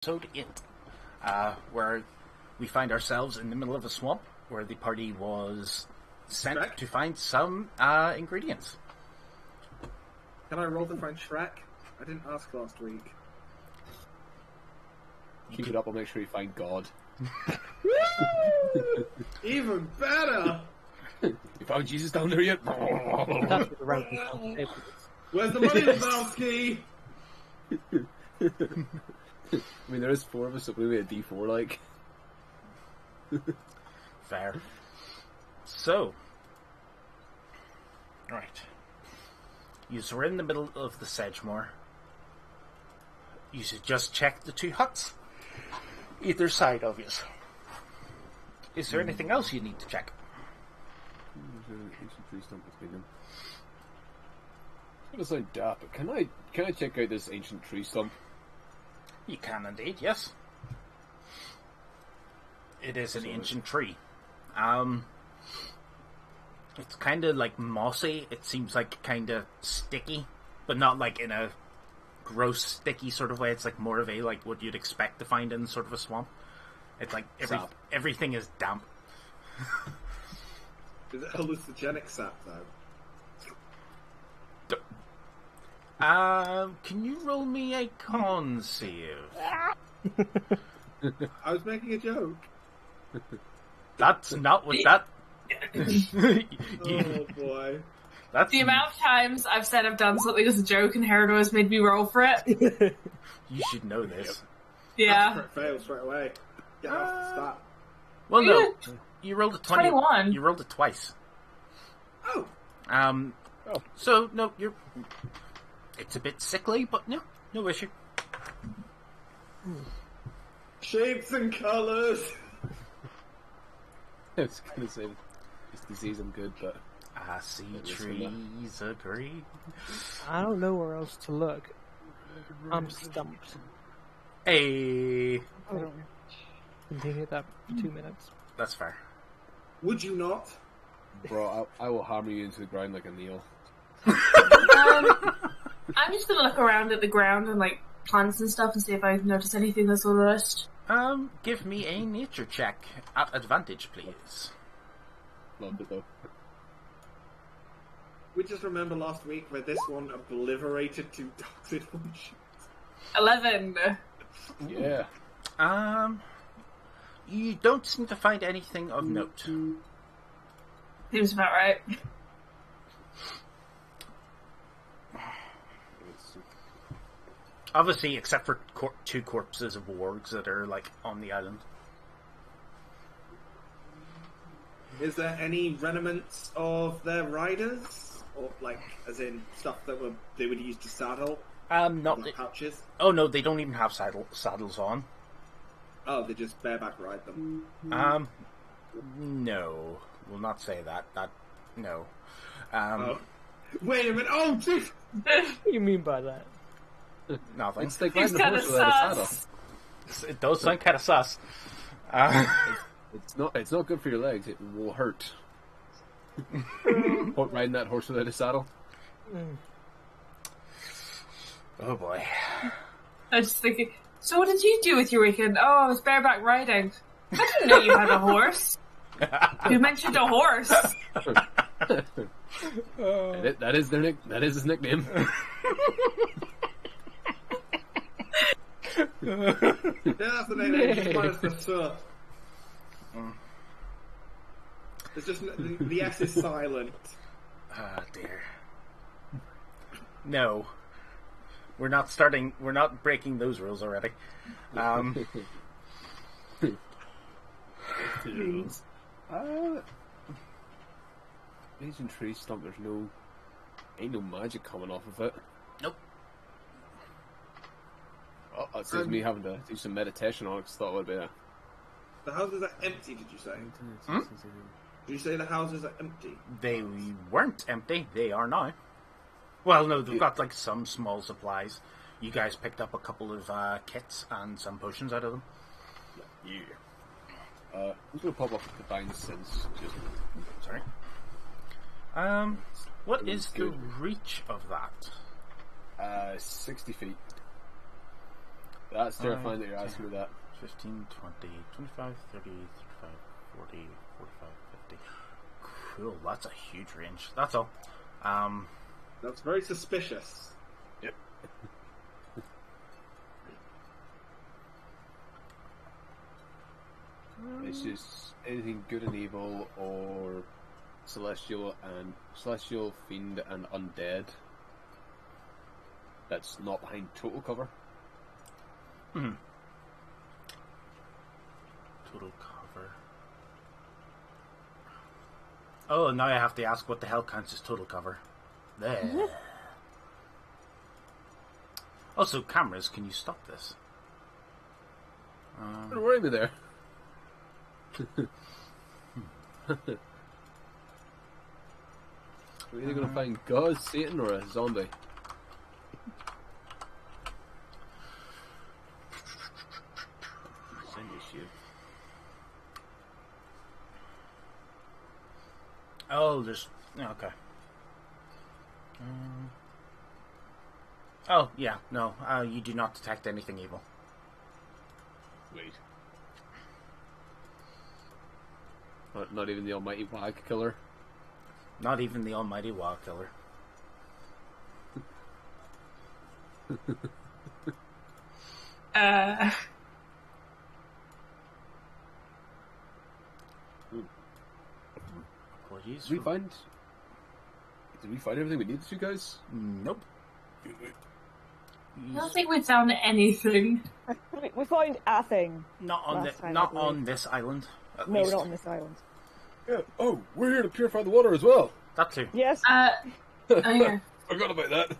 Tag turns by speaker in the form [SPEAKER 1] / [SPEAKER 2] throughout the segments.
[SPEAKER 1] Episode 8, where we find ourselves in the middle of a swamp where the party was sent
[SPEAKER 2] Shrek?
[SPEAKER 1] to find some ingredients.
[SPEAKER 2] Can I roll to find Shrek? I didn't ask last week.
[SPEAKER 3] Keep it up, I'll make sure you find God.
[SPEAKER 2] Even better!
[SPEAKER 3] You found Jesus down there yet?
[SPEAKER 4] That's what the ranking on the table is.
[SPEAKER 2] Where's the money, Lebowski?
[SPEAKER 3] I mean, there is 4 of us, so maybe a D4, like.
[SPEAKER 1] Fair. So, right. You were in the middle of the Sedgemoor. You should just check the 2 huts. Either side of you. Is there anything else you need to check?
[SPEAKER 3] Ancient tree stump between them. It's gonna sound daft, but can I check out this ancient tree stump?
[SPEAKER 1] You can indeed, yes. It is an ancient tree. It's kind of like mossy. It seems like kind of sticky, but not like in a gross sticky sort of way. It's like more of a like what you'd expect to find in sort of a swamp. It's like everything is damp.
[SPEAKER 2] Is it hallucinogenic sap, though?
[SPEAKER 1] Can you roll me a con save?
[SPEAKER 2] I was making a joke.
[SPEAKER 1] That's not what that...
[SPEAKER 2] Oh, boy.
[SPEAKER 1] That's...
[SPEAKER 5] The amount of times I've said I've done something as a joke and Herod always made me roll for it.
[SPEAKER 1] You should know this.
[SPEAKER 5] Yeah.
[SPEAKER 2] That's fail straight away. Get off the stat.
[SPEAKER 1] Well, no. You rolled a 20.
[SPEAKER 5] 21.
[SPEAKER 1] You rolled it twice.
[SPEAKER 2] Oh!
[SPEAKER 1] So, no, you're... It's a bit sickly, but no issue.
[SPEAKER 2] Shapes and colours!
[SPEAKER 3] I was gonna say, this disease I'm good, but...
[SPEAKER 1] I see trees agree.
[SPEAKER 4] I don't know where else to look. I'm stumped.
[SPEAKER 1] Hey,
[SPEAKER 4] I don't continue that for 2 minutes.
[SPEAKER 1] that's fair.
[SPEAKER 2] Would you not?
[SPEAKER 3] Bro, I will hammer you into the ground like a nail.
[SPEAKER 5] I'm just gonna look around at the ground and like plants and stuff and see if I notice anything that's on the list.
[SPEAKER 1] Give me a nature check at advantage, please.
[SPEAKER 3] Loved it though.
[SPEAKER 2] We just remember last week where this one obliterated 2 toxic functions.
[SPEAKER 5] 11.
[SPEAKER 3] Yeah.
[SPEAKER 1] You don't seem to find anything of note.
[SPEAKER 5] Seems about right.
[SPEAKER 1] Obviously, except for 2 corpses of wargs that are, like, on the island.
[SPEAKER 2] Is there any remnants of their riders? Or, like, as in stuff that they would use to saddle?
[SPEAKER 1] Not...
[SPEAKER 2] Like pouches?
[SPEAKER 1] Oh, no, they don't even have saddles on.
[SPEAKER 2] Oh, they just bareback ride them.
[SPEAKER 1] No. We'll not say that. No.
[SPEAKER 2] Oh. Wait a minute! Oh, jeez!
[SPEAKER 4] What do you mean by that?
[SPEAKER 1] Nothing.
[SPEAKER 3] It's like
[SPEAKER 5] He's
[SPEAKER 3] riding a
[SPEAKER 5] kind of
[SPEAKER 3] horse without a
[SPEAKER 5] sus.
[SPEAKER 3] saddle.
[SPEAKER 1] It does sound kind of sus.
[SPEAKER 3] It's not good for your legs, it will hurt. Riding that horse without a saddle.
[SPEAKER 1] Oh boy.
[SPEAKER 5] I was just thinking, so what did you do with your weekend? Oh, I was bareback riding. I didn't know you had a horse. Who mentioned a horse?
[SPEAKER 3] That is his nickname.
[SPEAKER 2] Yeah, that's the name. Just minus the "sir." It's just the S is silent.
[SPEAKER 1] Oh dear. No. We're not breaking those rules already.
[SPEAKER 4] Please.
[SPEAKER 3] Ancient tree stump, ain't no magic coming off of it.
[SPEAKER 1] Nope.
[SPEAKER 3] Oh, that saves me having to do some meditation on it, because I thought it would be a...
[SPEAKER 2] The houses are empty, did you say? Did you say the houses are empty?
[SPEAKER 1] They weren't empty. They are now. Well, no, they've got like some small supplies. You guys picked up a couple of kits and some potions out of them.
[SPEAKER 3] Yeah. I'm just gonna pop off the divine sense.
[SPEAKER 1] Sorry. What is the reach of that?
[SPEAKER 3] 60 feet. That's terrifying that you're asking me that.
[SPEAKER 1] 15, 20, 25, 30, 35, 40, 45, 50. Cool, that's a huge range. That's all.
[SPEAKER 2] That's very suspicious.
[SPEAKER 3] Yep. It's just anything good and evil, or celestial, fiend, and undead. That's not behind total cover.
[SPEAKER 1] Hmm. Total cover. Oh, now I have to ask what the hell counts as total cover. There. Also, cameras, can you stop this?
[SPEAKER 3] Don't worry me there. We're either going to find God, Satan, or a zombie. Send issue.
[SPEAKER 1] Oh, there's... Okay. Oh, yeah, no. You do not detect anything evil.
[SPEAKER 3] Wait. Not even the almighty wag killer?
[SPEAKER 1] Not even the almighty WoW killer. Apologies.
[SPEAKER 3] Did we find everything we needed to, guys?
[SPEAKER 1] Nope.
[SPEAKER 5] I don't think we found anything.
[SPEAKER 6] We found a thing.
[SPEAKER 1] Not on
[SPEAKER 6] Last time,
[SPEAKER 1] not
[SPEAKER 6] I believe.
[SPEAKER 1] on this island. At
[SPEAKER 6] No,
[SPEAKER 1] least.
[SPEAKER 6] not on this island.
[SPEAKER 3] Yeah. Oh, we're here to purify the water as well.
[SPEAKER 1] That too.
[SPEAKER 6] Yes.
[SPEAKER 5] Oh yeah.
[SPEAKER 3] Forgot about that.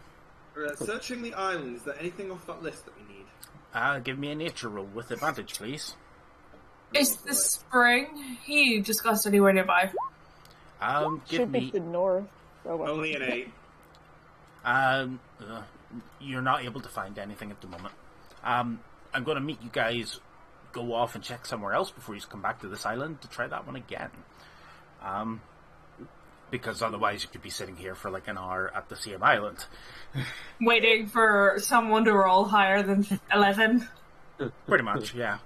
[SPEAKER 2] Searching the island, is there anything off that list that we need?
[SPEAKER 1] Give me a nature roll with advantage, please.
[SPEAKER 5] Is the spring he discussed anywhere nearby?
[SPEAKER 1] Give
[SPEAKER 6] Should be
[SPEAKER 1] me.
[SPEAKER 6] to the north. So what?
[SPEAKER 2] Only an 8.
[SPEAKER 1] You're not able to find anything at the moment. I'm going to meet you guys. Go off and check somewhere else before you come back to this island to try that one again. Because otherwise you could be sitting here for like an hour at the same island.
[SPEAKER 5] Waiting for someone to roll higher than 11.
[SPEAKER 1] Pretty much, yeah.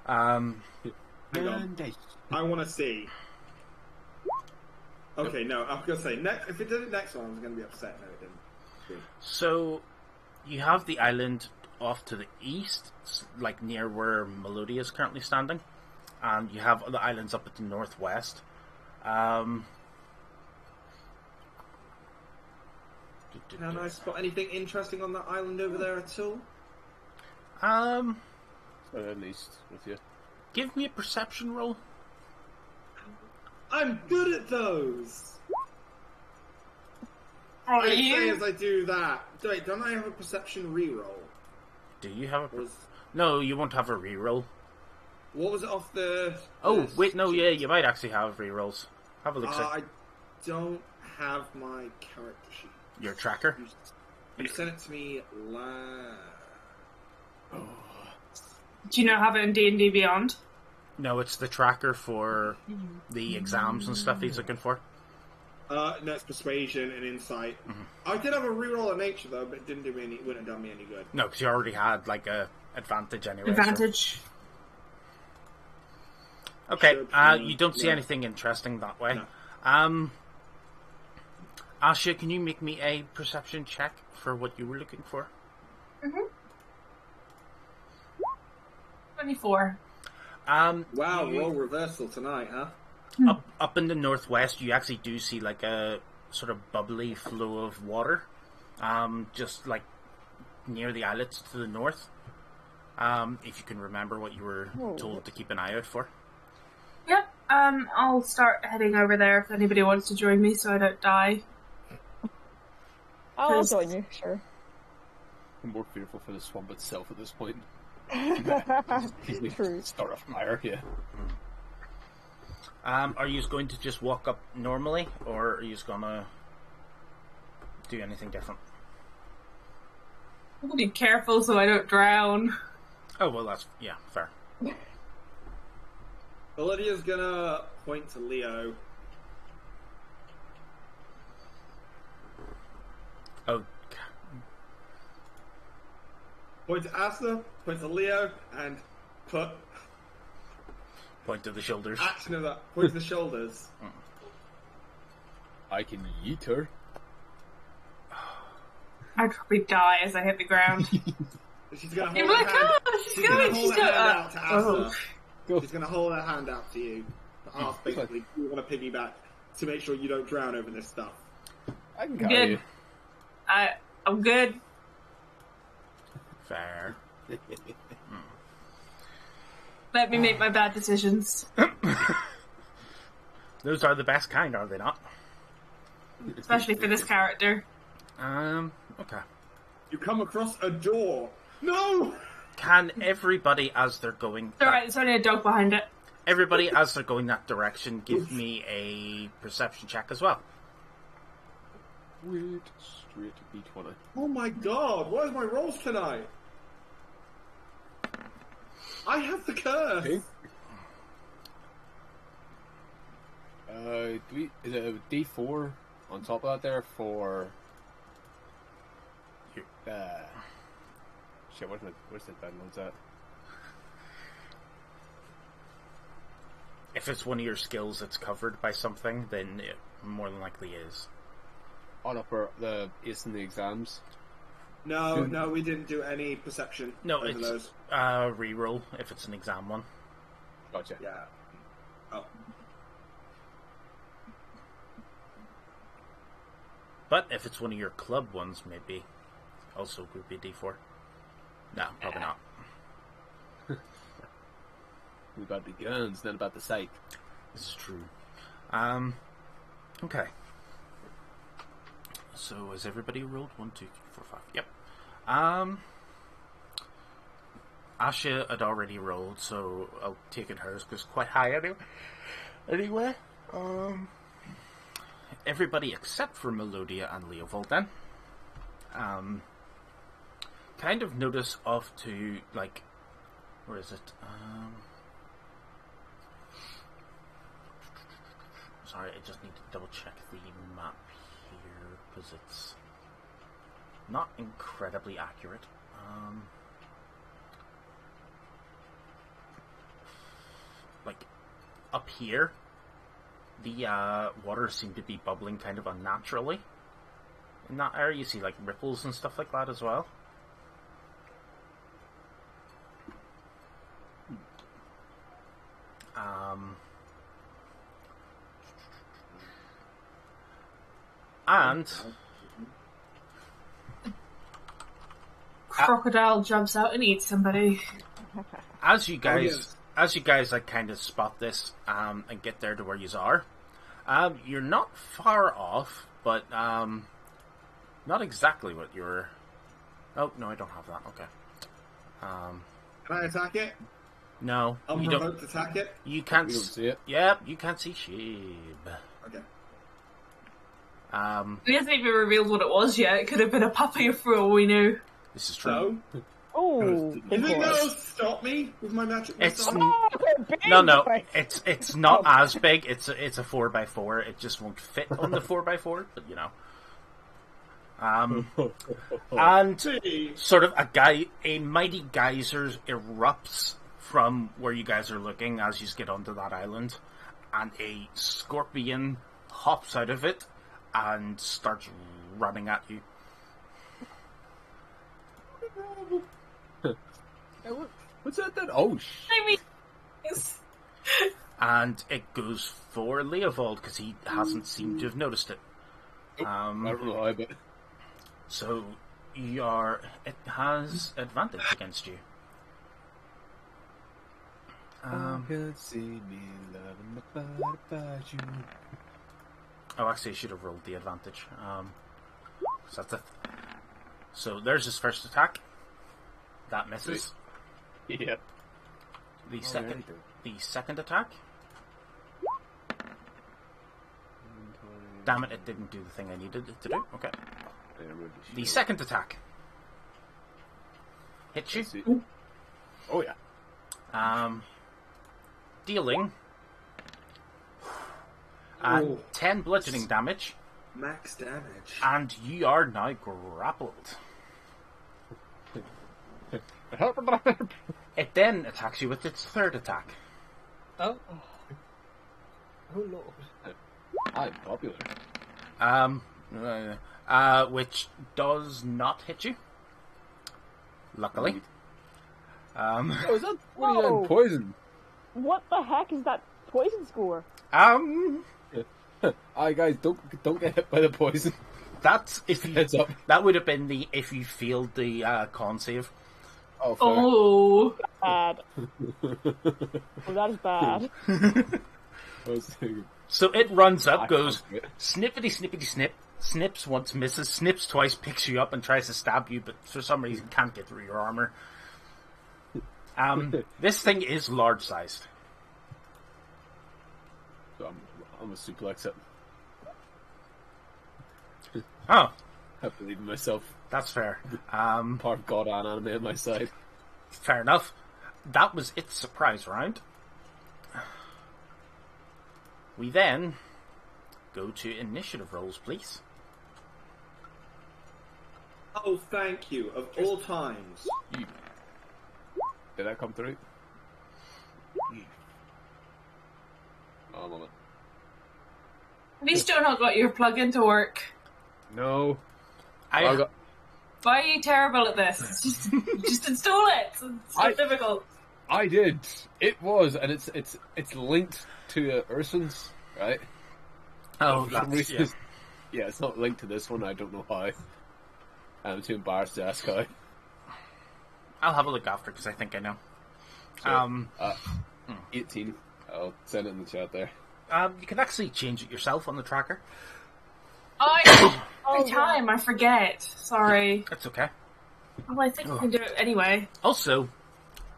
[SPEAKER 2] Hang on. I want to see. Okay, no, I was going to say, if it did it next one, I was going to be upset. No, it didn't.
[SPEAKER 1] So, you have the island off to the east, like near where Melodia is currently standing. And you have other islands up at the northwest.
[SPEAKER 2] Can I spot anything interesting on that island over there at all?
[SPEAKER 3] At least with you.
[SPEAKER 1] Give me a perception roll.
[SPEAKER 2] I'm good at those!
[SPEAKER 5] Are
[SPEAKER 2] I say
[SPEAKER 5] you?
[SPEAKER 2] as I do that. Wait, don't I have a perception reroll?
[SPEAKER 1] Do you have a...
[SPEAKER 2] Was,
[SPEAKER 1] No, you won't have a reroll.
[SPEAKER 2] what was it off the...
[SPEAKER 1] Oh,
[SPEAKER 2] list?
[SPEAKER 1] wait, no, yeah, you might actually have rerolls. Have a look, sir.
[SPEAKER 2] I don't have my character sheet.
[SPEAKER 1] Your tracker?
[SPEAKER 2] You sent it to me last...
[SPEAKER 5] Do you not have it in D&D Beyond?
[SPEAKER 1] No, it's the tracker for the exams and stuff he's looking for.
[SPEAKER 2] No, it's persuasion and insight.
[SPEAKER 1] Mm-hmm.
[SPEAKER 2] I did have a reroll of nature though, but it didn't do me any. Wouldn't have done me any good.
[SPEAKER 1] No, because you already had, like, a advantage anyway.
[SPEAKER 5] Advantage.
[SPEAKER 1] So. Okay,
[SPEAKER 2] Should be-
[SPEAKER 1] you don't see
[SPEAKER 2] yeah.
[SPEAKER 1] anything interesting that way.
[SPEAKER 2] No.
[SPEAKER 1] Asha, can you make me a perception check for what you were looking for?
[SPEAKER 5] 24.
[SPEAKER 2] Wow, roll reversal tonight, huh?
[SPEAKER 1] Up in the northwest, you actually do see like a sort of bubbly flow of water, just like near the islets to the north. If you can remember what you were told to keep an eye out for.
[SPEAKER 5] Yep. I'll start heading over there if anybody wants to join me, so I don't die.
[SPEAKER 6] I'll join you, sure.
[SPEAKER 3] I'm more fearful for the swamp itself at this point.
[SPEAKER 6] True.
[SPEAKER 3] Start a fire, yeah.
[SPEAKER 1] Are you going to just walk up normally, or are you just gonna do anything different?
[SPEAKER 5] I'll be careful so I don't drown.
[SPEAKER 1] Oh well, that's fair.
[SPEAKER 2] Lydia's gonna point to Leo.
[SPEAKER 1] Oh,
[SPEAKER 2] Point to Asta, point to Leo, and put
[SPEAKER 1] Point to the shoulders.
[SPEAKER 2] action of that. Point to the shoulders.
[SPEAKER 3] I can yeet her.
[SPEAKER 5] I'd probably die as I hit the ground.
[SPEAKER 2] She's gonna
[SPEAKER 5] You're
[SPEAKER 2] hold
[SPEAKER 5] like,
[SPEAKER 2] her hand.
[SPEAKER 5] oh, she's
[SPEAKER 2] She's gonna
[SPEAKER 5] going,
[SPEAKER 2] hold
[SPEAKER 5] she's
[SPEAKER 2] her hand
[SPEAKER 5] going.
[SPEAKER 2] out to Asta.
[SPEAKER 3] Go.
[SPEAKER 2] She's gonna hold her hand out to you. To ask basically, do you want to piggyback to make sure you don't drown over this stuff?
[SPEAKER 3] I can carry
[SPEAKER 5] Good. I'm good.
[SPEAKER 1] Fair.
[SPEAKER 3] you.
[SPEAKER 5] Let me make my bad decisions.
[SPEAKER 1] Those are the best kind, are they not?
[SPEAKER 5] Especially for this character.
[SPEAKER 1] Okay.
[SPEAKER 2] You come across a door. No!
[SPEAKER 1] Can everybody, as they're going...
[SPEAKER 5] It's alright, there's only a dog behind it.
[SPEAKER 1] Everybody, as they're going that direction, give me a perception check as well.
[SPEAKER 3] Weird straight B20.
[SPEAKER 2] Oh my god, where's my rolls tonight? I have the curse!
[SPEAKER 3] Okay. Is it a D4 on top of that there for... shit, where's the downloads at?
[SPEAKER 1] If it's one of your skills that's covered by something, then it more than likely is.
[SPEAKER 3] On upper, the ace in the exams.
[SPEAKER 2] No, we didn't do any perception
[SPEAKER 1] No,
[SPEAKER 2] over
[SPEAKER 1] it's
[SPEAKER 2] those.
[SPEAKER 1] reroll if it's an exam one.
[SPEAKER 3] Gotcha.
[SPEAKER 2] Yeah. Oh.
[SPEAKER 1] But if it's one of your club ones, maybe also could be a D4. No, probably not.
[SPEAKER 3] It's about the guns, not about the sight.
[SPEAKER 1] This is true. Okay. So has everybody rolled? 1, 2, 3, 4, 5. Yep. Asha had already rolled, so I'll take it hers because quite high anyway. Everybody except for Melodia and Leovold then. Kind of notice off to, like, where is it? Sorry, I just need to double check the map here because it's not incredibly accurate. Like, up here, the water seemed to be bubbling kind of unnaturally. In that area, you see, like, ripples and stuff like that as well. And
[SPEAKER 5] Crocodile jumps out and eats somebody.
[SPEAKER 1] as you guys,
[SPEAKER 2] yes.
[SPEAKER 1] like kind of spot this and get there to where you are, you're not far off, but not exactly what you were. Oh no, I don't have that. Okay.
[SPEAKER 2] Can I attack it?
[SPEAKER 1] No, you don't.
[SPEAKER 2] Unprovoked attack it?
[SPEAKER 1] You can't
[SPEAKER 3] You don't see it.
[SPEAKER 1] Yep, you can't see Sheeb.
[SPEAKER 2] Okay.
[SPEAKER 5] He hasn't even revealed what it was yet. It could have been a puppy for all we knew.
[SPEAKER 1] This is true.
[SPEAKER 2] So,
[SPEAKER 6] Oh,
[SPEAKER 2] you
[SPEAKER 6] big
[SPEAKER 2] think
[SPEAKER 6] boy.
[SPEAKER 2] that'll stop me with my magic
[SPEAKER 1] It's
[SPEAKER 2] missile?
[SPEAKER 6] Oh, big
[SPEAKER 1] no,
[SPEAKER 6] boy.
[SPEAKER 1] it's not as big. It's a 4x4. It just won't fit on the 4x4. But you know, and sort of a mighty geyser erupts from where you guys are looking as you get onto that island, and a scorpion hops out of it and starts running at you.
[SPEAKER 3] What's that then? Oh,
[SPEAKER 5] I mean, it's-
[SPEAKER 1] And it goes for Leovold because he hasn't seemed to have noticed it.
[SPEAKER 3] I don't know how, but...
[SPEAKER 1] So it has advantage against you.
[SPEAKER 3] can see me loving the part about you.
[SPEAKER 1] Oh, actually, I should have rolled the advantage. So that's it. So there's his first attack. That misses.
[SPEAKER 3] Yep.
[SPEAKER 1] The second attack. Damn it! It didn't do the thing I needed it to do. Okay. The second attack hits you.
[SPEAKER 3] Oh yeah.
[SPEAKER 1] Dealing
[SPEAKER 2] Ooh.
[SPEAKER 1] 10 bludgeoning damage,
[SPEAKER 2] Max damage.
[SPEAKER 1] and you are now grappled. It then attacks you with its third attack.
[SPEAKER 4] Oh. Oh lord.
[SPEAKER 3] I'm popular.
[SPEAKER 1] Which does not hit you. Luckily.
[SPEAKER 3] Oh, is that 20
[SPEAKER 6] Whoa.
[SPEAKER 3] on poison?
[SPEAKER 6] What the heck is that poison score?
[SPEAKER 3] Aye, guys, don't get hit by the poison.
[SPEAKER 1] That's if you.
[SPEAKER 3] Heads up.
[SPEAKER 1] That would have been the if you failed the con save.
[SPEAKER 3] Oh, fair.
[SPEAKER 5] Oh.
[SPEAKER 6] Bad. Oh, that is bad.
[SPEAKER 3] I was thinking,
[SPEAKER 1] So it runs up,
[SPEAKER 3] I
[SPEAKER 1] goes
[SPEAKER 3] can't do it.
[SPEAKER 1] snippity snippity snip, snips once, misses, snips twice, picks you up and tries to stab you, but for some reason can't get through your armor. This thing is large sized.
[SPEAKER 3] So I'm a suplex it.
[SPEAKER 1] Oh,
[SPEAKER 3] I believe in myself.
[SPEAKER 1] that's fair.
[SPEAKER 3] Part of God and anime on my side.
[SPEAKER 1] Fair enough. That was its surprise round. We then go to initiative rolls, please.
[SPEAKER 2] Oh, thank you. Of all times.
[SPEAKER 3] Did that come through? Oh, I'm on it.
[SPEAKER 5] Have you still not got your plug-in to work?
[SPEAKER 3] No.
[SPEAKER 1] I
[SPEAKER 3] got.
[SPEAKER 5] Why are you terrible at this? Just install it. It's not difficult.
[SPEAKER 3] I did. It was, and it's linked to Urson's, right?
[SPEAKER 1] oh,
[SPEAKER 3] For some
[SPEAKER 1] that's,
[SPEAKER 3] reason,
[SPEAKER 1] yeah.
[SPEAKER 3] yeah, it's not linked to this one. I don't know how. I'm too embarrassed to ask how.
[SPEAKER 1] I'll have a look after because I think I know.
[SPEAKER 3] So, 18. I'll send it in the chat there.
[SPEAKER 1] You can actually change it yourself on the tracker.
[SPEAKER 5] Every time I forget. Sorry.
[SPEAKER 1] That's okay.
[SPEAKER 5] Well, I think I can do it anyway.
[SPEAKER 1] Also,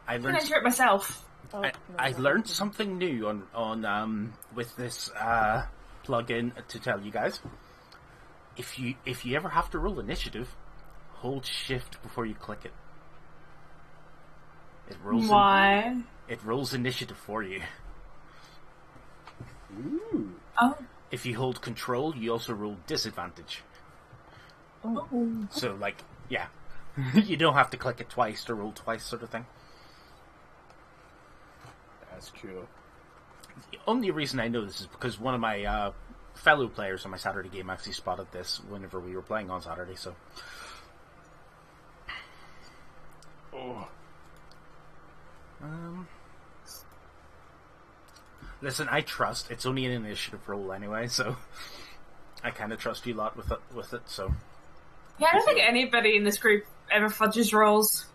[SPEAKER 1] I
[SPEAKER 5] I can
[SPEAKER 1] learned
[SPEAKER 5] enter it myself.
[SPEAKER 6] Oh,
[SPEAKER 1] I learned something new on with this plugin to tell you guys. If you ever have to roll initiative, hold shift before you click it. It rolls.
[SPEAKER 5] Why?
[SPEAKER 1] It rolls initiative for you.
[SPEAKER 3] Ooh.
[SPEAKER 5] Oh.
[SPEAKER 1] If you hold control, you also roll disadvantage.
[SPEAKER 5] Oh.
[SPEAKER 1] So, like, yeah, you don't have to click it twice to roll twice, sort of thing.
[SPEAKER 3] That's cool.
[SPEAKER 1] The only reason I know this is because one of my fellow players on my Saturday game actually spotted this whenever we were playing on Saturday. So, listen, I trust. It's only an initiative roll anyway, so I kind of trust you a lot with it. So,
[SPEAKER 5] Yeah, I don't think anybody in this group ever fudges rolls.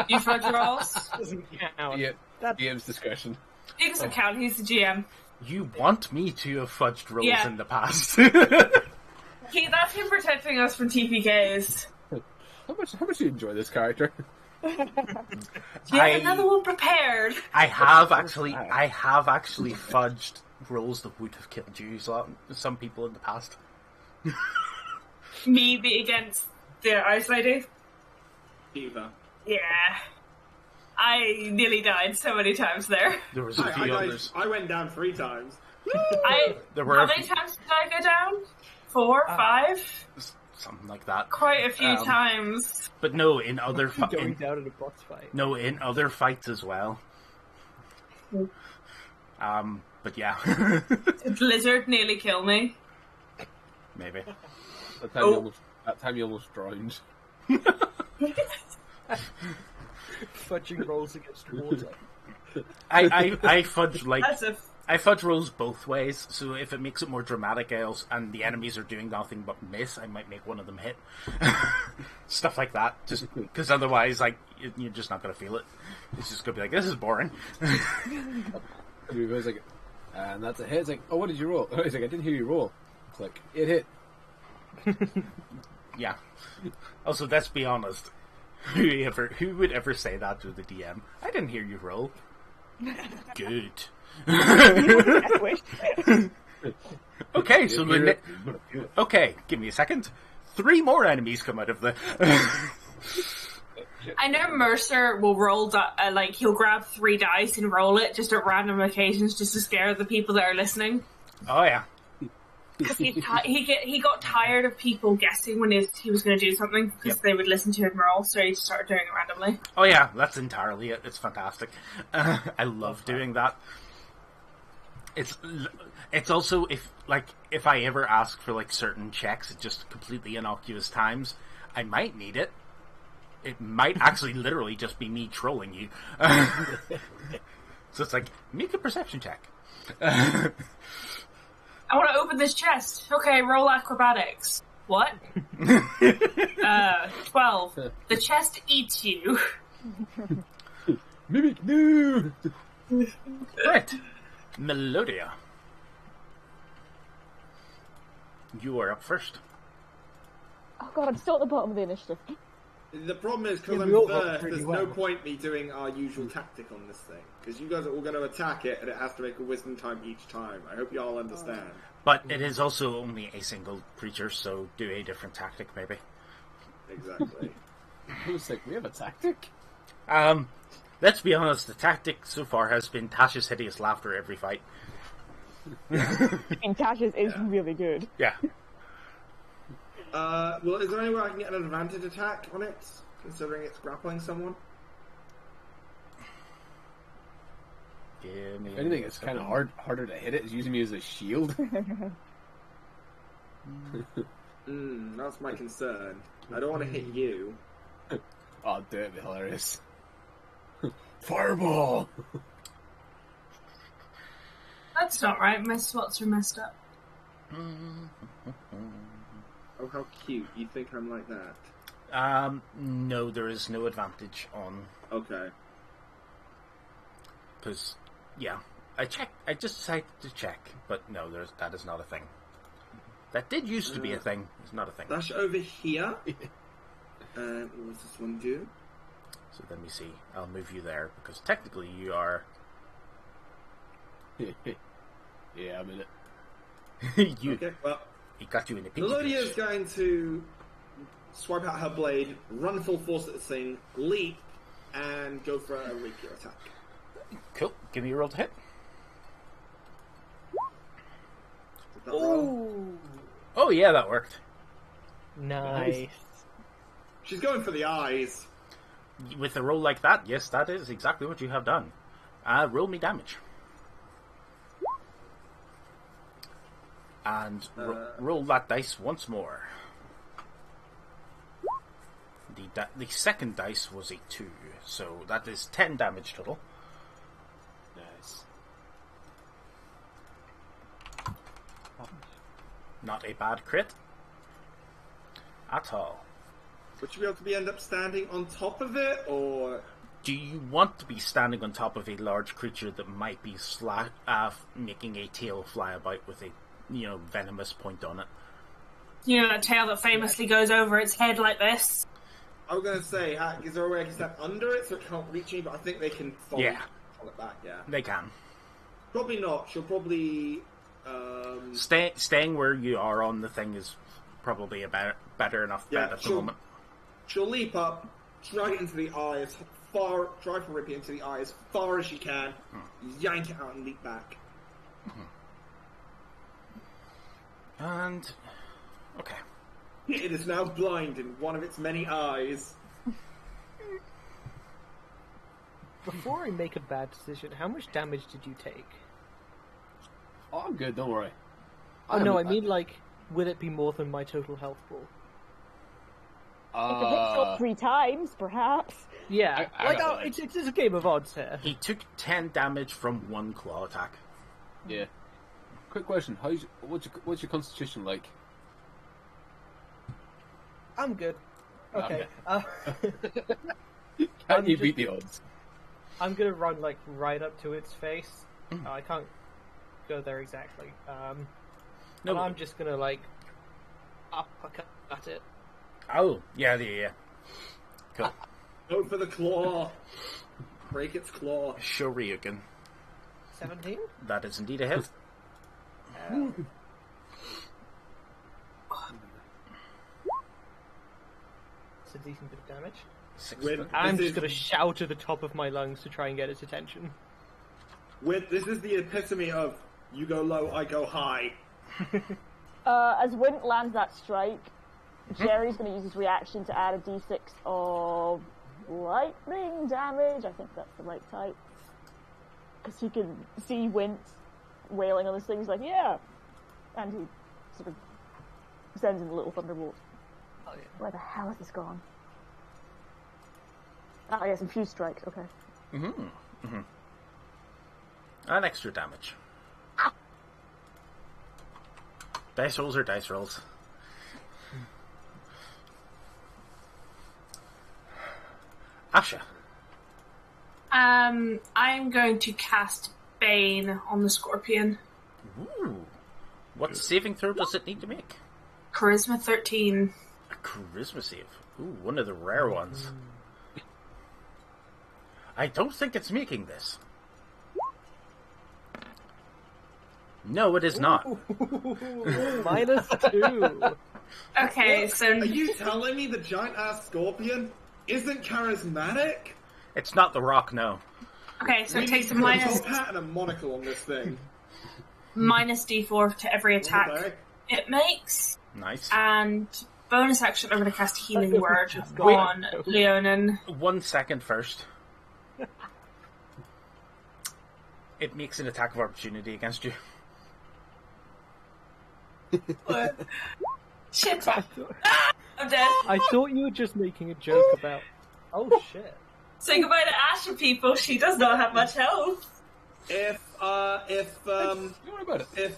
[SPEAKER 5] You fudge rolls?
[SPEAKER 4] Doesn't count.
[SPEAKER 3] Yeah,
[SPEAKER 4] That-
[SPEAKER 3] DM's discretion.
[SPEAKER 5] He doesn't count, he's the GM.
[SPEAKER 1] you want me to have fudged rolls
[SPEAKER 5] Yeah.
[SPEAKER 1] in the past?
[SPEAKER 5] That's him protecting us from TPKs.
[SPEAKER 3] How much do you enjoy this character?
[SPEAKER 5] You have another one prepared.
[SPEAKER 1] I have actually fudged rolls that would have killed you. Some people in the past.
[SPEAKER 5] Me be against the ice lady.
[SPEAKER 2] Diva.
[SPEAKER 5] Yeah. I nearly died so many times there.
[SPEAKER 1] There was a few others.
[SPEAKER 2] I went down 3 times.
[SPEAKER 1] There were
[SPEAKER 5] How
[SPEAKER 1] a
[SPEAKER 5] many
[SPEAKER 1] few-
[SPEAKER 5] times did I go down? 4, 5?
[SPEAKER 1] something like that.
[SPEAKER 5] Quite a few times.
[SPEAKER 1] But no, in other
[SPEAKER 4] Going down in a boss fight.
[SPEAKER 1] in other fights as well. But yeah,
[SPEAKER 5] Did Lizard nearly kill me?
[SPEAKER 1] maybe.
[SPEAKER 3] That time you almost drowned.
[SPEAKER 4] Fudging rolls against water.
[SPEAKER 1] I fudge
[SPEAKER 5] That's a...
[SPEAKER 1] I fudge rolls both ways. So if it makes it more dramatic, and the enemies are doing nothing but miss, I might make one of them hit. Stuff like that. Just because otherwise, like you're just not gonna feel it. It's just gonna be like, this is boring.
[SPEAKER 3] He was like, and that's a hit. It's like, oh, what did you roll? He's like, I didn't hear you roll. It's like, it hit.
[SPEAKER 1] Yeah. Also, let's be honest. Who would ever say that to the DM? I didn't hear you roll. Good.
[SPEAKER 6] I wish.
[SPEAKER 1] Okay, so okay, give me a second. 3 more enemies come out of the.
[SPEAKER 5] I know Mercer will roll, he'll grab 3 dice and roll it just at random occasions just to scare the people that are listening.
[SPEAKER 1] Oh yeah.
[SPEAKER 5] Because he got tired of people guessing when he was going to do something because they would listen to him roll, so he just started doing it randomly.
[SPEAKER 1] Oh yeah, that's entirely it. It's fantastic. I love doing that. It's also if I ever ask for like certain checks at just completely innocuous times, I might need it. It might actually literally just be me trolling you. So it's like, make a perception check.
[SPEAKER 5] I want to open this chest. Okay, roll acrobatics. What? 12. The chest eats you.
[SPEAKER 3] Mimic, no!
[SPEAKER 1] Right. Melodia. You are up first.
[SPEAKER 6] Oh god, I'm still at the bottom of the initiative.
[SPEAKER 2] The problem is, because
[SPEAKER 4] Yeah,
[SPEAKER 2] I'm
[SPEAKER 4] we all got
[SPEAKER 2] first,
[SPEAKER 4] pretty
[SPEAKER 2] there's
[SPEAKER 4] well.
[SPEAKER 2] no point me doing our usual tactic on this thing. Because you guys are all going to attack it, and it has to make a wisdom time each time. I hope you all understand.
[SPEAKER 1] But it is also only a single creature, so do a different tactic, maybe.
[SPEAKER 2] Exactly.
[SPEAKER 3] I was like, we have a tactic?
[SPEAKER 1] Let's be honest, the tactic so far has been Tasha's hideous laughter every fight.
[SPEAKER 6] And Tasha's is really good.
[SPEAKER 1] Yeah.
[SPEAKER 2] Well, is there any way I can get an advantage attack on it, considering it's grappling someone?
[SPEAKER 1] Give me
[SPEAKER 3] If anything, it's kind of harder to hit it is using me as a shield.
[SPEAKER 2] That's my concern. I don't want to hit you.
[SPEAKER 3] Oh, dude, it'd be hilarious. Fireball!
[SPEAKER 5] That's not right. My spots are messed up.
[SPEAKER 2] Oh, how cute. You think I'm like that?
[SPEAKER 1] No, there is no advantage on...
[SPEAKER 2] Okay.
[SPEAKER 1] Because, yeah, I just decided to check, but no, that is not a thing. That did used to be a thing. It's not a thing.
[SPEAKER 2] Dash over here. What does this one do?
[SPEAKER 1] So let me see. I'll move you there, because technically you are...
[SPEAKER 3] Yeah, I'm in it.
[SPEAKER 2] Okay, well,
[SPEAKER 1] He got you in a pinch.
[SPEAKER 2] Melodia is going to swipe out her blade, run full force at the thing, leap, and go for a rapier attack.
[SPEAKER 1] Cool. Give me a roll to hit.
[SPEAKER 2] Did that roll?
[SPEAKER 4] Ooh,
[SPEAKER 1] Oh yeah, that worked.
[SPEAKER 4] nice.
[SPEAKER 2] She's going for the eyes.
[SPEAKER 1] With a roll like that, yes, that is exactly what you have done. Roll me damage. And roll that dice once more. The second dice was a 2, so that is 10 damage total.
[SPEAKER 3] Nice.
[SPEAKER 1] Not a bad crit. At all.
[SPEAKER 2] Would you be able to end up standing on top of it, or...
[SPEAKER 1] Do you want to be standing on top of a large creature that might be making a tail fly about with a venomous point on it?
[SPEAKER 5] You know that tail that famously goes over its head like this?
[SPEAKER 2] I was going to say, is there a way I can stand under it so it can't reach me? But I think they can fall it back, yeah.
[SPEAKER 1] They can.
[SPEAKER 2] Probably not. She'll probably...
[SPEAKER 1] Staying where you are on the thing is probably a better enough bet at the moment.
[SPEAKER 2] She'll leap up, try it into the eye as far... Try for Rippy into the eye as far as she can, yank it out and leap back.
[SPEAKER 1] And... okay.
[SPEAKER 2] It is now blind in one of its many eyes.
[SPEAKER 4] Before I make a bad decision, how much damage did you take?
[SPEAKER 3] Oh, I'm good, don't worry.
[SPEAKER 4] Oh no, I mean will it be more than my total health pool?
[SPEAKER 6] If it hits up 3 times, perhaps.
[SPEAKER 4] Yeah,
[SPEAKER 3] I
[SPEAKER 4] it's a game of odds here.
[SPEAKER 1] He took 10 damage from one claw attack.
[SPEAKER 3] Yeah. Quick question, what's your constitution like?
[SPEAKER 4] I'm good. Okay.
[SPEAKER 3] Can you beat the odds?
[SPEAKER 4] I'm gonna run right up to its face. I can't go there exactly.
[SPEAKER 1] No,
[SPEAKER 4] and I'm just gonna uppercut at it.
[SPEAKER 1] Oh, yeah. Cool.
[SPEAKER 2] Go for the claw. Break its claw.
[SPEAKER 1] Shoryuken.
[SPEAKER 4] 17.
[SPEAKER 1] That is indeed a hit.
[SPEAKER 4] It's a decent bit of damage.
[SPEAKER 1] 6
[SPEAKER 2] Win.
[SPEAKER 1] foot.
[SPEAKER 4] I'm
[SPEAKER 2] This
[SPEAKER 4] just
[SPEAKER 2] is-
[SPEAKER 4] gonna shout at the top of my lungs to try and get its attention.
[SPEAKER 2] This is the epitome of you go low, I go high.
[SPEAKER 6] As Wint lands that strike, Jerry's going to use his reaction to add a d6 of lightning damage. I think that's the right type. Because he can see Wint wailing on this thing. He's like, yeah! And he sort of sends in a little thunderbolt.
[SPEAKER 4] Oh, yeah.
[SPEAKER 6] Where the hell has this gone? Oh, yes, and few strikes, okay.
[SPEAKER 1] And extra damage. Ah. Dice rolls are dice rolls. Asha.
[SPEAKER 5] I'm going to cast Bane on the scorpion.
[SPEAKER 1] Ooh. What saving throw does it need to make?
[SPEAKER 5] Charisma 13.
[SPEAKER 1] A charisma save. Ooh, one of the rare ones. I don't think it's making this. No, it is not.
[SPEAKER 4] -2.
[SPEAKER 5] Okay, so...
[SPEAKER 2] Are you telling me the giant-ass scorpion isn't charismatic?
[SPEAKER 1] It's not the rock, no.
[SPEAKER 5] Okay, so
[SPEAKER 2] We
[SPEAKER 5] it takes a
[SPEAKER 2] need to put
[SPEAKER 5] minus...
[SPEAKER 2] top hat and a monocle on this thing.
[SPEAKER 5] minus d4 to every attack
[SPEAKER 2] Okay.
[SPEAKER 5] it makes.
[SPEAKER 1] Nice.
[SPEAKER 5] And bonus action, I'm going to cast Healing Word
[SPEAKER 1] Wait.
[SPEAKER 5] on Leonin.
[SPEAKER 1] 1 second first. It makes an attack of opportunity against you.
[SPEAKER 5] Shit. I'm dead.
[SPEAKER 4] I thought you were just making a joke about... Oh, shit.
[SPEAKER 5] Say goodbye to Asha, people. She does not have much health.
[SPEAKER 2] If
[SPEAKER 3] Don't worry about it.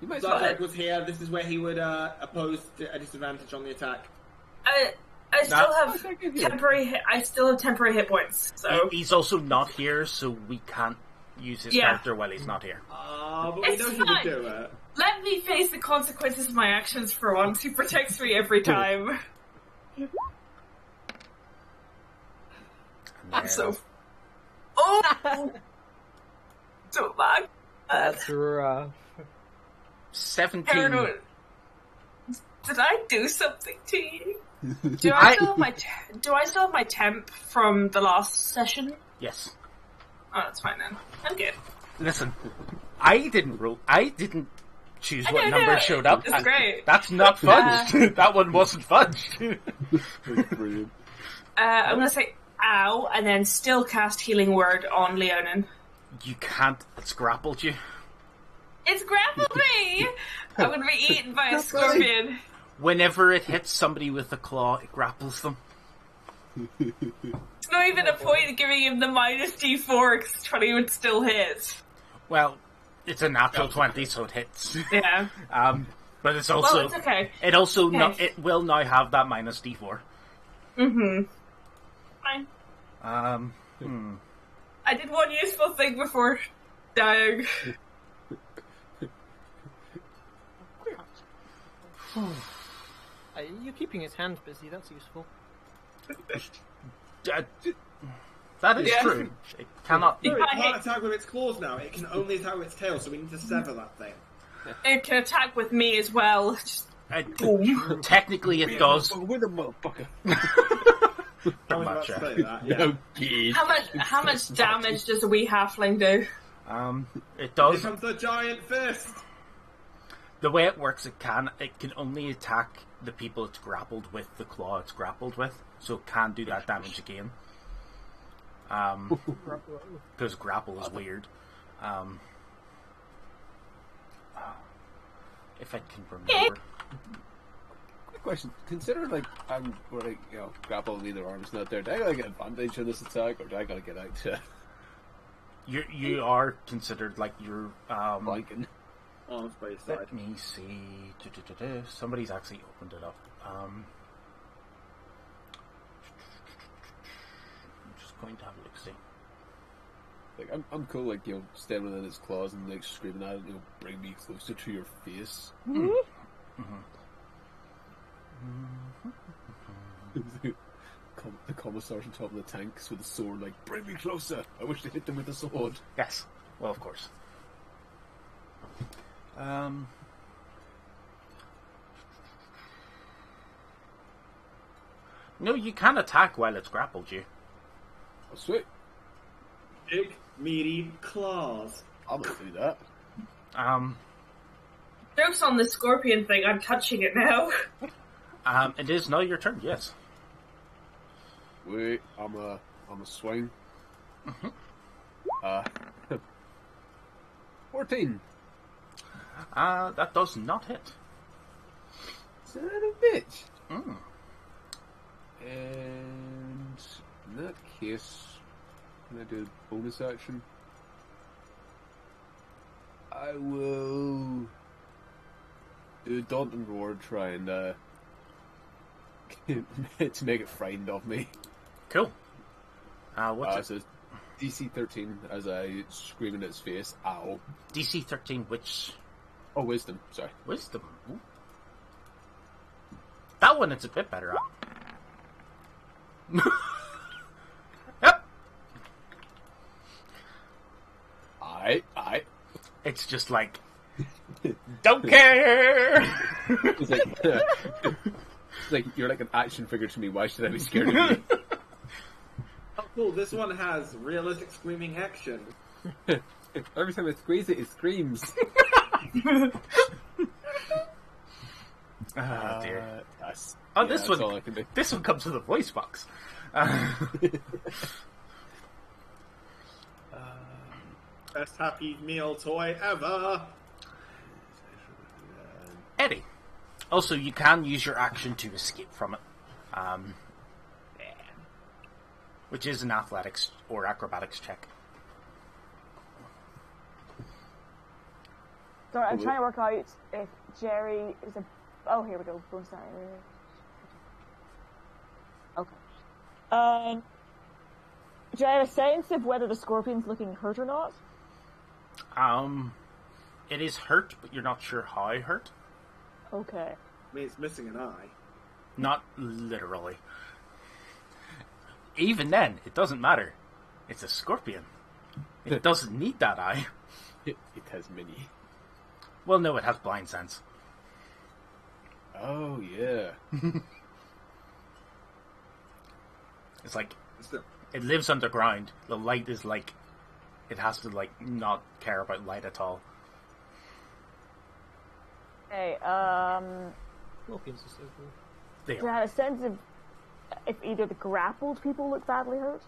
[SPEAKER 3] You might as well.
[SPEAKER 2] Zarek was here, this is where he would oppose a disadvantage on the attack.
[SPEAKER 5] I still have
[SPEAKER 3] Okay, good.
[SPEAKER 5] temporary hit points. So
[SPEAKER 1] He's also not here, so we can't use his
[SPEAKER 5] Yeah.
[SPEAKER 1] character while he's not here.
[SPEAKER 2] But we
[SPEAKER 5] It's
[SPEAKER 2] know he would
[SPEAKER 5] fine.
[SPEAKER 2] do it.
[SPEAKER 5] let me face the consequences of my actions for once. He protects me every time. I'm so... Oh! So bad.
[SPEAKER 4] That's rough.
[SPEAKER 1] 17.
[SPEAKER 5] Paranoid. Did I do something to you? Do I still have my temp from the last session?
[SPEAKER 1] Yes.
[SPEAKER 5] Oh, that's fine then. I'm good.
[SPEAKER 1] Listen, I didn't choose what
[SPEAKER 5] know,
[SPEAKER 1] number
[SPEAKER 5] no,
[SPEAKER 1] showed up.
[SPEAKER 5] it's great.
[SPEAKER 1] That's not fudged. That one wasn't fudged.
[SPEAKER 3] Brilliant.
[SPEAKER 5] I'm gonna say ow, and then still cast Healing Word on Leonin.
[SPEAKER 1] You can't. It's grappled you.
[SPEAKER 5] It's grappled me! I'm gonna be eaten by a scorpion.
[SPEAKER 1] Whenever it hits somebody with a claw, it grapples them.
[SPEAKER 5] It's not even a point of giving him the minus d4 because 20 would still hit.
[SPEAKER 1] Well, it's a natural 20, so it hits.
[SPEAKER 5] Yeah.
[SPEAKER 1] But it's also...
[SPEAKER 5] Well, it's okay.
[SPEAKER 1] It also
[SPEAKER 5] Okay.
[SPEAKER 1] it will now have that minus d4.
[SPEAKER 5] Mm-hmm. Fine. I did one useful thing before dying.
[SPEAKER 4] You're keeping his hands busy, that's useful.
[SPEAKER 1] That is
[SPEAKER 5] Yeah.
[SPEAKER 1] true. It cannot...
[SPEAKER 2] No, it
[SPEAKER 5] I
[SPEAKER 2] can't
[SPEAKER 5] hate-
[SPEAKER 2] attack with its claws now. It can only attack with its tail, so we need to sever that thing.
[SPEAKER 5] It can attack with me as well. Just
[SPEAKER 1] Technically, it does.
[SPEAKER 3] With a motherfucker.
[SPEAKER 2] I was about
[SPEAKER 1] much,
[SPEAKER 2] to say that, yeah.
[SPEAKER 3] Okay.
[SPEAKER 5] how much damage does a wee halfling do?
[SPEAKER 1] It
[SPEAKER 2] Here
[SPEAKER 1] does.
[SPEAKER 2] comes the giant fist!
[SPEAKER 1] The way it works, it can only attack the people it's grappled with, the claw it's grappled with, so it can do that damage again. Because grapple is weird. If I can remember.
[SPEAKER 3] Quick question. Consider, like, I'm, grapple either arm's not there. Do I gotta get advantage on this attack, or do I gotta get out to
[SPEAKER 1] You are considered like you're
[SPEAKER 3] flanking?
[SPEAKER 2] Oh, it's by your side.
[SPEAKER 1] let me see. Somebody's actually opened it up. I'm just going to have a look see.
[SPEAKER 3] Like, I'm cool, like, standing within its claws and, like, screaming at it, bring me closer to your face. The commissars on top of the tanks with a sword, like, bring me closer! I wish to hit them with a sword.
[SPEAKER 1] Yes. Well, of course. No, you can attack while it's grappled you.
[SPEAKER 3] Oh, sweet.
[SPEAKER 2] Big, meaty claws.
[SPEAKER 3] I'm gonna do that.
[SPEAKER 5] Joke's on the scorpion thing, I'm touching it now.
[SPEAKER 1] It is now your turn, yes.
[SPEAKER 3] Wait, I'm a swing. 14.
[SPEAKER 1] That does not hit.
[SPEAKER 3] Son of a bitch.
[SPEAKER 1] Mm.
[SPEAKER 3] And in that case, can I do a bonus action? I will do Daunt and Roar, try and to make it frightened of me.
[SPEAKER 1] Cool. What's it?
[SPEAKER 3] So DC 13 as I scream in its face, ow.
[SPEAKER 1] DC 13, which...
[SPEAKER 3] Oh, Wisdom, sorry.
[SPEAKER 1] Wisdom. Ooh. That one it's a bit better at. Yep.
[SPEAKER 3] Aye.
[SPEAKER 1] It's just like... Don't care!
[SPEAKER 3] It's like, you're like an action figure to me, why should I be scared of you?
[SPEAKER 2] Oh, cool. This one has realistic screaming action.
[SPEAKER 3] Every time I squeeze it, it screams.
[SPEAKER 1] Oh dear.
[SPEAKER 3] This one. All I can do.
[SPEAKER 1] This one comes with a voice box.
[SPEAKER 2] Best Happy Meal toy ever.
[SPEAKER 1] Eddie. Also, you can use your action to escape from it. Which is an athletics or acrobatics check.
[SPEAKER 6] Sorry, I'm trying to work out if Jerry is a... Oh, here we go. Bonus die. Okay. Do I have a sense of whether the scorpion's looking hurt or not?
[SPEAKER 1] It is hurt, but you're not sure how hurt.
[SPEAKER 6] Okay.
[SPEAKER 2] I mean, it's missing an eye.
[SPEAKER 1] Not literally. Even then, it doesn't matter. It's a scorpion. It doesn't need that eye.
[SPEAKER 3] It has many.
[SPEAKER 1] Well, no, it has blind sense.
[SPEAKER 3] Oh, yeah.
[SPEAKER 1] It's like, it lives underground. The light is like, it has to like not care about light at all.
[SPEAKER 6] Okay,
[SPEAKER 4] Scorpions are so cool.
[SPEAKER 1] They
[SPEAKER 6] do I
[SPEAKER 1] are.
[SPEAKER 6] have a sense of if either the grappled people look badly hurt?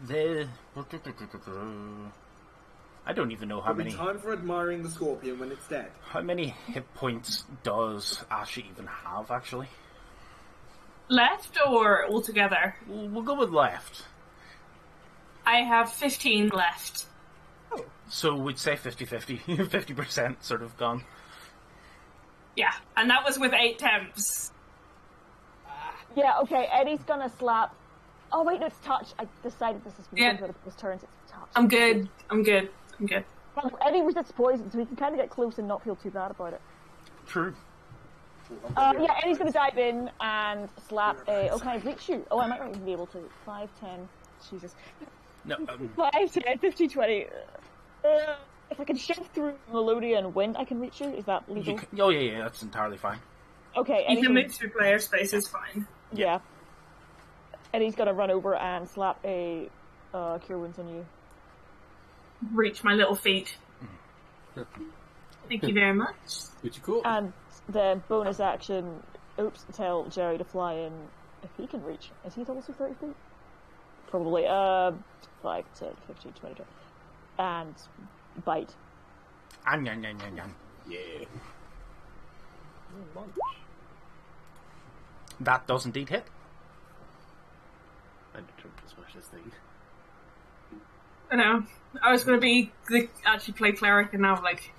[SPEAKER 1] The... I don't even know how
[SPEAKER 2] It'll be
[SPEAKER 1] many...
[SPEAKER 2] time for admiring the scorpion when it's dead.
[SPEAKER 1] How many hit points does Ashley even have, actually?
[SPEAKER 5] Left or altogether?
[SPEAKER 1] We'll go with left.
[SPEAKER 5] I have 15 left.
[SPEAKER 1] So we'd say 50-50. 50% sort of gone.
[SPEAKER 5] Yeah, and that was with 8 temps.
[SPEAKER 6] Yeah, okay, Eddie's gonna slap... Oh wait, no, it's touch. I decided this is
[SPEAKER 5] Yeah.
[SPEAKER 6] one of his turns, it's touch.
[SPEAKER 5] I'm good.
[SPEAKER 6] Well, Eddie resists poison, so we can kind of get close and not feel too bad about it.
[SPEAKER 1] True.
[SPEAKER 6] Yeah, Eddie's gonna dive in and slap a... Oh, can I reach you? Oh, I might not even be able to. 5, 10... Jesus.
[SPEAKER 1] No,
[SPEAKER 6] 5, 10, 15, 20... if I can shove through Melodia and Wind, I can reach you? Is that legal?
[SPEAKER 1] oh, yeah, that's entirely fine.
[SPEAKER 6] Okay,
[SPEAKER 5] You
[SPEAKER 6] Eddie's
[SPEAKER 5] can
[SPEAKER 6] gonna,
[SPEAKER 5] move through player space, it's fine.
[SPEAKER 6] yeah. Eddie's gonna run over and slap a Cure Wounds on you.
[SPEAKER 5] Reach my little feet. Thank you very much.
[SPEAKER 3] Which cool.
[SPEAKER 6] And the bonus action, tell Jerry to fly in if he can reach. Is he also 30 feet? Probably. 5, 10, 15, 20, 20. And bite.
[SPEAKER 3] Yeah.
[SPEAKER 4] Launch.
[SPEAKER 1] That does indeed hit.
[SPEAKER 3] I'm determined to smash this thing.
[SPEAKER 5] I know. I was going to actually play cleric, and now I'm like,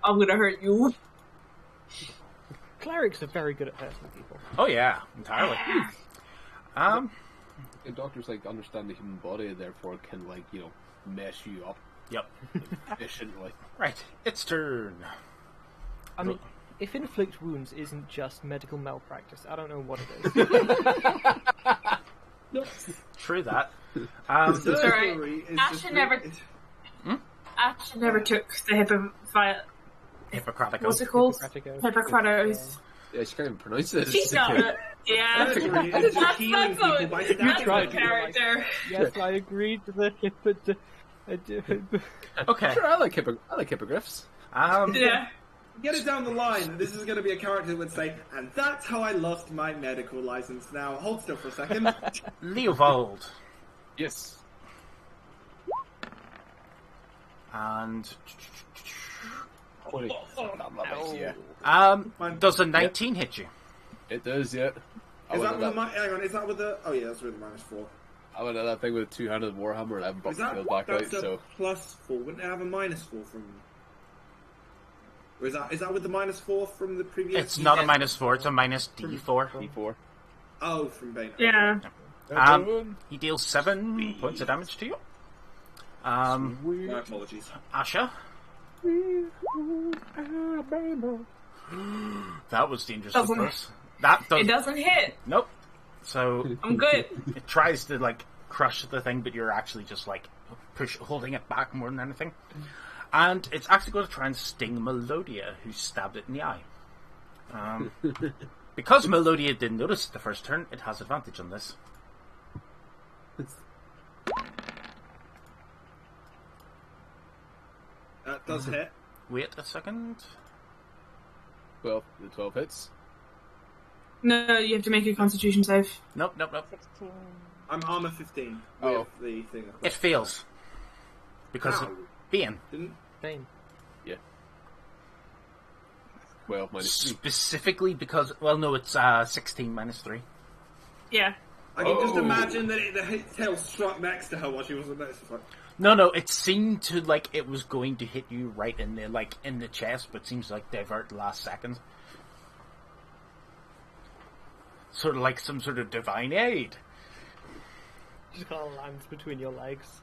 [SPEAKER 5] I'm going to hurt you.
[SPEAKER 4] Clerics are very good at hurting people.
[SPEAKER 1] Oh, yeah, entirely.
[SPEAKER 3] And doctors like understand the human body, therefore can like mess you up
[SPEAKER 1] Yep.
[SPEAKER 3] efficiently.
[SPEAKER 1] Right, it's turn.
[SPEAKER 4] I mean, if inflict wounds isn't just medical malpractice, I don't know what it is.
[SPEAKER 1] True that.
[SPEAKER 2] Surgery is
[SPEAKER 5] Ash
[SPEAKER 2] just
[SPEAKER 5] never- Ash never took the
[SPEAKER 1] Hippocratic
[SPEAKER 5] what's
[SPEAKER 1] oath.
[SPEAKER 5] it called?
[SPEAKER 4] Hippocratic
[SPEAKER 5] Hippocratic.
[SPEAKER 3] Yeah, she can't even pronounce it.
[SPEAKER 5] She's not it. Yeah.
[SPEAKER 2] Surgery is just healing
[SPEAKER 5] That's
[SPEAKER 2] people by
[SPEAKER 5] that's
[SPEAKER 2] stabbing
[SPEAKER 4] tried
[SPEAKER 2] them.
[SPEAKER 4] to-
[SPEAKER 5] character.
[SPEAKER 4] Yes, I agreed to the
[SPEAKER 1] Okay.
[SPEAKER 3] Sure, I like hippogriffs.
[SPEAKER 5] Yeah.
[SPEAKER 2] Get it down the line. This is going to be a character that would say, and that's how I lost my medical license. Now, hold still for a second.
[SPEAKER 1] Leovold.
[SPEAKER 3] Yes.
[SPEAKER 1] And
[SPEAKER 3] Yeah.
[SPEAKER 1] does a 19 hit you?
[SPEAKER 3] It does, yeah.
[SPEAKER 2] Is that with the hang on? Is that with the? Oh yeah, that's with the -4.
[SPEAKER 3] I went at that thing with a two-handed warhammer and I bumped
[SPEAKER 2] Is
[SPEAKER 3] the
[SPEAKER 2] that
[SPEAKER 3] field back out.
[SPEAKER 2] that's a
[SPEAKER 3] So
[SPEAKER 2] +4? Wouldn't it have a -4 from? Or is that with the -4 from the previous?
[SPEAKER 1] It's not a -4, it's a -D4.
[SPEAKER 3] D4.
[SPEAKER 2] Oh, from Bane.
[SPEAKER 5] Yeah.
[SPEAKER 1] He deals 7 points of damage to you.
[SPEAKER 2] My apologies.
[SPEAKER 1] Asha. That was dangerously
[SPEAKER 5] Doesn't-
[SPEAKER 1] close. That does
[SPEAKER 5] It doesn't hit.
[SPEAKER 1] Nope. So
[SPEAKER 5] I'm good.
[SPEAKER 1] it tries to like crush the thing, but you're actually just like holding it back more than anything. And it's actually going to try and sting Melodia, who stabbed it in the eye. Because Melodia didn't notice it the first turn, it has advantage on this.
[SPEAKER 2] That does hit.
[SPEAKER 1] Wait a second.
[SPEAKER 3] Well, the 12 hits.
[SPEAKER 5] No, you have to make a Constitution save.
[SPEAKER 1] Nope.
[SPEAKER 6] 16.
[SPEAKER 2] I'm armor 15
[SPEAKER 3] Oh.
[SPEAKER 2] with the thing.
[SPEAKER 1] It fails. Because
[SPEAKER 2] Ow.
[SPEAKER 1] of Bane.
[SPEAKER 2] Didn't.
[SPEAKER 4] Bane.
[SPEAKER 3] Yeah. Well, -3.
[SPEAKER 1] Specifically because, well, no, it's 16 -3.
[SPEAKER 5] Yeah.
[SPEAKER 2] I can just
[SPEAKER 3] Oh.
[SPEAKER 2] imagine that the tail struck next to her while she wasn't there.
[SPEAKER 1] No, it seemed to, like, it was going to hit you right in the, like, in the chest, but seems like divert last second. Sort of like some sort of divine aid.
[SPEAKER 4] Just kind of lands between your legs.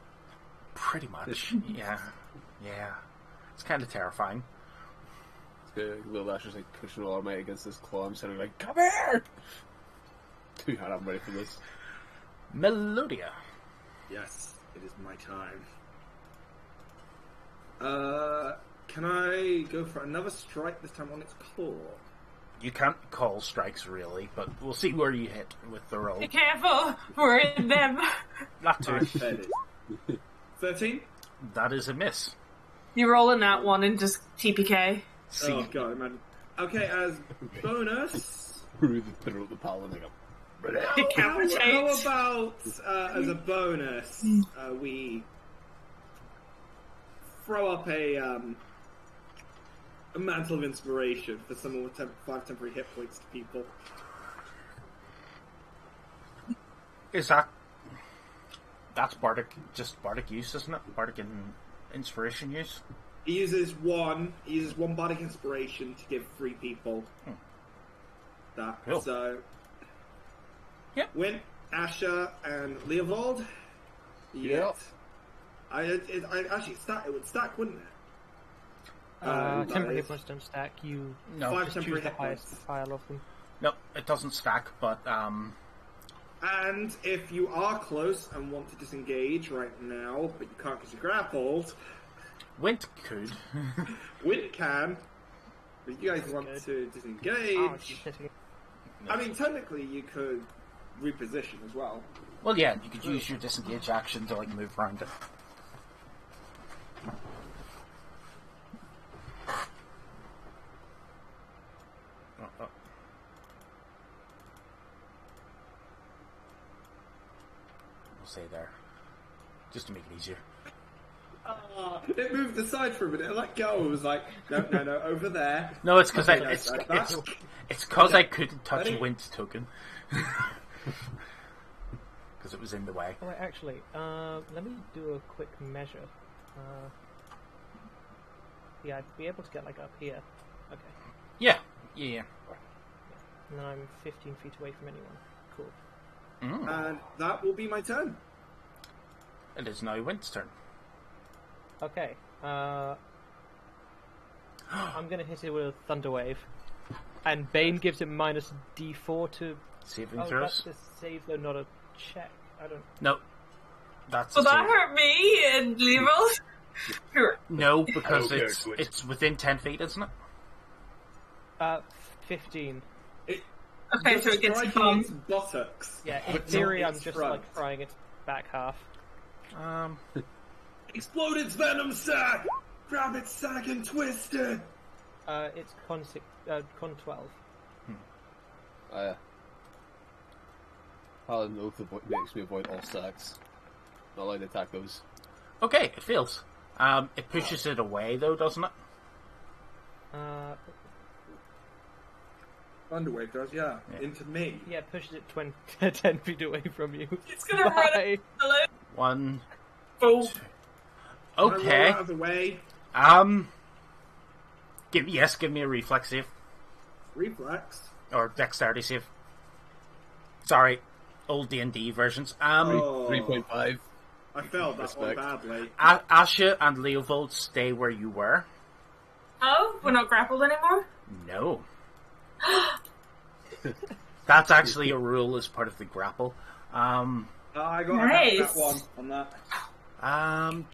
[SPEAKER 1] Pretty much, yeah. It's kind of terrifying.
[SPEAKER 3] Little Asher's like pushing all my against this claw. I'm sitting like, come here! Two-hand, I'm ready for this.
[SPEAKER 1] Melodia.
[SPEAKER 2] Yes, it is my time. Can I go for another strike this time on its claw?
[SPEAKER 1] You can't call strikes, really, but we'll see where you hit with the roll.
[SPEAKER 5] Be careful. We're in them.
[SPEAKER 1] Not too.
[SPEAKER 2] There it is. 13?
[SPEAKER 1] That is a miss.
[SPEAKER 5] You roll in that one and just TPK.
[SPEAKER 1] See.
[SPEAKER 2] Oh god, man. Okay, as bonus...
[SPEAKER 3] Through the paladin, I go,
[SPEAKER 5] Decapitate.
[SPEAKER 2] How about, as a bonus, we throw up a mantle of inspiration for someone with 5 temporary hit points to people.
[SPEAKER 1] Is that... That's bardic, just bardic use, isn't it? Bardic inspiration use?
[SPEAKER 2] He uses one bardic inspiration to give 3 people that.
[SPEAKER 1] Cool.
[SPEAKER 2] So,
[SPEAKER 1] Yep.
[SPEAKER 2] Win, Asher, and Leovold.
[SPEAKER 3] Yep.
[SPEAKER 2] Actually, it would stack, wouldn't it?
[SPEAKER 4] Temporary hit
[SPEAKER 2] is-
[SPEAKER 4] points don't stack. You
[SPEAKER 1] No.
[SPEAKER 2] 5
[SPEAKER 4] just
[SPEAKER 2] temporary
[SPEAKER 4] choose the
[SPEAKER 2] hit
[SPEAKER 4] highest
[SPEAKER 2] points.
[SPEAKER 4] pile of them.
[SPEAKER 1] No, it doesn't stack, but,
[SPEAKER 2] And if you are close and want to disengage right now, but you can't because you're grappled,
[SPEAKER 1] Wint could.
[SPEAKER 2] Wint can. But you guys want
[SPEAKER 4] good.
[SPEAKER 2] to
[SPEAKER 4] Oh,
[SPEAKER 2] disengage.
[SPEAKER 4] she's hitting.
[SPEAKER 2] I mean, technically, you could reposition as well.
[SPEAKER 1] Well, yeah, you could use your disengage action to, like, move around it. Oh. We'll say there. Just to make it easier.
[SPEAKER 2] It moved aside for a minute. I let go. It was like, no, over there.
[SPEAKER 1] No, it's because
[SPEAKER 2] Okay,
[SPEAKER 1] it's
[SPEAKER 2] that's-
[SPEAKER 1] because I
[SPEAKER 2] Okay.
[SPEAKER 1] couldn't touch
[SPEAKER 2] Ready?
[SPEAKER 1] Wint's token. Because it was in the way.
[SPEAKER 4] Oh, wait, actually, let me do a quick measure. Yeah, I'd be able to get, like, up here. Okay.
[SPEAKER 1] Yeah.
[SPEAKER 4] And then I'm 15 feet away from anyone. Cool.
[SPEAKER 2] And that will be my turn.
[SPEAKER 1] It is now Wint's turn.
[SPEAKER 4] Okay. I'm gonna hit it with a thunder wave. And Bane gives it minus D4 to...
[SPEAKER 1] Saving
[SPEAKER 4] Oh,
[SPEAKER 1] throws.
[SPEAKER 4] that's a save though, not a check. I don't...
[SPEAKER 1] No. That's
[SPEAKER 5] Will
[SPEAKER 1] a
[SPEAKER 5] that
[SPEAKER 1] save.
[SPEAKER 5] hurt me and Leroy?
[SPEAKER 1] No, because
[SPEAKER 3] Okay,
[SPEAKER 1] it's
[SPEAKER 3] good.
[SPEAKER 1] it's within 10 feet, isn't it?
[SPEAKER 4] 15.
[SPEAKER 5] Okay, so it gets
[SPEAKER 2] striking
[SPEAKER 5] hung.
[SPEAKER 2] its buttocks.
[SPEAKER 4] Yeah, in
[SPEAKER 2] but not
[SPEAKER 4] theory I'm
[SPEAKER 2] its
[SPEAKER 4] just,
[SPEAKER 2] front.
[SPEAKER 4] like, frying its back half.
[SPEAKER 2] Explode its venom sac! Grab its sac and twist it!
[SPEAKER 4] It's con 12.
[SPEAKER 3] Paladin Oath makes me avoid all sacks. Not allowed to attack those.
[SPEAKER 1] Okay, it fails. It pushes it away, though, doesn't it?
[SPEAKER 2] Thunderwave does, yeah. Into me.
[SPEAKER 4] Yeah, pushes it 10 feet away from you.
[SPEAKER 5] It's gonna run it.
[SPEAKER 1] 1,
[SPEAKER 5] Oh,
[SPEAKER 1] 2.
[SPEAKER 2] Can I roll
[SPEAKER 1] Okay.
[SPEAKER 2] out of the way.
[SPEAKER 1] Give me a reflex save.
[SPEAKER 2] Reflex.
[SPEAKER 1] Or dexterity save. Sorry, old D&D versions.
[SPEAKER 2] Oh.
[SPEAKER 3] 3.5.
[SPEAKER 2] I failed that one
[SPEAKER 3] Respect.
[SPEAKER 2] badly.
[SPEAKER 1] Asha and Leovold stay where you were.
[SPEAKER 5] oh, we're not grappled anymore?
[SPEAKER 1] No. That's actually a rule as part of the grapple.
[SPEAKER 2] I got
[SPEAKER 5] Nice.
[SPEAKER 2] that one on that.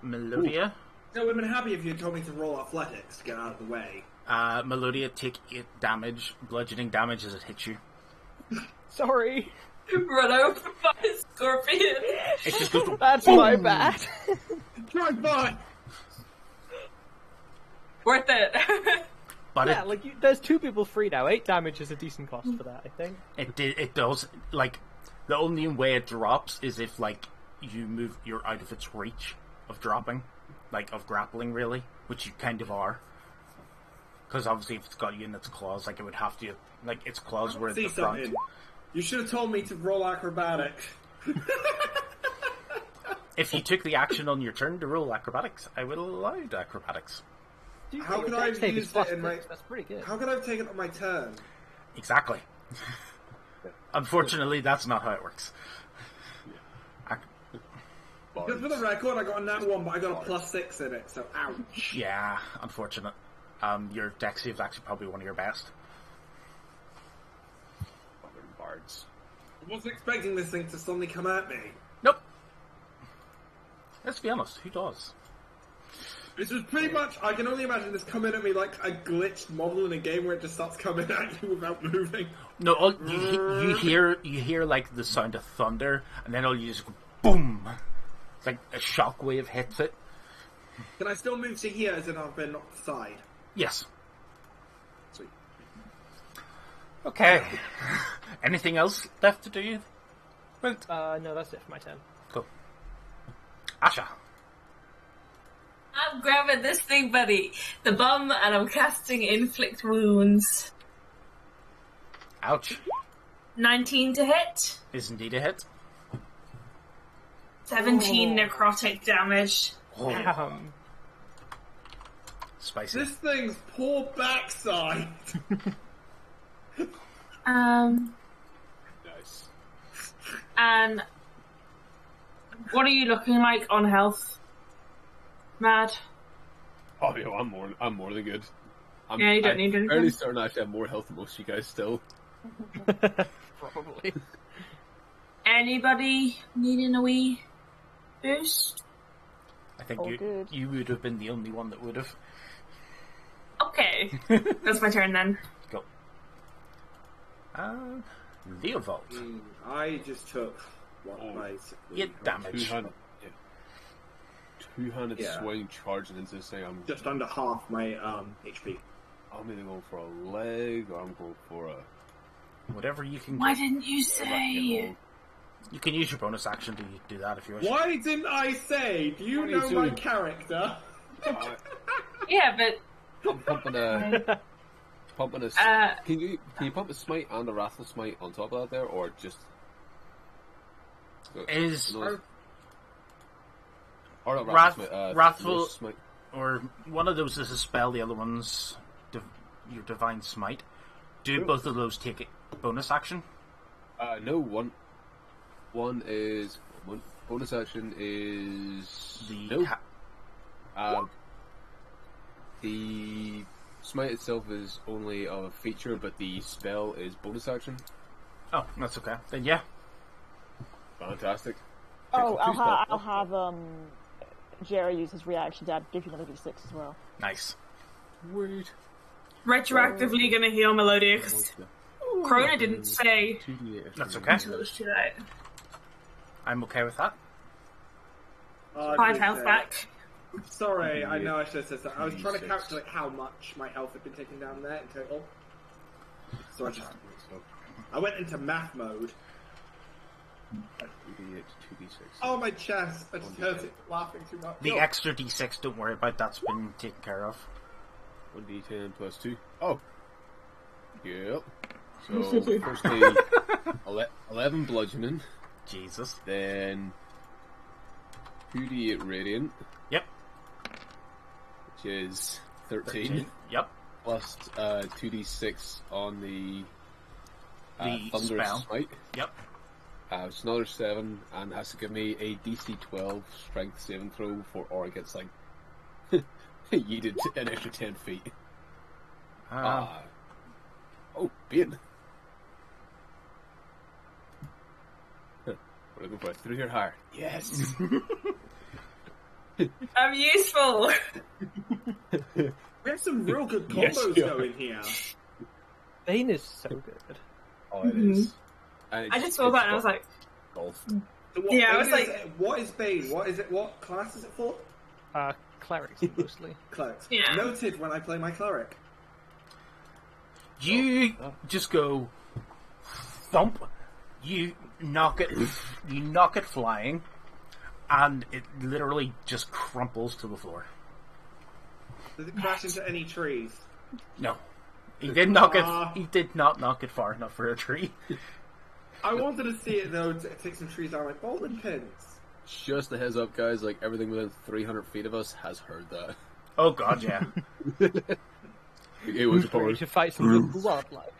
[SPEAKER 1] Melodia.
[SPEAKER 2] No, I would have been happy if you had told me to roll athletics to get out of the way.
[SPEAKER 1] Melodia, take 8 damage, bludgeoning damage as it hits you.
[SPEAKER 4] Sorry.
[SPEAKER 5] Run over by a scorpion.
[SPEAKER 1] It just goes
[SPEAKER 4] That's my bad.
[SPEAKER 2] Drive by!
[SPEAKER 5] Worth it.
[SPEAKER 1] but
[SPEAKER 4] Yeah, there's 2 people free now. 8 damage is a decent cost for that, I think.
[SPEAKER 1] it does, like, the only way it drops is if, like, you're out of its reach of dropping, like, of grappling, really, which you kind of are. Because obviously if it's got you in its claws, like, it would have to, like, its claws were at
[SPEAKER 2] See
[SPEAKER 1] the front.
[SPEAKER 2] something. You should have told me to roll acrobatics.
[SPEAKER 1] If you took the action on your turn to roll acrobatics, I would allow acrobatics.
[SPEAKER 4] Dude,
[SPEAKER 2] How
[SPEAKER 4] your
[SPEAKER 2] could I
[SPEAKER 4] dex
[SPEAKER 2] have
[SPEAKER 4] save is
[SPEAKER 2] used
[SPEAKER 4] plus
[SPEAKER 2] it in my...
[SPEAKER 4] 6. That's pretty good.
[SPEAKER 2] How could I have taken it on my turn?
[SPEAKER 1] Exactly. Unfortunately, that's not how it works.
[SPEAKER 2] Because for the record, I got a nat 1, but I got a +6 in it, so ouch.
[SPEAKER 1] Yeah, unfortunate. Your dex save is actually probably one of your best.
[SPEAKER 3] Fucking bards.
[SPEAKER 2] I wasn't expecting this thing to suddenly come at me.
[SPEAKER 1] Nope. Let's be honest, who does?
[SPEAKER 2] This was pretty much, I can only imagine this coming at me like a glitched model in a game where it just starts coming at you without moving.
[SPEAKER 1] No, you hear like the sound of thunder, and then all you just go boom. It's like a shockwave hits it.
[SPEAKER 2] Can I still move to here as if I've been knocked aside?
[SPEAKER 1] Yes.
[SPEAKER 2] Sweet.
[SPEAKER 1] Okay. Anything else left to do? Right.
[SPEAKER 4] No, that's it for my turn.
[SPEAKER 1] Cool. Asha.
[SPEAKER 5] I'm grabbing this thing, buddy. The bum, and I'm casting Inflict Wounds.
[SPEAKER 1] Ouch.
[SPEAKER 5] 19 to hit.
[SPEAKER 1] Is indeed a hit.
[SPEAKER 5] 17 necrotic damage.
[SPEAKER 1] Oh, spicy.
[SPEAKER 2] This thing's poor backside.
[SPEAKER 3] Nice.
[SPEAKER 5] And what are you looking like on health, Mad?
[SPEAKER 3] Oh, yo, I'm more than good.
[SPEAKER 5] Yeah, you don't need anything.
[SPEAKER 3] Early starting to actually have more health than most of you guys still.
[SPEAKER 4] Probably.
[SPEAKER 5] Anybody needing a wee boost?
[SPEAKER 1] I think
[SPEAKER 6] All good.
[SPEAKER 1] you would have been the only one that would have.
[SPEAKER 5] Okay. That's my turn then.
[SPEAKER 1] Go. Leovold.
[SPEAKER 2] I just took what
[SPEAKER 3] Oh.
[SPEAKER 2] basically
[SPEAKER 1] 8 damage.
[SPEAKER 3] Two-handed
[SPEAKER 2] Yeah.
[SPEAKER 3] swing charging into this thing. I'm
[SPEAKER 2] just under half my HP.
[SPEAKER 3] either going for a leg or I'm going for a.
[SPEAKER 1] Whatever you can
[SPEAKER 5] Why
[SPEAKER 1] get.
[SPEAKER 5] didn't you say?
[SPEAKER 1] You can use your bonus action to do that if you wish.
[SPEAKER 2] Why didn't I say? Do you know
[SPEAKER 3] 22.
[SPEAKER 2] my character?
[SPEAKER 5] Yeah, but
[SPEAKER 3] I'm pumping a. Pumping a. Can you pump a smite and a wrathful smite on top of that there, or just?
[SPEAKER 1] Is
[SPEAKER 3] No, or not
[SPEAKER 1] Wrath-
[SPEAKER 3] wrathful smite.
[SPEAKER 1] wrathful-
[SPEAKER 3] Smite.
[SPEAKER 1] or one of those is a spell, the other one's your divine smite. Do both of those take a bonus action?
[SPEAKER 3] No, one. One is bonus action is
[SPEAKER 1] The
[SPEAKER 3] the smite itself is only a feature, but the spell is bonus action.
[SPEAKER 1] oh, that's okay. Then yeah,
[SPEAKER 3] Fantastic.
[SPEAKER 6] Oh,
[SPEAKER 3] Two spell.
[SPEAKER 6] I'll have Jerry use his reaction to give you another d6 as well.
[SPEAKER 1] nice.
[SPEAKER 3] Wait.
[SPEAKER 5] retroactively gonna heal Melodia because Krona didn't say
[SPEAKER 1] That's okay.
[SPEAKER 5] until it was too late.
[SPEAKER 1] I'm okay with that.
[SPEAKER 2] Oh,
[SPEAKER 5] 5 health back.
[SPEAKER 2] Sorry, I know I should have said that. I was trying to
[SPEAKER 3] 2d6.
[SPEAKER 2] calculate how much my health had been taken down there in total. So I went into math mode.
[SPEAKER 3] 2d8, 2d6.
[SPEAKER 2] Oh, my chest! I just heard it laughing too much.
[SPEAKER 1] The extra d6, don't worry about, that's been taken care of.
[SPEAKER 3] 1d10 plus 2. Oh! Yep. So, firstly, 11 bludgeoning,
[SPEAKER 1] Jesus.
[SPEAKER 3] then 2d8 radiant,
[SPEAKER 1] Yep.
[SPEAKER 3] which is 13,
[SPEAKER 1] Yep.
[SPEAKER 3] plus 2d6 on the
[SPEAKER 1] The
[SPEAKER 3] Thunderous
[SPEAKER 1] spell.
[SPEAKER 3] Smite,
[SPEAKER 1] Yep.
[SPEAKER 3] which is another 7, and has to give me a DC 12 strength saving throw or it gets, like, yeeted an extra 10 feet. Oh, Bane. We're looking for it through your heart. Yes.
[SPEAKER 5] I'm useful.
[SPEAKER 2] We have some real good
[SPEAKER 3] Yes,
[SPEAKER 2] combos
[SPEAKER 3] yeah.
[SPEAKER 2] going here.
[SPEAKER 4] Bane is so good.
[SPEAKER 3] Oh, it is. And
[SPEAKER 5] I just saw that and I was like,
[SPEAKER 3] golf.
[SPEAKER 2] So what
[SPEAKER 5] Yeah, I
[SPEAKER 2] Bane
[SPEAKER 5] was
[SPEAKER 2] is
[SPEAKER 5] like-
[SPEAKER 2] it? What is Bane? What is it? What class is it for?
[SPEAKER 4] Clerics mostly.
[SPEAKER 2] Clerics.
[SPEAKER 5] Yeah.
[SPEAKER 2] Noted when I play my cleric.
[SPEAKER 1] You just go thump. You knock it flying, and it literally just crumples to the floor.
[SPEAKER 2] Does it crash into any trees?
[SPEAKER 1] No, he did knock
[SPEAKER 2] Ah.
[SPEAKER 1] it. He did not knock it far enough for a tree.
[SPEAKER 2] I wanted to see it though, to take some trees out like bowling pins.
[SPEAKER 3] Just a heads up, guys, like everything within 300 feet of us has heard that.
[SPEAKER 1] Oh God, yeah.
[SPEAKER 3] It was
[SPEAKER 4] We
[SPEAKER 3] probably.
[SPEAKER 4] should fight some good wildlife.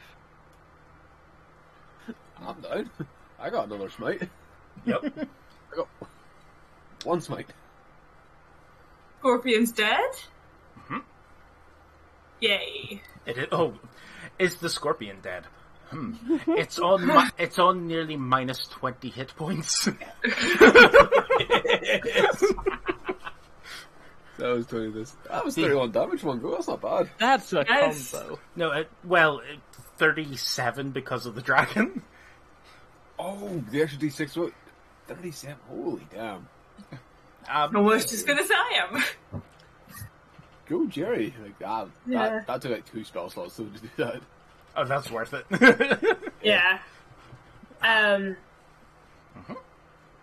[SPEAKER 3] I'm down. I got another smite.
[SPEAKER 1] Yep.
[SPEAKER 3] I got one smite.
[SPEAKER 5] Scorpion's dead?
[SPEAKER 1] Mhm.
[SPEAKER 5] Yay.
[SPEAKER 1] It is, oh, is the scorpion dead? It's on. It's on nearly minus 20 hit points.
[SPEAKER 3] That was 20 this. That was 31 damage one go. That's not bad.
[SPEAKER 4] That's a
[SPEAKER 5] Yes.
[SPEAKER 4] combo.
[SPEAKER 1] No, 37 because of the dragon.
[SPEAKER 3] Oh, the extra d6. What? 37. Holy damn.
[SPEAKER 5] Almost as good as I am.
[SPEAKER 3] Go, Jerry. Like
[SPEAKER 5] Yeah.
[SPEAKER 3] that took like 2 spell slots to do that.
[SPEAKER 1] Oh, that's worth it.
[SPEAKER 5] Yeah.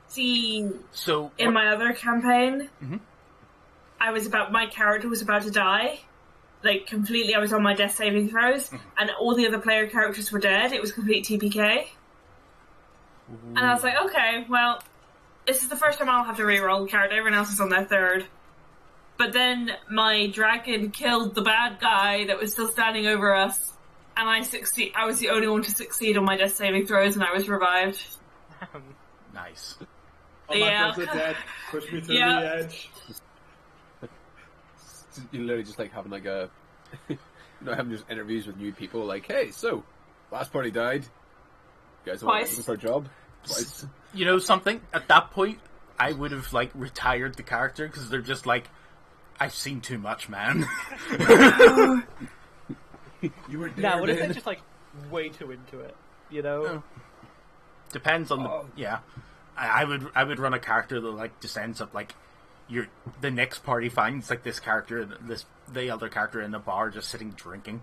[SPEAKER 5] See,
[SPEAKER 1] So
[SPEAKER 5] in
[SPEAKER 1] what-
[SPEAKER 5] my other campaign,
[SPEAKER 1] Mhm.
[SPEAKER 5] my character was about to die. Like, completely, I was on my death saving throws, and all the other player characters were dead. It was complete TPK. And I was like, okay, well, this is the first time I'll have to reroll the character. Everyone else is on their third. But then my dragon killed the bad guy that was still standing over us, and I was the only one to succeed on my death saving throws, and I was revived.
[SPEAKER 1] nice.
[SPEAKER 2] Oh, my
[SPEAKER 5] Yeah.
[SPEAKER 2] friends are dead. Push me to
[SPEAKER 5] Yeah.
[SPEAKER 2] the edge.
[SPEAKER 3] You're literally just like having like a, having just interviews with new people. Like, hey, so last party died. You guys want
[SPEAKER 5] Twice.
[SPEAKER 3] looking for a job? Twice.
[SPEAKER 1] You know something? At that point, I would have like retired the character because they're just like, I've seen too much, man.
[SPEAKER 3] You were there.
[SPEAKER 4] Now, what if
[SPEAKER 3] man.
[SPEAKER 4] they're just like way too into it? You know?
[SPEAKER 1] Depends on
[SPEAKER 3] Oh.
[SPEAKER 1] the yeah. I would run a character that like just ends up like the next party finds like this character, the other character in the bar just sitting drinking.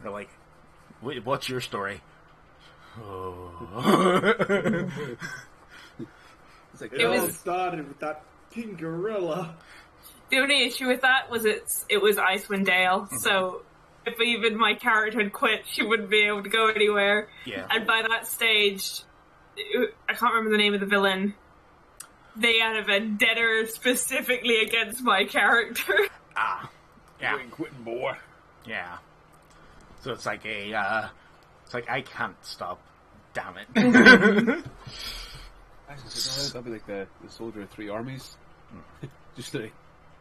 [SPEAKER 1] They're like, "What's your story?" Oh.
[SPEAKER 3] It's like,
[SPEAKER 2] It
[SPEAKER 5] It
[SPEAKER 2] all
[SPEAKER 5] was-
[SPEAKER 2] started with that king gorilla.
[SPEAKER 5] The only issue with that was it was Icewind Dale, so if even my character had quit, she wouldn't be able to go anywhere.
[SPEAKER 1] Yeah.
[SPEAKER 5] And by that stage, I can't remember the name of the villain. They had a vendetta specifically against my character.
[SPEAKER 1] Ah. Yeah.
[SPEAKER 3] You ain't quitting, boy.
[SPEAKER 1] Yeah. So it's like I can't stop. Damn it.
[SPEAKER 3] That'd be like the soldier of 3 armies. Just like,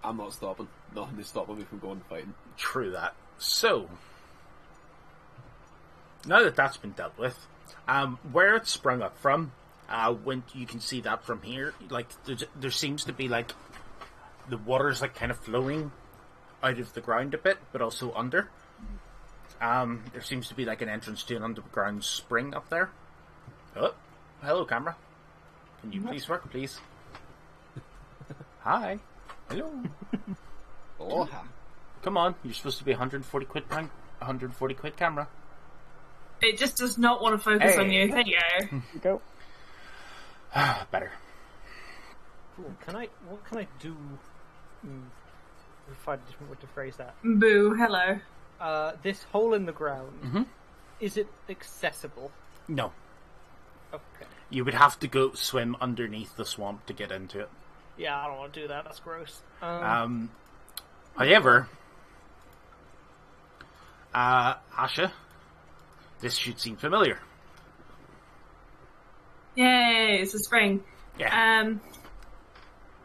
[SPEAKER 3] I'm not stopping. Nothing to stop me from going and fighting.
[SPEAKER 1] True that. So, now that that's been dealt with, where it sprung up from, when you can see that from here, like there seems to be like the water's like kind of flowing out of the ground a bit, but also under. There seems to be like an entrance to an underground spring up there. Oh, hello, camera. Can you please work, please? Hi. Hello.
[SPEAKER 3] Aloha.
[SPEAKER 1] Come on, you're supposed to be 140 quid 140 quid camera.
[SPEAKER 5] It just does not want to focus
[SPEAKER 1] Hey.
[SPEAKER 5] on you. There you go.
[SPEAKER 6] You go.
[SPEAKER 1] Better.
[SPEAKER 4] Cool. What can I do? If I find a different way to phrase that.
[SPEAKER 5] Boo, hello.
[SPEAKER 4] This hole in the ground.
[SPEAKER 1] Mhm.
[SPEAKER 4] Is it accessible?
[SPEAKER 1] No.
[SPEAKER 4] Okay.
[SPEAKER 1] You would have to go swim underneath the swamp to get into it.
[SPEAKER 4] Yeah, I don't want to do that. That's gross.
[SPEAKER 1] However, Asha, this should seem familiar.
[SPEAKER 5] Yay, it's a spring.
[SPEAKER 1] Yeah.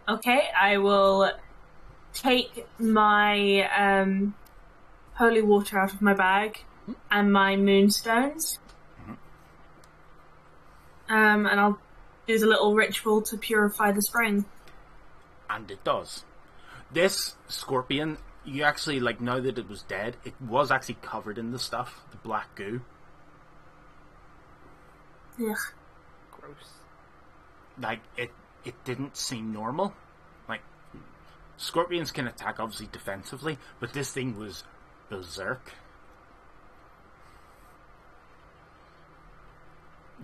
[SPEAKER 5] Okay, I will take my holy water out of my bag and my moonstones. And I'll do the little ritual to purify the spring.
[SPEAKER 1] And it does. This scorpion, you actually, like, now that it was dead, it was actually covered in the stuff, the black goo.
[SPEAKER 5] Ugh.
[SPEAKER 4] Gross.
[SPEAKER 1] Like, it didn't seem normal. Like, scorpions can attack, obviously, defensively, but this thing was berserk.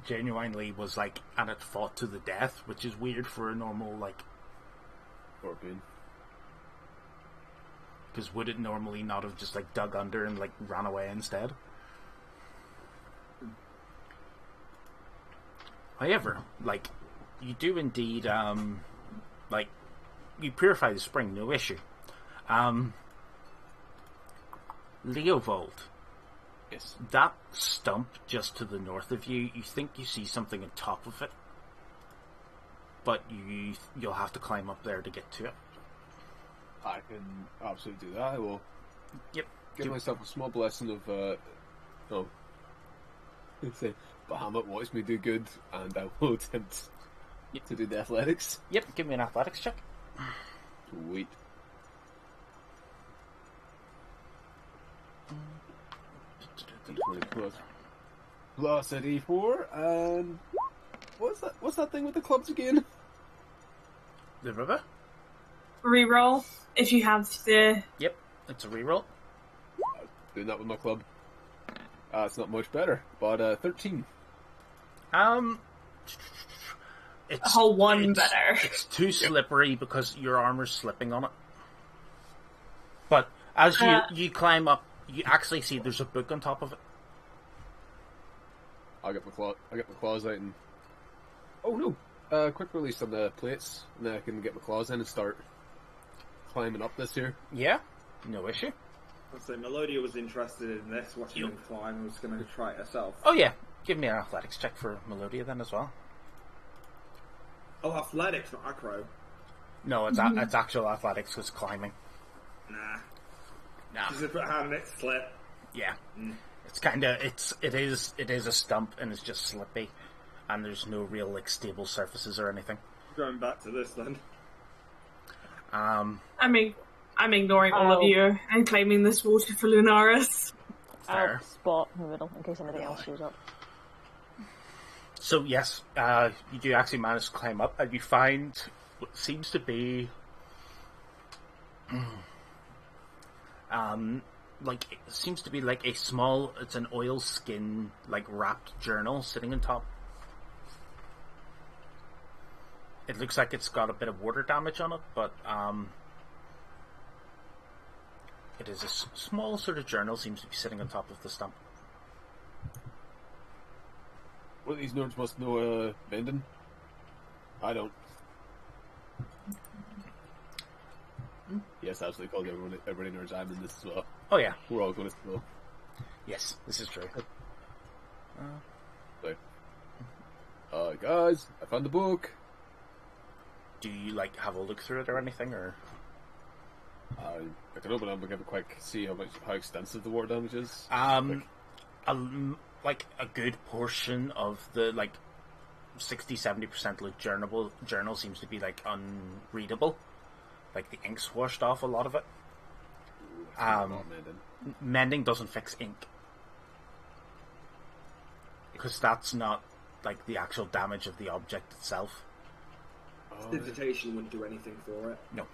[SPEAKER 1] Genuinely was, like, and it fought to the death, which is weird for a normal, like,
[SPEAKER 3] Scorpion.
[SPEAKER 1] because would it normally not have just, like, dug under and, like, ran away instead? However, like, you do indeed, like, you purify the spring, no issue. Leovold,
[SPEAKER 3] Yes.
[SPEAKER 1] that stump just to the north of you, you think you see something on top of it, but you'll have to climb up there to get to it.
[SPEAKER 3] I can absolutely do that. I will
[SPEAKER 1] Yep.
[SPEAKER 3] give myself a small blessing of, say, Bahamut watch me do good, and I will attempt to do the athletics.
[SPEAKER 1] Yep, give me an athletics check.
[SPEAKER 3] Sweet. D20 plus a D4, and what's that thing with the clubs again?
[SPEAKER 1] The river?
[SPEAKER 5] Reroll if you have the.
[SPEAKER 1] Yep, it's a reroll.
[SPEAKER 3] Doing that with my club. It's not much better, but 13.
[SPEAKER 1] It's
[SPEAKER 5] A whole one better.
[SPEAKER 1] It's too slippery because your armor's slipping on it. But as you climb up, you actually see there's a book on top of it.
[SPEAKER 3] I get my claws out and oh no! Quick release on the plates, and then I can get my claws in and start climbing up this here.
[SPEAKER 1] Yeah, no issue.
[SPEAKER 2] I'd say Melodia was interested in this, watching him climb, and was going to try it herself.
[SPEAKER 1] Oh yeah, give me an athletics check for Melodia then as well.
[SPEAKER 2] Oh, athletics, not acro.
[SPEAKER 1] No, it's actual athletics because climbing.
[SPEAKER 2] Nah.
[SPEAKER 1] Nah.
[SPEAKER 2] She's going to put a hand on it, slip.
[SPEAKER 1] Yeah, it's kind of it is a stump and it's just slippy, and there's no real like stable surfaces or anything.
[SPEAKER 2] Going back to this then.
[SPEAKER 5] I'm ignoring all of you and claiming this water for Lunaris.
[SPEAKER 1] Fair.
[SPEAKER 6] I'll spot in the middle in case anything else shows up.
[SPEAKER 1] So yes, you do actually manage to climb up, and you find what seems to be, like it seems to be like a small. It's an oil skin like wrapped journal sitting on top. It looks like it's got a bit of water damage on it, but it is a small sort of journal. Seems to be sitting on top of the stump.
[SPEAKER 3] One of these nerds must know bending. I don't. Yes, absolutely. Called everybody nerds. I'm in this as well.
[SPEAKER 1] Oh yeah,
[SPEAKER 3] We're all going to school.
[SPEAKER 1] yes, this is true.
[SPEAKER 3] Guys, I found the book.
[SPEAKER 1] Do you like have a look through it or anything, or?
[SPEAKER 3] I can open it up and give a quick see how extensive the water damage is.
[SPEAKER 1] Like a good portion of the 60-70% journal seems to be like unreadable. Like the ink's washed off a lot of it. Mending doesn't fix ink because that's not like the actual damage of the object itself.
[SPEAKER 2] Prestidigitation wouldn't do anything for it.
[SPEAKER 1] No.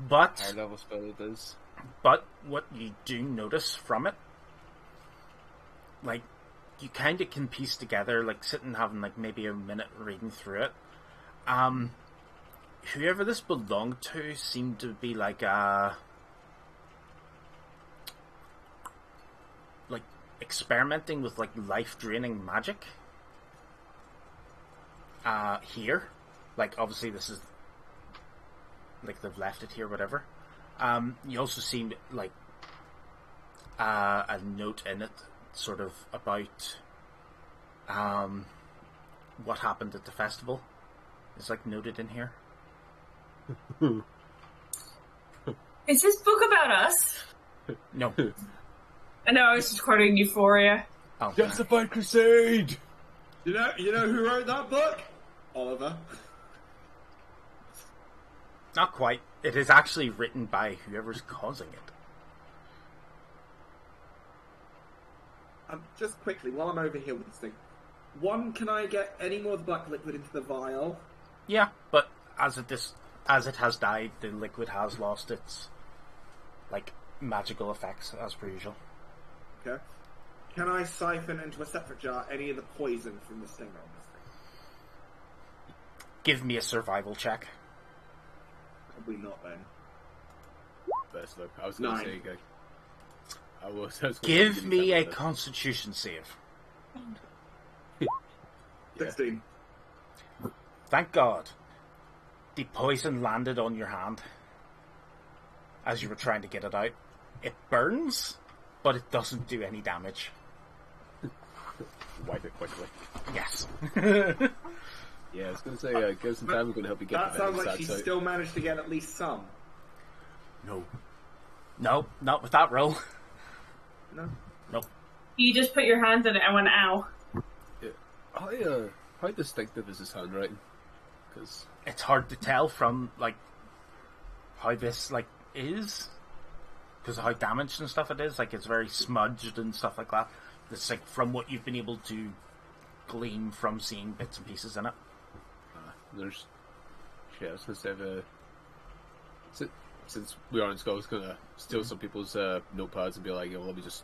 [SPEAKER 1] But
[SPEAKER 3] Higher level spell it is.
[SPEAKER 1] But what you do notice from it, like, you kind of can piece together, like, sitting having, like, maybe a minute reading through it. Whoever this belonged to seemed to be, like, experimenting with, like, life-draining magic. Here. Like, obviously this is, like, they've left it here, whatever. You also see, like, a note in it, sort of, about, what happened at the festival. It's, like, noted in here.
[SPEAKER 5] Is this book about us?
[SPEAKER 1] No.
[SPEAKER 5] I know, I was just quoting Euphoria.
[SPEAKER 1] Oh.
[SPEAKER 3] Justified Crusade!
[SPEAKER 2] You know who wrote that book? Oliver.
[SPEAKER 1] Not quite. It is actually written by whoever's causing it.
[SPEAKER 2] Just quickly, while I'm over here with this thing. One, can I get any more of the black liquid into the vial?
[SPEAKER 1] Yeah, but as it has died, the liquid has lost its, like, magical effects, as per usual.
[SPEAKER 2] Okay. Can I siphon into a separate jar any of the poison from the stinger on this thing?
[SPEAKER 1] Give me a survival check.
[SPEAKER 2] Probably not then.
[SPEAKER 3] Best look. I was going to
[SPEAKER 2] 9.
[SPEAKER 3] say, guy. I was gonna
[SPEAKER 1] Give me a
[SPEAKER 3] something.
[SPEAKER 1] constitution save.
[SPEAKER 2] 16.
[SPEAKER 1] Thank God. The poison landed on your hand as you were trying to get it out. It burns, but it doesn't do any damage.
[SPEAKER 3] Wipe it quickly.
[SPEAKER 1] Yes.
[SPEAKER 3] Yeah, I was going to say, give us some time. We're going to help you get
[SPEAKER 2] That
[SPEAKER 3] the
[SPEAKER 2] sounds
[SPEAKER 3] vending
[SPEAKER 2] like she
[SPEAKER 3] stats out.
[SPEAKER 2] still managed to get at least some.
[SPEAKER 1] No. No, not with that roll.
[SPEAKER 2] No?
[SPEAKER 1] Nope.
[SPEAKER 5] You just put your hand in it and went, ow.
[SPEAKER 3] Yeah. How distinctive is this handwriting? Because
[SPEAKER 1] It's hard to tell from, like, how this, like, is. Because of how damaged and stuff it is. Like, it's very smudged and stuff like that. It's, like, from what you've been able to glean from seeing bits and pieces in it.
[SPEAKER 3] there's... Yeah, I was going to say, since we are in Skull, I was going to steal some people's notepads and be like, let me just...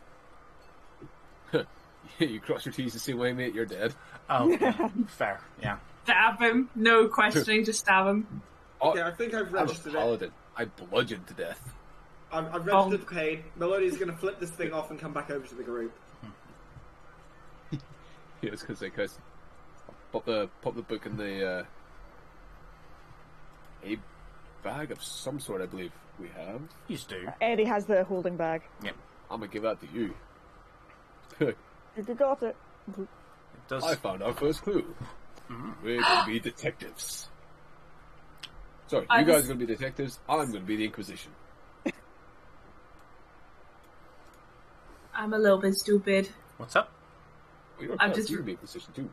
[SPEAKER 3] You cross your T's the same way, mate, you're dead.
[SPEAKER 1] Oh, yeah. Fair, yeah.
[SPEAKER 5] Stab him. No questioning, just stab him.
[SPEAKER 2] Okay, I think I've
[SPEAKER 3] I'm a
[SPEAKER 2] registered it.
[SPEAKER 3] paladin. I bludgeoned to death.
[SPEAKER 2] I've registered the pain. Melodia's going to flip this thing off and come back over to the group.
[SPEAKER 3] Yeah, I was going to say, guys, pop the book in the... a bag of some sort, I believe we have.
[SPEAKER 1] You do.
[SPEAKER 6] Eddie has the holding bag.
[SPEAKER 1] Yep.
[SPEAKER 3] I'm going to give that to you.
[SPEAKER 6] You got it.
[SPEAKER 1] It does.
[SPEAKER 3] I found our first clue. We're going to be detectives. Sorry, you guys are going to be detectives. I'm going to be the Inquisition.
[SPEAKER 5] I'm a little bit stupid.
[SPEAKER 1] What's up?
[SPEAKER 3] Well, you're
[SPEAKER 5] I'm
[SPEAKER 3] part
[SPEAKER 5] just-
[SPEAKER 3] of the Inquisition too.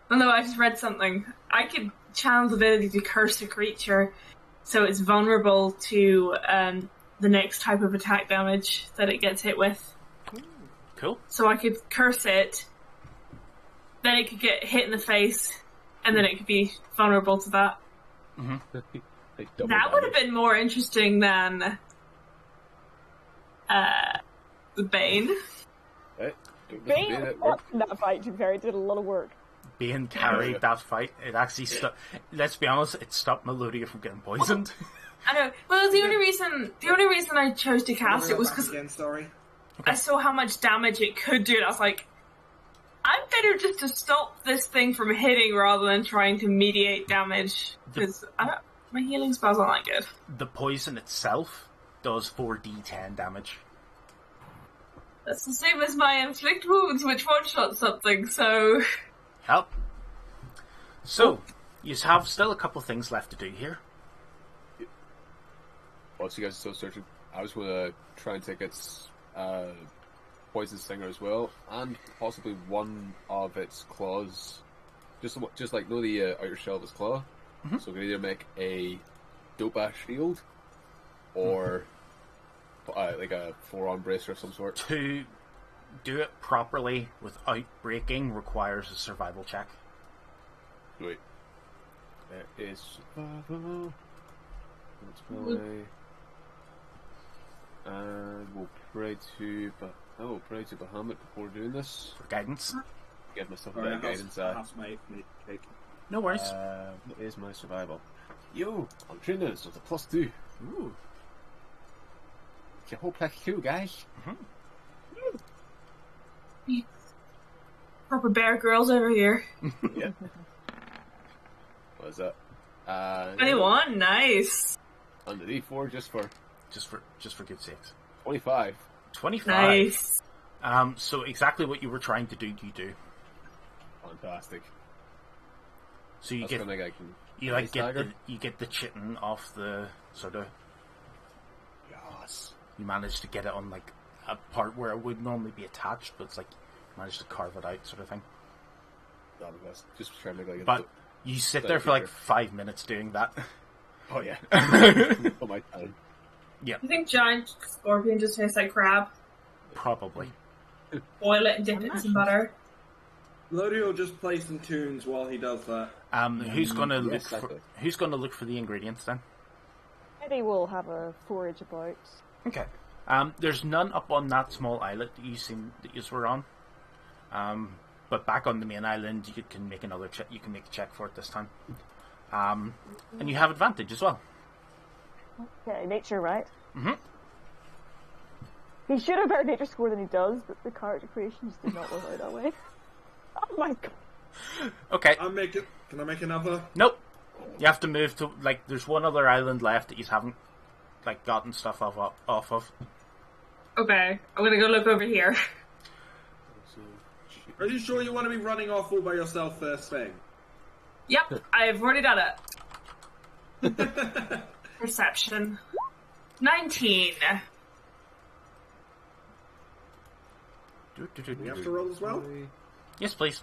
[SPEAKER 5] Oh no, I just read something. I could channel the ability to curse a creature so it's vulnerable to the next type of attack damage that it gets hit with.
[SPEAKER 1] Cool.
[SPEAKER 5] So I could curse it, then it could get hit in the face, and then it could be vulnerable to that.
[SPEAKER 3] Like double
[SPEAKER 5] That would have
[SPEAKER 3] damage.
[SPEAKER 5] been more interesting than the Bane.
[SPEAKER 3] Right? Don't
[SPEAKER 6] Bane
[SPEAKER 3] miss it,
[SPEAKER 6] fought in that fight, to be fair, he did a lot of work.
[SPEAKER 1] Being carried
[SPEAKER 3] Yeah.
[SPEAKER 1] that fight, it actually let's be honest, it stopped Melodia from getting poisoned.
[SPEAKER 5] I know. Well, the only reason I chose to cast it was
[SPEAKER 2] Back
[SPEAKER 5] because
[SPEAKER 2] again, sorry.
[SPEAKER 5] I saw how much damage it could do, and I was like, I'm better just to stop this thing from hitting rather than trying to mediate damage, because my healing spells aren't that good.
[SPEAKER 1] The poison itself does 4d10 damage.
[SPEAKER 5] That's the same as my inflict wounds, which one-shot something, so...
[SPEAKER 1] Help. So, you have still a couple things left to do here.
[SPEAKER 3] Whilst you guys are still searching, I was going to try and take its poison stinger as well, and possibly one of its claws. Just like know the outer shell of its claw. So we can either make a dope ash shield or like a forearm bracer of some sort.
[SPEAKER 1] To do it properly without breaking requires a survival check.
[SPEAKER 3] Wait. There is survival. Let's play. And we'll pray to Bahamut before doing this.
[SPEAKER 1] For guidance.
[SPEAKER 3] Give myself a bit of guidance.
[SPEAKER 1] No worries.
[SPEAKER 3] What is my survival? Yo, I'm training it, so it's a +2.
[SPEAKER 1] Ooh.
[SPEAKER 3] It's a whole +2, guys.
[SPEAKER 5] Proper Bear Girls over here.
[SPEAKER 3] Yeah. What is that?
[SPEAKER 5] 21, nice.
[SPEAKER 3] On the D4 just for
[SPEAKER 1] good sakes.
[SPEAKER 3] 25.
[SPEAKER 1] 25.
[SPEAKER 5] Nice.
[SPEAKER 1] So exactly what you were trying to do, you do.
[SPEAKER 3] Fantastic.
[SPEAKER 1] So you
[SPEAKER 3] That's
[SPEAKER 1] get
[SPEAKER 3] gonna make I can
[SPEAKER 1] you like get
[SPEAKER 3] stagger.
[SPEAKER 1] you get the chitin off the sort of.
[SPEAKER 3] Yes.
[SPEAKER 1] You manage to get it on like a part where it would normally be attached, but it's like you manage to carve it out, sort of thing.
[SPEAKER 3] That was just trying to make like.
[SPEAKER 1] But you sit there for like 5 minutes doing that.
[SPEAKER 3] Oh yeah. Oh my time.
[SPEAKER 1] Yeah,
[SPEAKER 5] I think giant scorpion just tastes like crab.
[SPEAKER 1] probably.
[SPEAKER 5] Boil it and dip it in some butter.
[SPEAKER 2] Lodi will just play some tunes while he does that.
[SPEAKER 1] Who's gonna look
[SPEAKER 3] yes,
[SPEAKER 1] for
[SPEAKER 3] exactly.
[SPEAKER 1] who's gonna look for the ingredients then?
[SPEAKER 6] Eddie will have a forage about.
[SPEAKER 1] Okay. There's none up on that small islet that you were on. But back on the main island, you can make another check. You can make a check for it this time. And you have advantage as well.
[SPEAKER 6] Okay, nature, right?
[SPEAKER 1] Mm-hmm.
[SPEAKER 6] He should have better nature score than he does, but the character creation just did not work out that way. Oh my god.
[SPEAKER 1] Okay.
[SPEAKER 2] Can I make another?
[SPEAKER 1] Nope. You have to move to there's one other island left that you haven't gotten stuff off of.
[SPEAKER 5] Okay, I'm gonna go look over here.
[SPEAKER 2] Are you sure you want to be running off all by yourself first thing?
[SPEAKER 5] Yep, I've already done it. Perception. 19.
[SPEAKER 2] We have to roll as well?
[SPEAKER 1] Yes, please.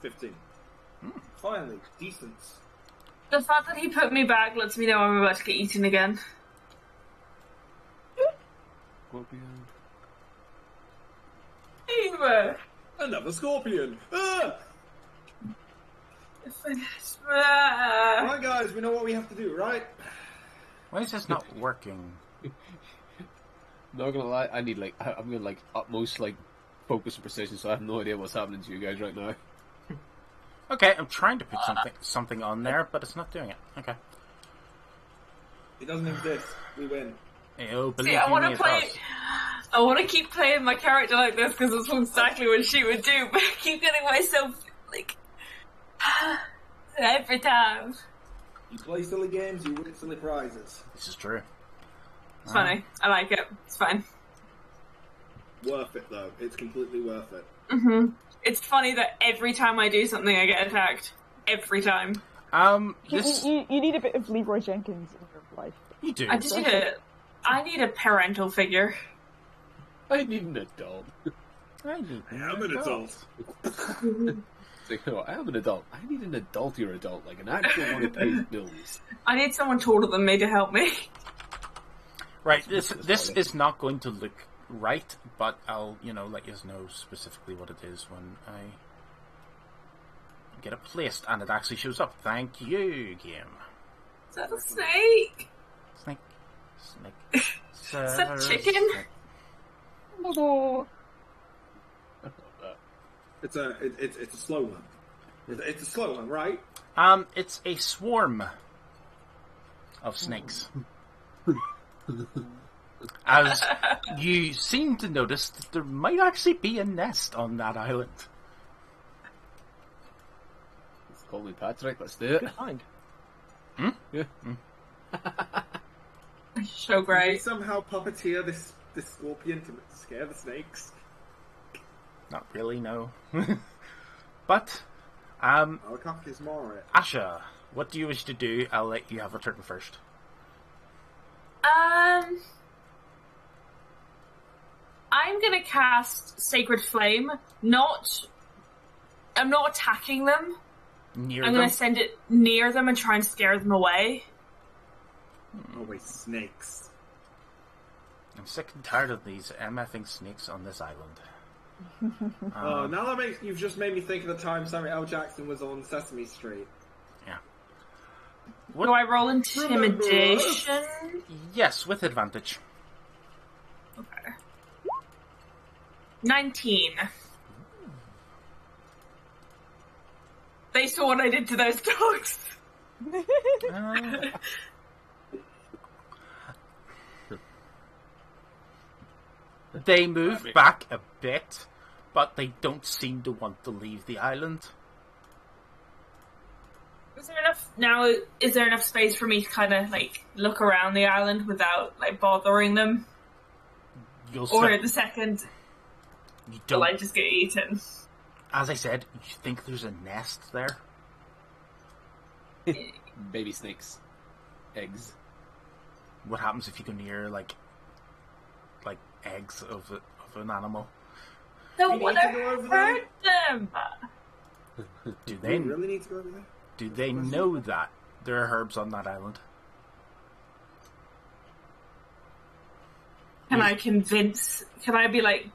[SPEAKER 2] 15. Finally, decent.
[SPEAKER 5] The fact that he put me back lets me know I'm about to get eaten again.
[SPEAKER 3] Scorpion.
[SPEAKER 2] Another scorpion! Ah!
[SPEAKER 5] Ah.
[SPEAKER 2] Right, guys, we know what we have to do, right?
[SPEAKER 1] Why is this not working?
[SPEAKER 3] Not gonna lie, I'm gonna utmost focus and precision, so I have no idea what's happening to you guys right now.
[SPEAKER 1] Okay, I'm trying to put something on there, but it's not doing it. Okay.
[SPEAKER 2] It doesn't exist. We win.
[SPEAKER 1] Oh, believe
[SPEAKER 5] See, I
[SPEAKER 1] you
[SPEAKER 5] want
[SPEAKER 1] me,
[SPEAKER 5] to
[SPEAKER 1] it
[SPEAKER 5] play.
[SPEAKER 1] does.
[SPEAKER 5] I want to keep playing my character like this because it's exactly what she would do. But I keep getting myself every time.
[SPEAKER 2] You play silly games, you win silly prizes.
[SPEAKER 1] This is true.
[SPEAKER 5] It's funny. I like it. It's fine.
[SPEAKER 2] Worth it, though. It's completely worth it.
[SPEAKER 5] Mm-hmm. It's funny that every time I do something, I get attacked. Every time.
[SPEAKER 1] This
[SPEAKER 6] You need a bit of Leroy Jenkins in your life.
[SPEAKER 1] you do.
[SPEAKER 5] I need a parental figure.
[SPEAKER 3] I need an adult.
[SPEAKER 2] I am an adult.
[SPEAKER 3] I am an adult. I need an adultier adult, like an actual one who pays bills.
[SPEAKER 5] I need someone taller than me to help me.
[SPEAKER 1] Right. This is not going to look right, but I'll let you know specifically what it is when I get it placed, and it actually shows up. Thank you, game.
[SPEAKER 5] Is that a snake?
[SPEAKER 1] Snake.
[SPEAKER 5] Is that a chicken?
[SPEAKER 6] Oh.
[SPEAKER 2] It's a slow one. It's a slow one, right?
[SPEAKER 1] It's a swarm of snakes. As you seem to notice that there might actually be a nest on that island.
[SPEAKER 3] It's called me Patrick, let's do it.
[SPEAKER 4] Good find.
[SPEAKER 3] Yeah.
[SPEAKER 5] So
[SPEAKER 2] Can we
[SPEAKER 5] great.
[SPEAKER 2] somehow puppeteer this scorpion to scare the snakes?
[SPEAKER 1] Not really, no. But,
[SPEAKER 2] I'll cuff his more.
[SPEAKER 1] Asha, what do you wish to do? I'll let you have a turn first.
[SPEAKER 5] I'm gonna cast Sacred Flame. I'm not attacking them.
[SPEAKER 1] Near
[SPEAKER 5] I'm
[SPEAKER 1] them.
[SPEAKER 5] gonna send it near them and try and scare them away.
[SPEAKER 2] Always snakes.
[SPEAKER 1] I'm sick and tired of these MFing snakes on this island.
[SPEAKER 2] Oh, now you've just made me think of the time Samuel L. Jackson was on Sesame Street.
[SPEAKER 1] Yeah.
[SPEAKER 5] Do I roll intimidation?
[SPEAKER 1] Yes, with advantage.
[SPEAKER 5] Okay. 19. They saw what I did to those dogs.
[SPEAKER 1] They move back a bit, but they don't seem to want to leave the island.
[SPEAKER 5] Is there enough space for me to kind of, like, look around the island without, like, bothering them? Or the second will I just get eaten?
[SPEAKER 1] As I said, you think there's a nest there?
[SPEAKER 3] Baby snakes. Eggs.
[SPEAKER 1] What happens if you go near, like eggs of an animal?
[SPEAKER 5] Don't want to hurt them!
[SPEAKER 1] Do they
[SPEAKER 2] really need to go over there?
[SPEAKER 1] Do they know that there are herbs on that island?
[SPEAKER 5] Can I be like,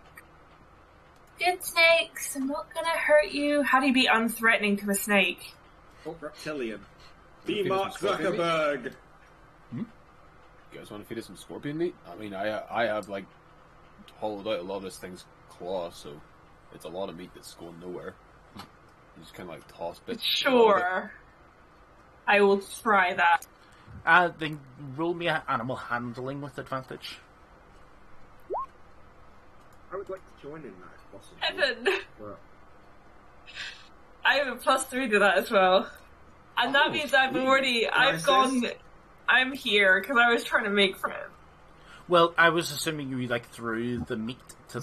[SPEAKER 5] good snakes, I'm not gonna hurt you? How do you be unthreatening to a snake?
[SPEAKER 2] Oh, reptilian. Be Mark Zuckerberg!
[SPEAKER 3] You guys want to feed it some scorpion meat? I mean, I have, like, hollowed out a lot of this thing's claw, so it's a lot of meat that's going nowhere. You just kind of, like, toss bits.
[SPEAKER 5] Sure. I will try that.
[SPEAKER 1] Then roll me animal handling with advantage.
[SPEAKER 2] I would like to join in that, if possible.
[SPEAKER 5] Evan!
[SPEAKER 2] But...
[SPEAKER 5] I have a +3 to that as well. And that means I'm here, because I was trying to make friends.
[SPEAKER 1] Well, I was assuming you, like, threw the meat to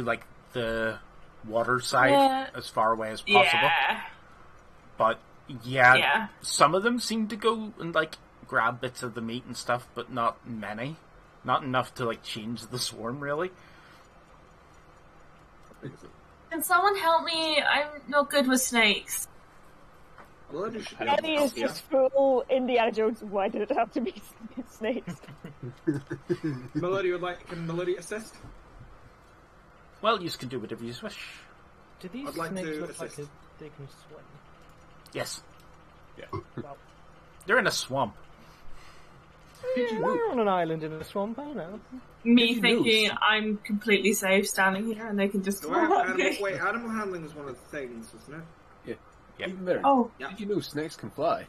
[SPEAKER 1] like, the water side as far away as possible.
[SPEAKER 5] Yeah.
[SPEAKER 1] But, yeah, some of them seem to go and, like, grab bits of the meat and stuff, but not many. Not enough to, like, change the swarm, really.
[SPEAKER 5] Can someone help me? I'm no good with snakes.
[SPEAKER 6] Eddie is just full Indiana Jones. Why did it have to be snakes?
[SPEAKER 2] Melody can Melody assist?
[SPEAKER 1] Well, you can do whatever you wish.
[SPEAKER 4] Do these
[SPEAKER 2] I'd like
[SPEAKER 4] snakes
[SPEAKER 2] to
[SPEAKER 4] look like
[SPEAKER 2] assist.
[SPEAKER 4] they can swim?
[SPEAKER 1] Yes.
[SPEAKER 3] Yeah.
[SPEAKER 4] Well,
[SPEAKER 1] They're in a swamp.
[SPEAKER 4] we're on an island in a swamp, I don't know.
[SPEAKER 5] Me thinking I'm completely safe standing here and they can just...
[SPEAKER 2] Animal handling is one of the things, wasn't it?
[SPEAKER 1] Yep.
[SPEAKER 3] Even better.
[SPEAKER 5] Oh.
[SPEAKER 3] Did you know snakes can fly?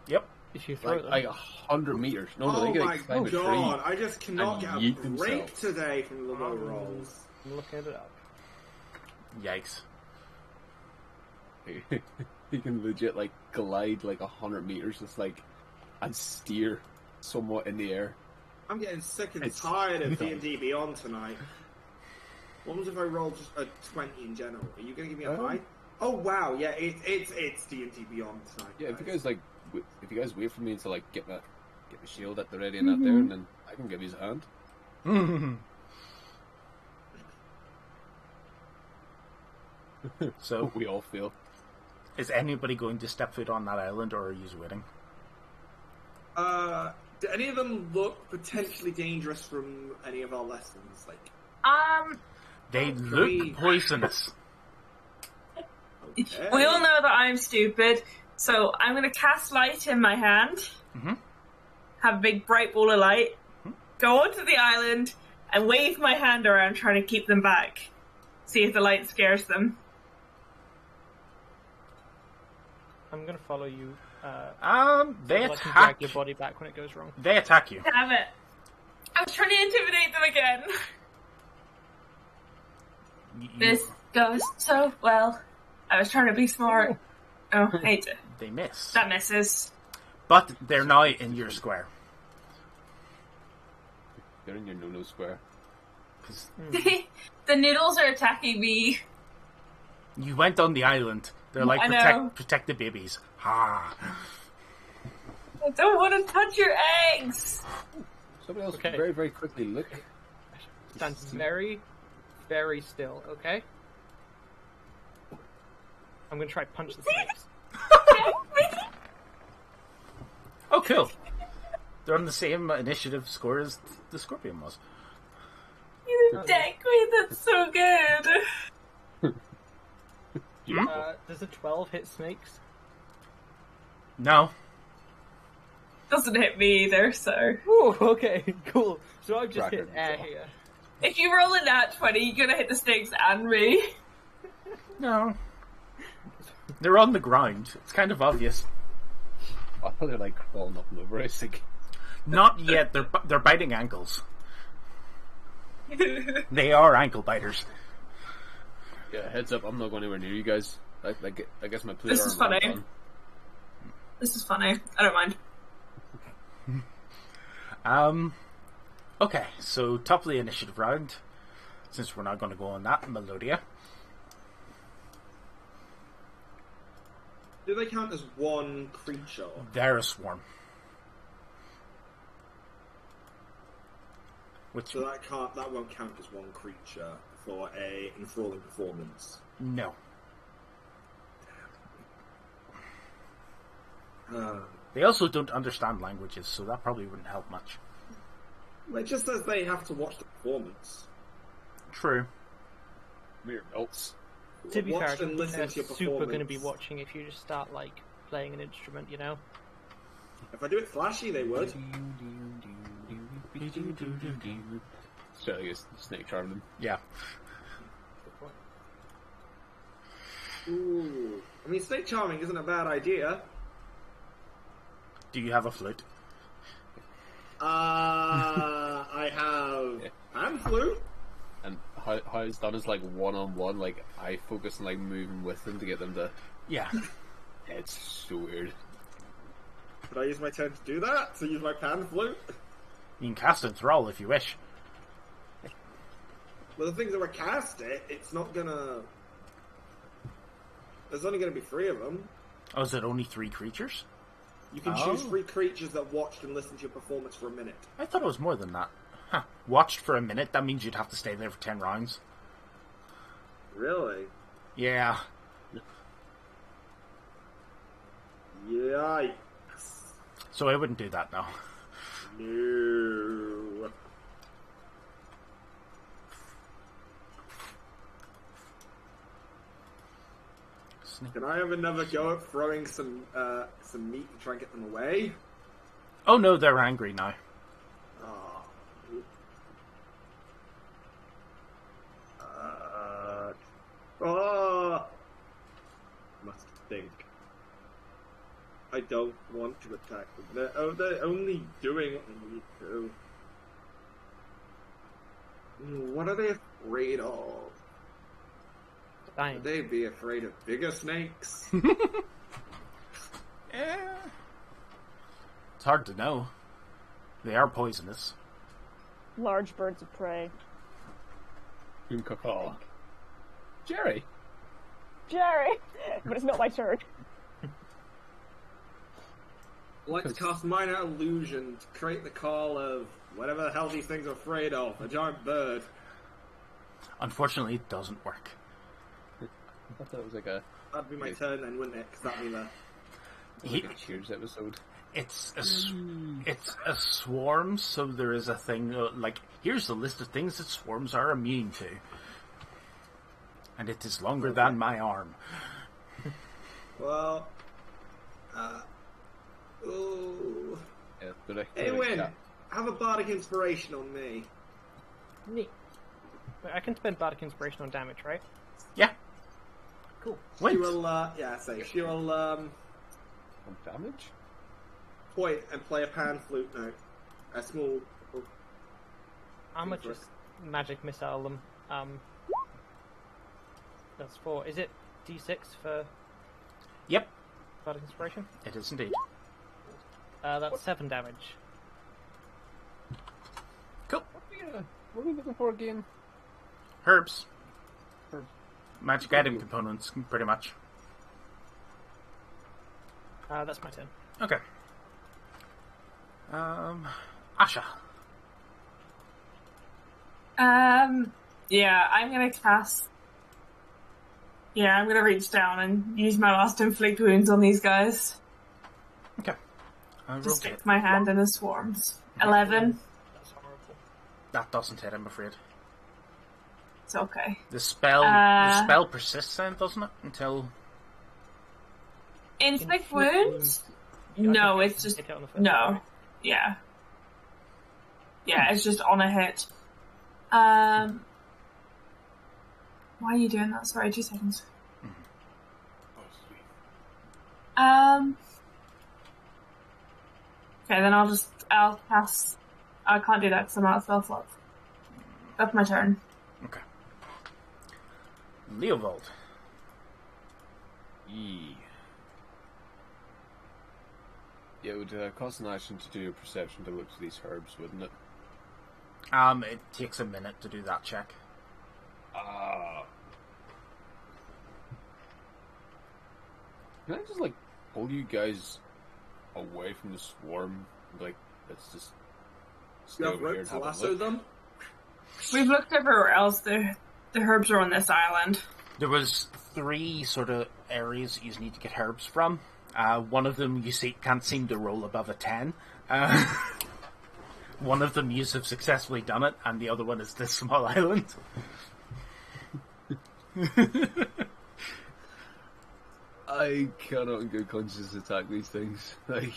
[SPEAKER 1] Yep.
[SPEAKER 4] If you throw them.
[SPEAKER 3] Like 100 meters. No,
[SPEAKER 2] Oh
[SPEAKER 3] they can
[SPEAKER 2] my
[SPEAKER 3] climb a tree.
[SPEAKER 2] god, I just cannot
[SPEAKER 3] and
[SPEAKER 2] get a
[SPEAKER 3] yeet
[SPEAKER 2] break
[SPEAKER 3] themselves.
[SPEAKER 2] today from the low rolls.
[SPEAKER 4] I'm looking it up.
[SPEAKER 1] Yikes.
[SPEAKER 3] He can legit, like, glide, like, 100 meters, just, like, and steer somewhat in the air.
[SPEAKER 2] I'm getting sick and
[SPEAKER 3] It's
[SPEAKER 2] tired of
[SPEAKER 3] nuts.
[SPEAKER 2] D&D Beyond tonight. What was if I rolled just a 20 in general? Are you going to give me a high? Oh wow, yeah, it's D&D Beyond tonight.
[SPEAKER 3] Yeah, if you guys, like, if you guys wait for me to, like, get the shield at the ready and that there, and then I can give you a hand.
[SPEAKER 1] So,
[SPEAKER 3] We all feel.
[SPEAKER 1] is anybody going to step foot on that island, or are you waiting?
[SPEAKER 2] Do any of them look potentially dangerous from any of our lessons? Like,
[SPEAKER 1] They look poisonous.
[SPEAKER 2] okay.
[SPEAKER 5] We all know that I'm stupid, so I'm going to cast light in my hand, have a big bright ball of light, go onto the island, and wave my hand around trying to keep them back. See if the light scares them.
[SPEAKER 4] I'm gonna follow you.
[SPEAKER 1] They
[SPEAKER 4] so I can
[SPEAKER 1] attack.
[SPEAKER 4] drag your body back when it goes wrong.
[SPEAKER 1] They attack you.
[SPEAKER 5] Damn it. I was trying to intimidate them again. This goes so well. I was trying to be smart. Oh, I hate it.
[SPEAKER 1] They miss.
[SPEAKER 5] That misses.
[SPEAKER 1] But they're now in your square.
[SPEAKER 3] They're in your no-no square.
[SPEAKER 5] The noodles are attacking me.
[SPEAKER 1] You went on the island. They're like,
[SPEAKER 5] I know.
[SPEAKER 1] protect the babies. Ha.
[SPEAKER 5] I don't want to touch your eggs.
[SPEAKER 3] Somebody else
[SPEAKER 4] Okay.
[SPEAKER 3] very, very quickly look.
[SPEAKER 4] Stand very, very still, okay? I'm gonna try punch the snakes.
[SPEAKER 1] Oh, cool. They're on the same initiative score as the scorpion was.
[SPEAKER 5] You Deck Queen, that's so good.
[SPEAKER 4] Does a 12 hit snakes?
[SPEAKER 1] No.
[SPEAKER 5] Doesn't hit me either, so.
[SPEAKER 4] Ooh, okay, cool. So I've just hit
[SPEAKER 3] Cracker.
[SPEAKER 4] air here.
[SPEAKER 5] If you roll a nat 20, you're gonna hit the snakes and me.
[SPEAKER 1] No. They're on the ground. It's kind of obvious.
[SPEAKER 3] I thought they're like crawling up and over. I think.
[SPEAKER 1] Not yet. They're biting ankles. They are ankle biters.
[SPEAKER 3] Yeah, heads up. I'm not going anywhere near you guys. I guess my player
[SPEAKER 5] This is
[SPEAKER 3] arm
[SPEAKER 5] funny.
[SPEAKER 3] on.
[SPEAKER 5] This is funny. I don't mind.
[SPEAKER 1] Okay, so top of the initiative round. Since we're not going to go on that, Melodia.
[SPEAKER 2] Do they count as one creature?
[SPEAKER 1] They're a swarm. Which
[SPEAKER 2] So that won't count as one creature for a enthralling performance.
[SPEAKER 1] no. They also don't understand languages, so that probably wouldn't help much.
[SPEAKER 2] It just says they have to watch the performance.
[SPEAKER 1] True.
[SPEAKER 3] Mere melts.
[SPEAKER 4] To be fair,
[SPEAKER 2] Watch and listen
[SPEAKER 4] they're
[SPEAKER 2] to your
[SPEAKER 4] super going to be
[SPEAKER 2] performance.
[SPEAKER 4] watching if you just start, like, playing an instrument, you know?
[SPEAKER 2] If I do it flashy, they would.
[SPEAKER 3] So I guess snake charm them.
[SPEAKER 1] Yeah.
[SPEAKER 2] Ooh. I mean, snake charming isn't a bad idea.
[SPEAKER 1] Do you have a flute?
[SPEAKER 2] I have hand flute.
[SPEAKER 3] And how it's done is like one-on-one. Like I focus on like moving with them to get them to.
[SPEAKER 1] Yeah.
[SPEAKER 3] It's so weird.
[SPEAKER 2] Could I use my turn to do that? To use my pan flute?
[SPEAKER 1] You can cast Enthrall if you wish.
[SPEAKER 2] Well, the thing is, if I cast it, it's not gonna. There's only gonna be 3 of them.
[SPEAKER 1] Oh, is it only 3 creatures?
[SPEAKER 2] You can
[SPEAKER 1] Oh.
[SPEAKER 2] choose 3 creatures that watched and listened to your performance for a minute.
[SPEAKER 1] I thought it was more than that. Huh. Watched for a minute, that means you'd have to stay there for 10 rounds.
[SPEAKER 2] Really?
[SPEAKER 1] Yeah.
[SPEAKER 2] Yikes.
[SPEAKER 1] So I wouldn't do that now.
[SPEAKER 2] No. Can I have another go at throwing some meat and try and get them away?
[SPEAKER 1] Oh no, they're angry now.
[SPEAKER 2] Oh. Must think. I don't want to attack them. They're only doing what they need to. What are they afraid of?
[SPEAKER 4] Dying.
[SPEAKER 2] Would they be afraid of bigger snakes?
[SPEAKER 1] Eh. It's hard to know. They are poisonous.
[SPEAKER 6] Large birds of prey.
[SPEAKER 3] Oh. Jerry.
[SPEAKER 6] Jerry! But it's not my turn.
[SPEAKER 2] Let's cast Minor Illusion to create the call of whatever the hell these things are afraid of. A giant bird.
[SPEAKER 1] Unfortunately, it doesn't work.
[SPEAKER 3] I thought that was like a
[SPEAKER 2] That'd be my turn then, wouldn't it? Because that'd be the...
[SPEAKER 3] Cheers episode.
[SPEAKER 1] It's a swarm, so there is a thing, like, here's the list of things that swarms are immune to. And it is longer than my arm.
[SPEAKER 2] Well... ooh...
[SPEAKER 3] Yeah,
[SPEAKER 2] Hey, Win! Have a Bardic Inspiration on me.
[SPEAKER 4] Neat. Wait, I can spend Bardic Inspiration on damage, right?
[SPEAKER 1] Yeah.
[SPEAKER 4] Cool.
[SPEAKER 1] Wait.
[SPEAKER 2] She will, she will,
[SPEAKER 3] On damage?
[SPEAKER 2] point and play a pan flute note. A small...
[SPEAKER 4] I'm gonna just magic missile them. That's 4. Is it D6 for
[SPEAKER 1] Yep,
[SPEAKER 4] Bardic Inspiration?
[SPEAKER 1] it is indeed.
[SPEAKER 4] That's 7 damage.
[SPEAKER 1] Cool.
[SPEAKER 3] What are we looking for again?
[SPEAKER 1] Herbs.
[SPEAKER 3] Herbs.
[SPEAKER 1] Magic item components, pretty much.
[SPEAKER 4] That's my turn.
[SPEAKER 1] Okay. Asha.
[SPEAKER 5] Yeah, I'm gonna cast. Yeah, I'm gonna reach down and use my last inflict wounds on these guys.
[SPEAKER 1] Okay.
[SPEAKER 5] To
[SPEAKER 1] Roll
[SPEAKER 5] stick
[SPEAKER 1] hit.
[SPEAKER 5] my hand in the swarms. 11.
[SPEAKER 4] That's horrible.
[SPEAKER 1] That doesn't hit, I'm afraid.
[SPEAKER 5] It's okay.
[SPEAKER 1] The spell persists then, doesn't it? Until
[SPEAKER 5] Inflict wounds? No, it's just
[SPEAKER 4] Hit it on the first
[SPEAKER 5] no.
[SPEAKER 4] try.
[SPEAKER 5] Yeah. Yeah, it's just on a hit. Why are you doing that? Sorry, 2 seconds.
[SPEAKER 3] Oh, sweet.
[SPEAKER 5] Okay, then I'll pass. I can't do that because I'm out of spell slots. That's my turn.
[SPEAKER 1] okay. Leovold.
[SPEAKER 3] Yeah, it would cost an action to do a perception to look for these herbs, wouldn't it?
[SPEAKER 1] It takes a minute to do that check.
[SPEAKER 3] Can I just like pull you guys away from the swarm? Like, let's just stay
[SPEAKER 2] You have
[SPEAKER 3] over here
[SPEAKER 2] rope
[SPEAKER 3] and
[SPEAKER 2] to
[SPEAKER 3] have a
[SPEAKER 2] lasso
[SPEAKER 3] look.
[SPEAKER 2] them?
[SPEAKER 5] We've looked everywhere else. The herbs are on this island.
[SPEAKER 1] There was 3 sort of areas you need to get herbs from. One of them can't seem to roll above a 10. One of them you have successfully done it, and the other one is this small island.
[SPEAKER 3] I cannot in good conscience attack these things. Like,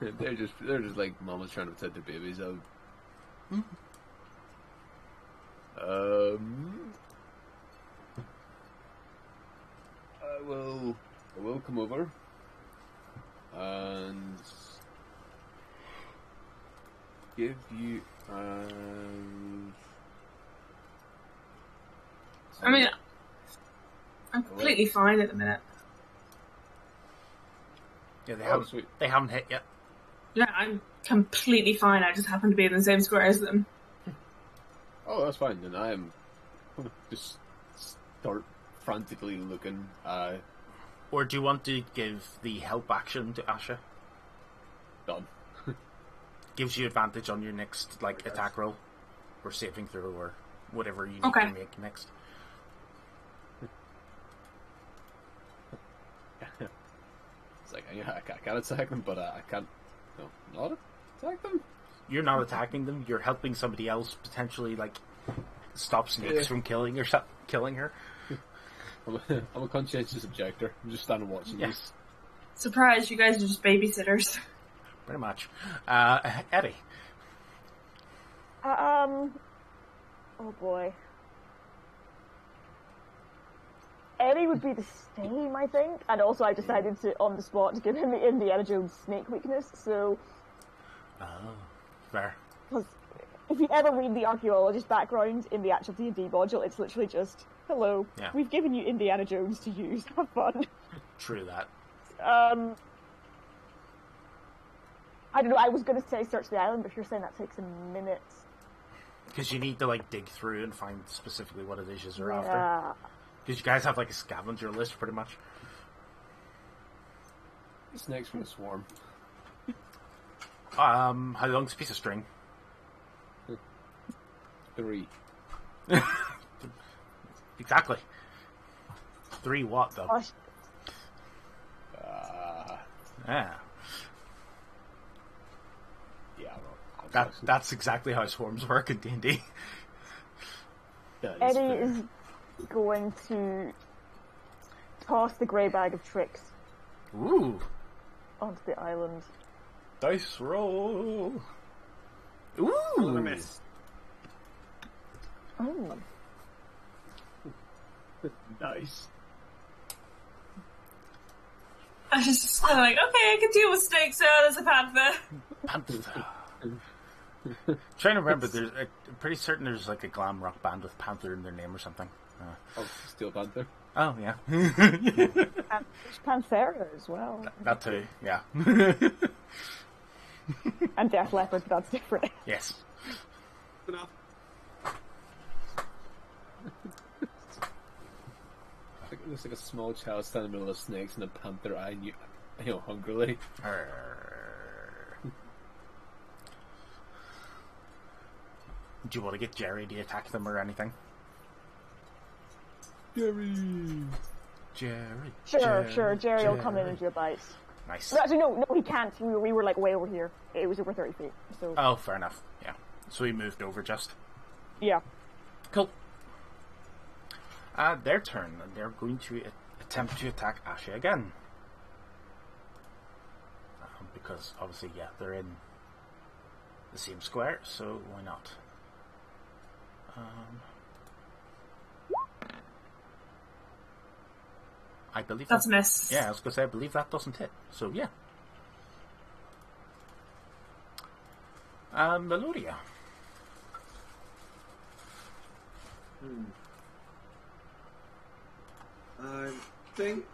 [SPEAKER 3] they're just like mamas trying to protect their babies out. I will come over and give you.
[SPEAKER 5] I mean, I'm completely fine at the minute.
[SPEAKER 1] Yeah,
[SPEAKER 3] Sweet.
[SPEAKER 1] they haven't hit yet.
[SPEAKER 5] Yeah, I'm completely fine. I just happen to be in the same square as them.
[SPEAKER 3] Oh, that's fine. Then I am just start frantically looking.
[SPEAKER 1] Or do you want to give the help action to Asha?
[SPEAKER 3] Done.
[SPEAKER 1] Gives you advantage on your next attack roll, or saving throw, or whatever you need
[SPEAKER 5] Okay.
[SPEAKER 1] to make next.
[SPEAKER 3] It's like I can attack them, but I can't. No, not attack them.
[SPEAKER 1] You're not attacking them. You're helping somebody else potentially stop snakes
[SPEAKER 3] Yeah.
[SPEAKER 1] from killing her.
[SPEAKER 3] I'm a conscientious objector. I'm just standing watching
[SPEAKER 1] Yeah.
[SPEAKER 3] this.
[SPEAKER 5] Surprise, you guys are just babysitters.
[SPEAKER 1] Pretty much. Eddie.
[SPEAKER 6] Oh boy. Eddie would be the same, I think. And also I decided to, on the spot, to give him the Indiana Jones snake weakness, so...
[SPEAKER 1] Oh, fair.
[SPEAKER 6] Because if you ever read the archaeologist background in the actual D&D module, it's literally just, hello,
[SPEAKER 1] Yeah.
[SPEAKER 6] we've given you Indiana Jones to use, have fun.
[SPEAKER 1] True that.
[SPEAKER 6] I don't know, I was going to say search the island, but if you're saying that takes a minute...
[SPEAKER 1] Because you need to dig through and find specifically what it is you're after.
[SPEAKER 6] Yeah.
[SPEAKER 1] Because you guys have a scavenger list, pretty much.
[SPEAKER 3] What's next for the swarm?
[SPEAKER 1] How long's a piece of string?
[SPEAKER 3] 3.
[SPEAKER 1] Exactly. 3 what though?
[SPEAKER 6] Gosh,
[SPEAKER 1] Yeah.
[SPEAKER 3] Yeah, well,
[SPEAKER 1] That's exactly how swarms work in D&D.
[SPEAKER 6] Eddie is going to toss the grey bag of tricks
[SPEAKER 1] Ooh.
[SPEAKER 6] onto the island.
[SPEAKER 1] Dice roll.
[SPEAKER 2] I'm gonna
[SPEAKER 1] Ooh.
[SPEAKER 2] miss.
[SPEAKER 6] Oh.
[SPEAKER 3] nice.
[SPEAKER 5] I was just kind of like, okay, I can deal with snakes. Oh, there's a panther.
[SPEAKER 1] Panther. Trying to remember, I'm pretty certain there's a glam rock band with Panther in their name or something.
[SPEAKER 3] Oh, Steel Panther.
[SPEAKER 1] Oh, yeah.
[SPEAKER 6] And there's Panthera as well.
[SPEAKER 1] That too, yeah.
[SPEAKER 6] And Death Leopard, but that's different.
[SPEAKER 1] Yes.
[SPEAKER 2] Enough.
[SPEAKER 3] It looks like a small child standing in the middle of snakes and a panther eyeing you, hungrily.
[SPEAKER 1] Do you want to get Jerry to attack them or anything?
[SPEAKER 3] Jerry!
[SPEAKER 6] Sure, Jerry will come in and do a bite.
[SPEAKER 1] Nice.
[SPEAKER 6] No, actually, no, he can't. We were way over here. It was over 30 feet, so...
[SPEAKER 1] Oh, fair enough. Yeah. So he moved over just.
[SPEAKER 6] Yeah.
[SPEAKER 1] Cool. Their turn, and they're going to attempt to attack Asha again. Because obviously, yeah, they're in the same square, so why not? I believe
[SPEAKER 5] That's a miss.
[SPEAKER 1] Yeah, I was going to say, I believe that doesn't hit. So, yeah. Melodia.
[SPEAKER 2] I think.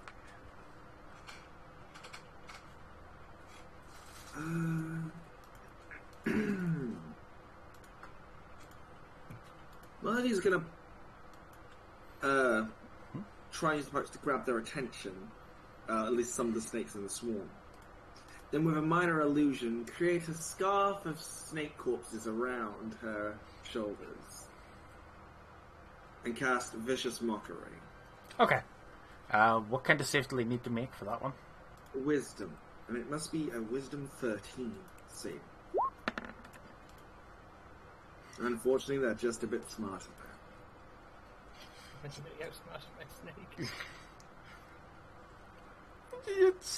[SPEAKER 2] Melody's gonna try his best to grab their attention, at least some of the snakes in the swarm. Then, with a minor illusion, create a scarf of snake corpses around her shoulders and cast Vicious Mockery.
[SPEAKER 1] Okay. What kind of save do they need to make for that one?
[SPEAKER 2] Wisdom. And it must be a Wisdom 13 save. Unfortunately, they're just a bit smarter.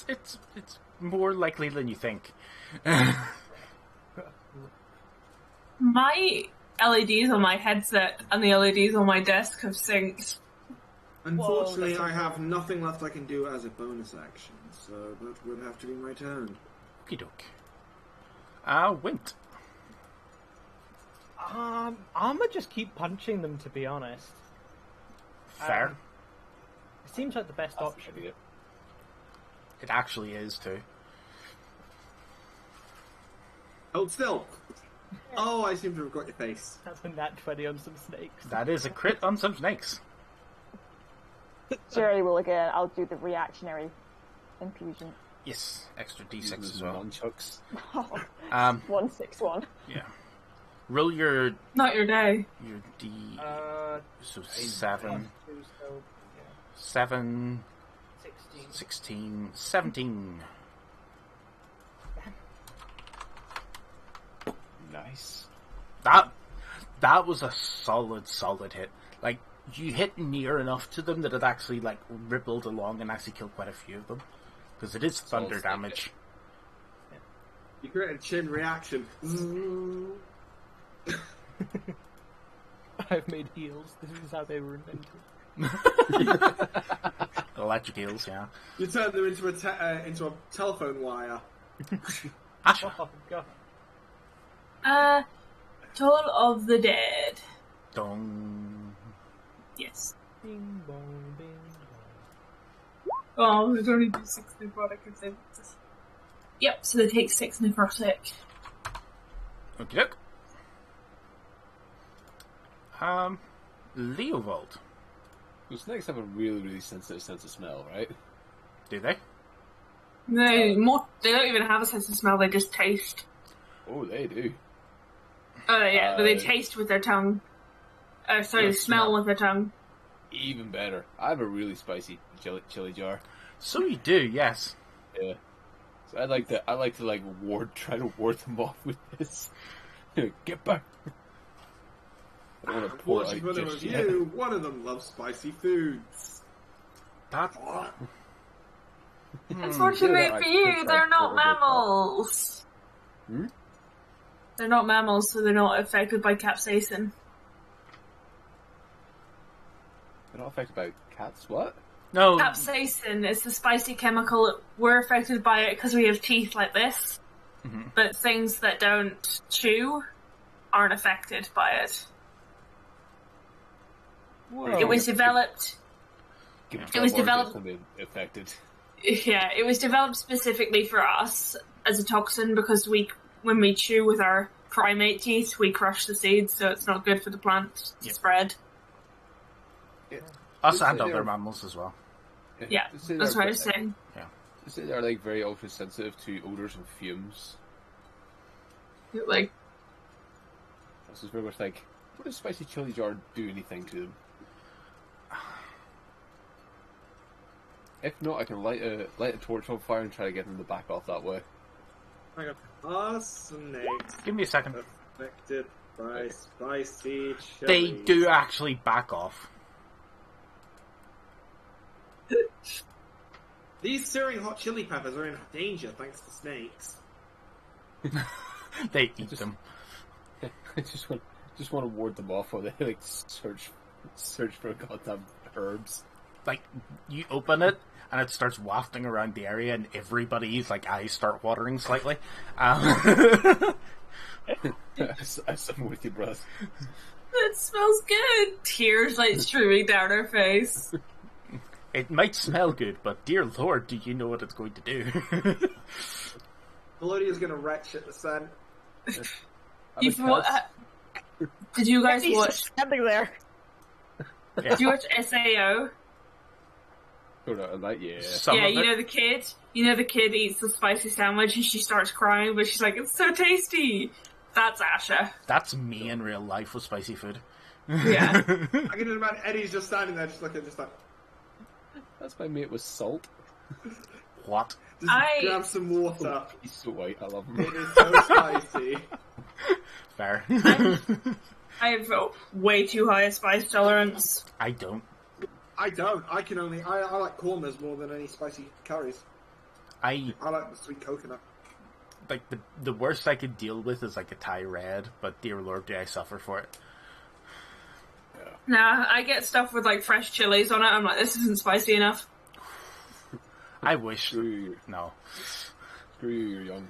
[SPEAKER 1] It's more likely than you think.
[SPEAKER 5] My LEDs on my headset and the LEDs on my desk have synced.
[SPEAKER 2] Unfortunately,
[SPEAKER 4] Whoa,
[SPEAKER 2] I have nothing left I can do as a bonus action, so that would have to be my turn.
[SPEAKER 1] Okie doke. Wint.
[SPEAKER 4] I'm gonna just keep punching them, to be honest.
[SPEAKER 1] Fair.
[SPEAKER 4] It seems like the best option.
[SPEAKER 1] It actually is, too.
[SPEAKER 2] Hold still! Oh, I seem to have got your face.
[SPEAKER 4] That's a nat 20 on some snakes.
[SPEAKER 1] That is a crit on some snakes.
[SPEAKER 6] Jerry will again. I'll do the reactionary infusion.
[SPEAKER 1] Yes, extra d6 as well.
[SPEAKER 3] Nunchucks.
[SPEAKER 6] 161.
[SPEAKER 1] Yeah. Roll your
[SPEAKER 5] Not your day.
[SPEAKER 1] D. So 7,
[SPEAKER 4] So,
[SPEAKER 1] 7,
[SPEAKER 4] 16.
[SPEAKER 1] 16, 17.
[SPEAKER 3] Nice.
[SPEAKER 1] That was a solid hit. Like, you hit near enough to them that it actually, like, rippled along and actually killed quite a few of them. Because it is thunder damage.
[SPEAKER 2] You create a chin reaction.
[SPEAKER 4] I've made heals. This is how they were invented.
[SPEAKER 1] Electric heels, yeah.
[SPEAKER 2] You turn them into a telephone wire.
[SPEAKER 1] Asha.
[SPEAKER 4] Oh, God.
[SPEAKER 5] Toll of the Dead.
[SPEAKER 1] Dong.
[SPEAKER 5] Yes.
[SPEAKER 4] Bing bong, bing bong.
[SPEAKER 5] Oh, there's only 6 necrotic if they... Yep, so they take 6 necrotic.
[SPEAKER 1] Okie doke. Leovold.
[SPEAKER 3] Well, snakes have a really sensitive sense of smell, right?
[SPEAKER 1] Do they?
[SPEAKER 5] They don't even have a sense of smell, they just taste.
[SPEAKER 3] Oh, they do.
[SPEAKER 5] Oh, yeah, but they taste with their tongue. Sorry, smell with their tongue.
[SPEAKER 3] Even better. I have a really spicy chili jar.
[SPEAKER 1] So you do, yes.
[SPEAKER 3] Yeah. So I like to try to ward them off with this. Get back. I don't want to pour out
[SPEAKER 2] Unfortunately
[SPEAKER 3] just
[SPEAKER 2] for
[SPEAKER 3] yet.
[SPEAKER 2] you, one of them loves spicy foods.
[SPEAKER 1] That.
[SPEAKER 5] Unfortunately
[SPEAKER 3] Yeah,
[SPEAKER 5] for
[SPEAKER 3] I
[SPEAKER 5] you,
[SPEAKER 3] think
[SPEAKER 5] they're
[SPEAKER 3] I'd
[SPEAKER 5] not
[SPEAKER 3] probably
[SPEAKER 5] mammals. They're not mammals, so they're not affected by capsaicin.
[SPEAKER 3] They're not affected by cats. What?
[SPEAKER 1] No.
[SPEAKER 5] Capsaicin is the spicy chemical. We're affected by it because we have teeth like this. But things that don't chew aren't affected by it.
[SPEAKER 3] Whoa.
[SPEAKER 5] It was developed...
[SPEAKER 3] It
[SPEAKER 5] was developed-
[SPEAKER 3] affected.
[SPEAKER 5] Yeah, it was developed specifically for us as a toxin because when we chew with our primate teeth, we crush the seeds, so it's not good for the plant to spread.
[SPEAKER 1] Us
[SPEAKER 3] Just
[SPEAKER 1] and
[SPEAKER 3] say
[SPEAKER 1] other
[SPEAKER 3] they're-
[SPEAKER 1] mammals as well.
[SPEAKER 5] Yeah,
[SPEAKER 3] Just say
[SPEAKER 5] that's
[SPEAKER 3] they're-
[SPEAKER 5] what I was saying.
[SPEAKER 3] Just say they're like very ultra sensitive to odors and fumes.
[SPEAKER 5] Like,
[SPEAKER 3] This is very much like, what does spicy chili jar do anything to them? If not, I can light a torch on fire and try to get them to back off that way.
[SPEAKER 2] I got snakes
[SPEAKER 1] Give me a second.
[SPEAKER 2] affected Spicy chili.
[SPEAKER 1] They do actually back off.
[SPEAKER 2] These searing hot chili peppers are in danger thanks to snakes.
[SPEAKER 1] They eat them.
[SPEAKER 3] I just want to ward them off while they like search for goddamn herbs.
[SPEAKER 1] Like, you open it, and it starts wafting around the area, and everybody's like eyes start watering slightly.
[SPEAKER 3] I suffer with you, bros.
[SPEAKER 5] It smells good. Tears like streaming down her face.
[SPEAKER 1] It might smell good, but dear lord, do you know what it's going to do?
[SPEAKER 2] Melodia's gonna retch at the scent.
[SPEAKER 5] Did you guys
[SPEAKER 6] He's
[SPEAKER 5] watch?
[SPEAKER 6] just standing there.
[SPEAKER 5] Did you watch SAO?
[SPEAKER 3] Sort of like, yeah.
[SPEAKER 1] Some
[SPEAKER 5] Yeah,
[SPEAKER 1] of
[SPEAKER 5] you
[SPEAKER 1] it-
[SPEAKER 5] know the kid. You know the kid eats the spicy sandwich and she starts crying, but she's like, "It's so tasty." That's Asha.
[SPEAKER 1] That's me in real life with spicy food.
[SPEAKER 5] Yeah.
[SPEAKER 2] I can just imagine Eddie's just standing there, just looking, just like,
[SPEAKER 3] That's my mate with salt.
[SPEAKER 1] What?
[SPEAKER 2] just
[SPEAKER 5] I-
[SPEAKER 2] grab some water.
[SPEAKER 3] He's so white. I love him.
[SPEAKER 2] It is so spicy.
[SPEAKER 1] Fair.
[SPEAKER 5] I have way too high a spice tolerance.
[SPEAKER 1] I don't.
[SPEAKER 2] I don't. I can only. I like kormas more than any spicy curries.
[SPEAKER 1] I
[SPEAKER 2] I like the sweet coconut.
[SPEAKER 1] like the worst I could deal with is like a Thai red, but dear lord, do I suffer for it.
[SPEAKER 5] Nah, I get stuff with like fresh chilies on it. I'm like, this isn't spicy enough.
[SPEAKER 1] I wish.
[SPEAKER 3] Screw you.
[SPEAKER 1] No.
[SPEAKER 3] Screw you, you're young.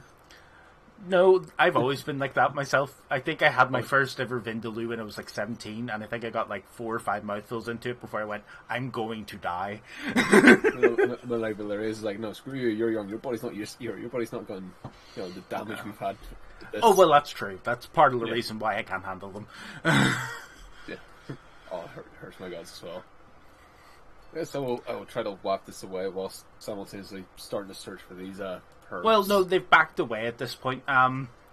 [SPEAKER 1] No, I've always been like that myself. I think I had my first ever Vindaloo when I was like 17, and I think I got like 4 or 5 mouthfuls into it before I went, I'm going to die.
[SPEAKER 3] But like, there is like, no, screw you, you're young. Your body's not your body's not going. You know the damage we've had. with this.
[SPEAKER 1] Oh, well, that's true. That's part of the
[SPEAKER 3] Yeah.
[SPEAKER 1] reason why I can't handle them.
[SPEAKER 3] Yeah. Oh, it hurts my guts as well. Yeah, so I will try to wipe this away whilst simultaneously starting to search for these herbs.
[SPEAKER 1] Well, no, they've backed away at this point.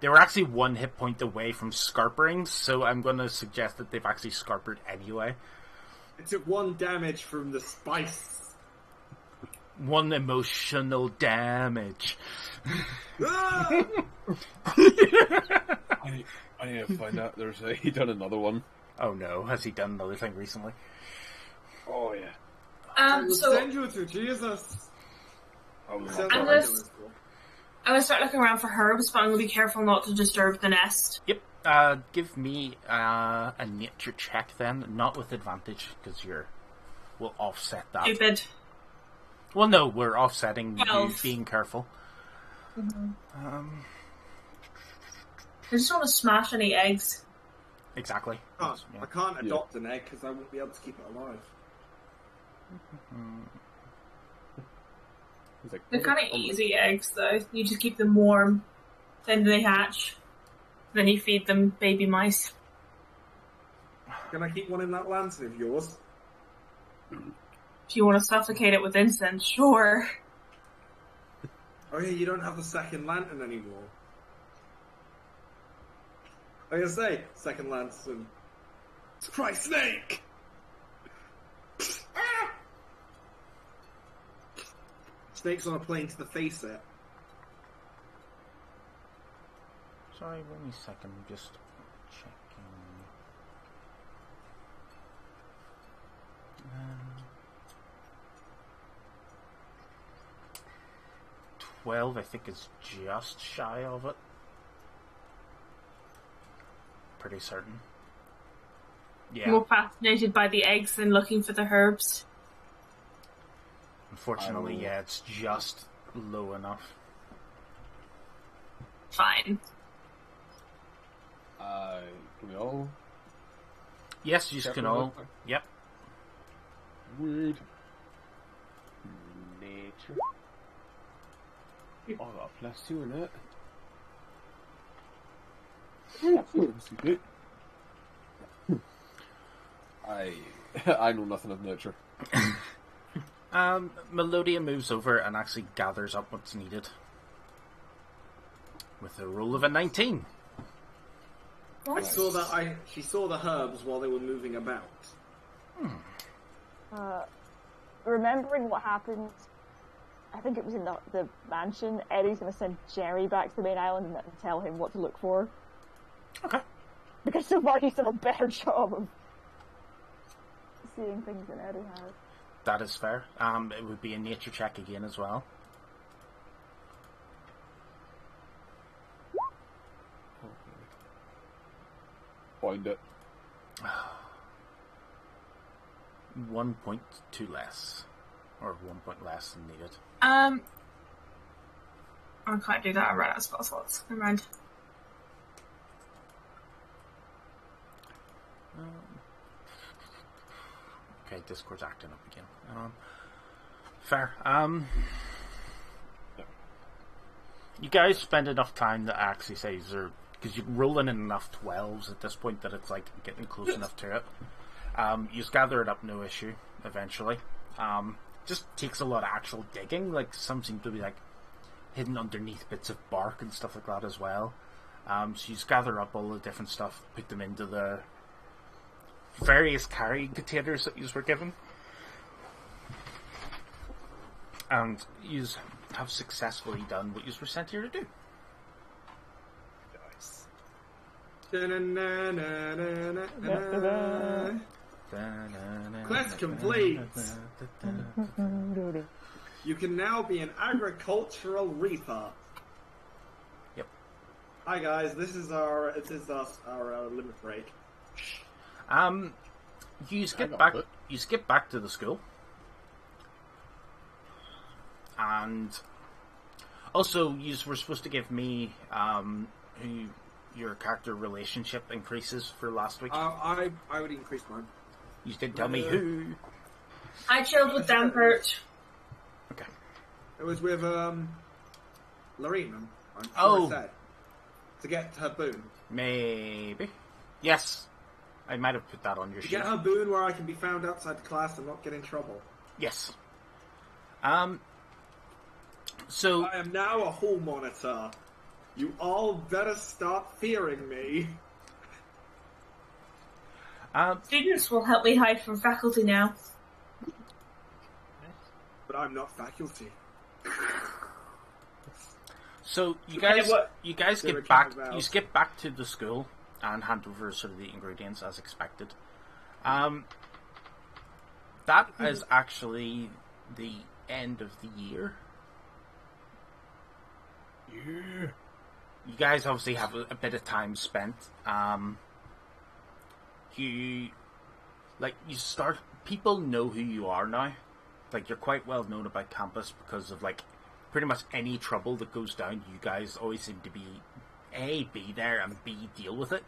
[SPEAKER 1] They were actually 1 hit point away from scarpering, so I'm going to suggest that they've actually scarpered anyway.
[SPEAKER 2] It took 1 damage from the spice.
[SPEAKER 1] 1 emotional damage.
[SPEAKER 2] Ah!
[SPEAKER 3] I need to find out. He done another one.
[SPEAKER 1] Oh no, has he done another thing recently?
[SPEAKER 3] Oh yeah.
[SPEAKER 5] So
[SPEAKER 2] Send you to Jesus.
[SPEAKER 3] Oh, no.
[SPEAKER 2] Sounds
[SPEAKER 5] I'm
[SPEAKER 2] like I've
[SPEAKER 5] gonna-
[SPEAKER 2] done this before.
[SPEAKER 5] I'm gonna start looking around for herbs, but I'm gonna be careful not to disturb the nest.
[SPEAKER 1] Yep, give me a nature check then, not with advantage, because we'll offset that.
[SPEAKER 5] Stupid.
[SPEAKER 1] Well, no, we're offsetting you
[SPEAKER 5] 12.
[SPEAKER 1] being careful.
[SPEAKER 5] I just want to smash any eggs.
[SPEAKER 1] Exactly.
[SPEAKER 2] I
[SPEAKER 1] Yeah.
[SPEAKER 2] can't adopt an egg because I won't be able to keep it alive.
[SPEAKER 3] He's like,
[SPEAKER 5] They're kind of
[SPEAKER 3] oh,
[SPEAKER 5] easy eggs, though. You just keep them warm, then they hatch. Then you feed them baby mice.
[SPEAKER 2] Can I keep one in that lantern of yours?
[SPEAKER 5] If you want to suffocate it with incense, sure.
[SPEAKER 2] Oh yeah, you don't have the second lantern anymore. I was gonna say, second lantern. Surprise snake! Ah! Snake's on a plane to the face it.
[SPEAKER 1] Sorry, wait me a second, I'm just checking. 12, I think, is just shy of it. Pretty certain. Yeah,
[SPEAKER 5] More fascinated by the eggs than looking for the herbs.
[SPEAKER 1] unfortunately,
[SPEAKER 3] Oh.
[SPEAKER 1] yeah, it's just low enough.
[SPEAKER 5] Fine.
[SPEAKER 3] Can we all?
[SPEAKER 1] Yes, you can all. Yep.
[SPEAKER 3] Weird. Nature. Oh, I got a +2 in it. That's good. I know nothing of nature.
[SPEAKER 1] Melodia moves over and actually gathers up what's needed. With a roll of a 19.
[SPEAKER 2] I saw that she saw the herbs while they were moving about.
[SPEAKER 6] Remembering what happened, I think it was in the mansion, Eddie's going to send Jerry back to the main island and tell him what to look for.
[SPEAKER 1] Okay.
[SPEAKER 6] Because so far he's done a better job of seeing things than Eddie has.
[SPEAKER 1] That is fair. It would be a nature check again as well.
[SPEAKER 3] Find it.
[SPEAKER 1] 1 point too less. Or 1 point less than needed.
[SPEAKER 5] I can't do that. I ran out of spell slots. Never mind.
[SPEAKER 1] Okay, Discord's acting up again. Fair. You guys spend enough time that actually says there, because you're rolling in enough 12s at this point that it's like getting close enough to it. You just gather it up, no issue, eventually. Just takes a lot of actual digging, like some seem to be like hidden underneath bits of bark and stuff like that as well. So you just gather up all the different stuff, put them into the various carrying containers that you were given. And you have successfully done what you were sent here to do.
[SPEAKER 3] Nice.
[SPEAKER 2] Quest complete. You can now be an agricultural reaper.
[SPEAKER 1] Yep.
[SPEAKER 2] Hi guys, this is our limit break.
[SPEAKER 1] You skip back to the school. And also, you were supposed to give me who your character relationship increases for last week.
[SPEAKER 2] I would increase mine.
[SPEAKER 1] You did tell me who.
[SPEAKER 5] I chilled with Dan Perch.
[SPEAKER 1] Okay.
[SPEAKER 2] It was with Lorena. I'm sure
[SPEAKER 1] Oh.
[SPEAKER 2] I said, to get her boon.
[SPEAKER 1] Maybe. Yes. I might have put that on your
[SPEAKER 2] To
[SPEAKER 1] sheet.
[SPEAKER 2] get her boon where I can be found outside the class and not get in trouble.
[SPEAKER 1] Yes. So
[SPEAKER 2] I am now a hall monitor. You all better start fearing me.
[SPEAKER 5] Students will help me hide from faculty now.
[SPEAKER 2] But I'm not faculty.
[SPEAKER 1] So you
[SPEAKER 5] Okay,
[SPEAKER 1] guys,
[SPEAKER 5] what-
[SPEAKER 1] you guys
[SPEAKER 2] They were
[SPEAKER 1] get back.
[SPEAKER 2] counting
[SPEAKER 1] You
[SPEAKER 2] vows.
[SPEAKER 1] skip back to the school and hand over sort of the ingredients as expected. That is actually the end of the year.
[SPEAKER 3] Yeah.
[SPEAKER 1] You guys obviously have a bit of time spent. You start. People know who you are now. Like, you're quite well known about campus because of like pretty much any trouble that goes down. You guys always seem to be be there and B, deal with it.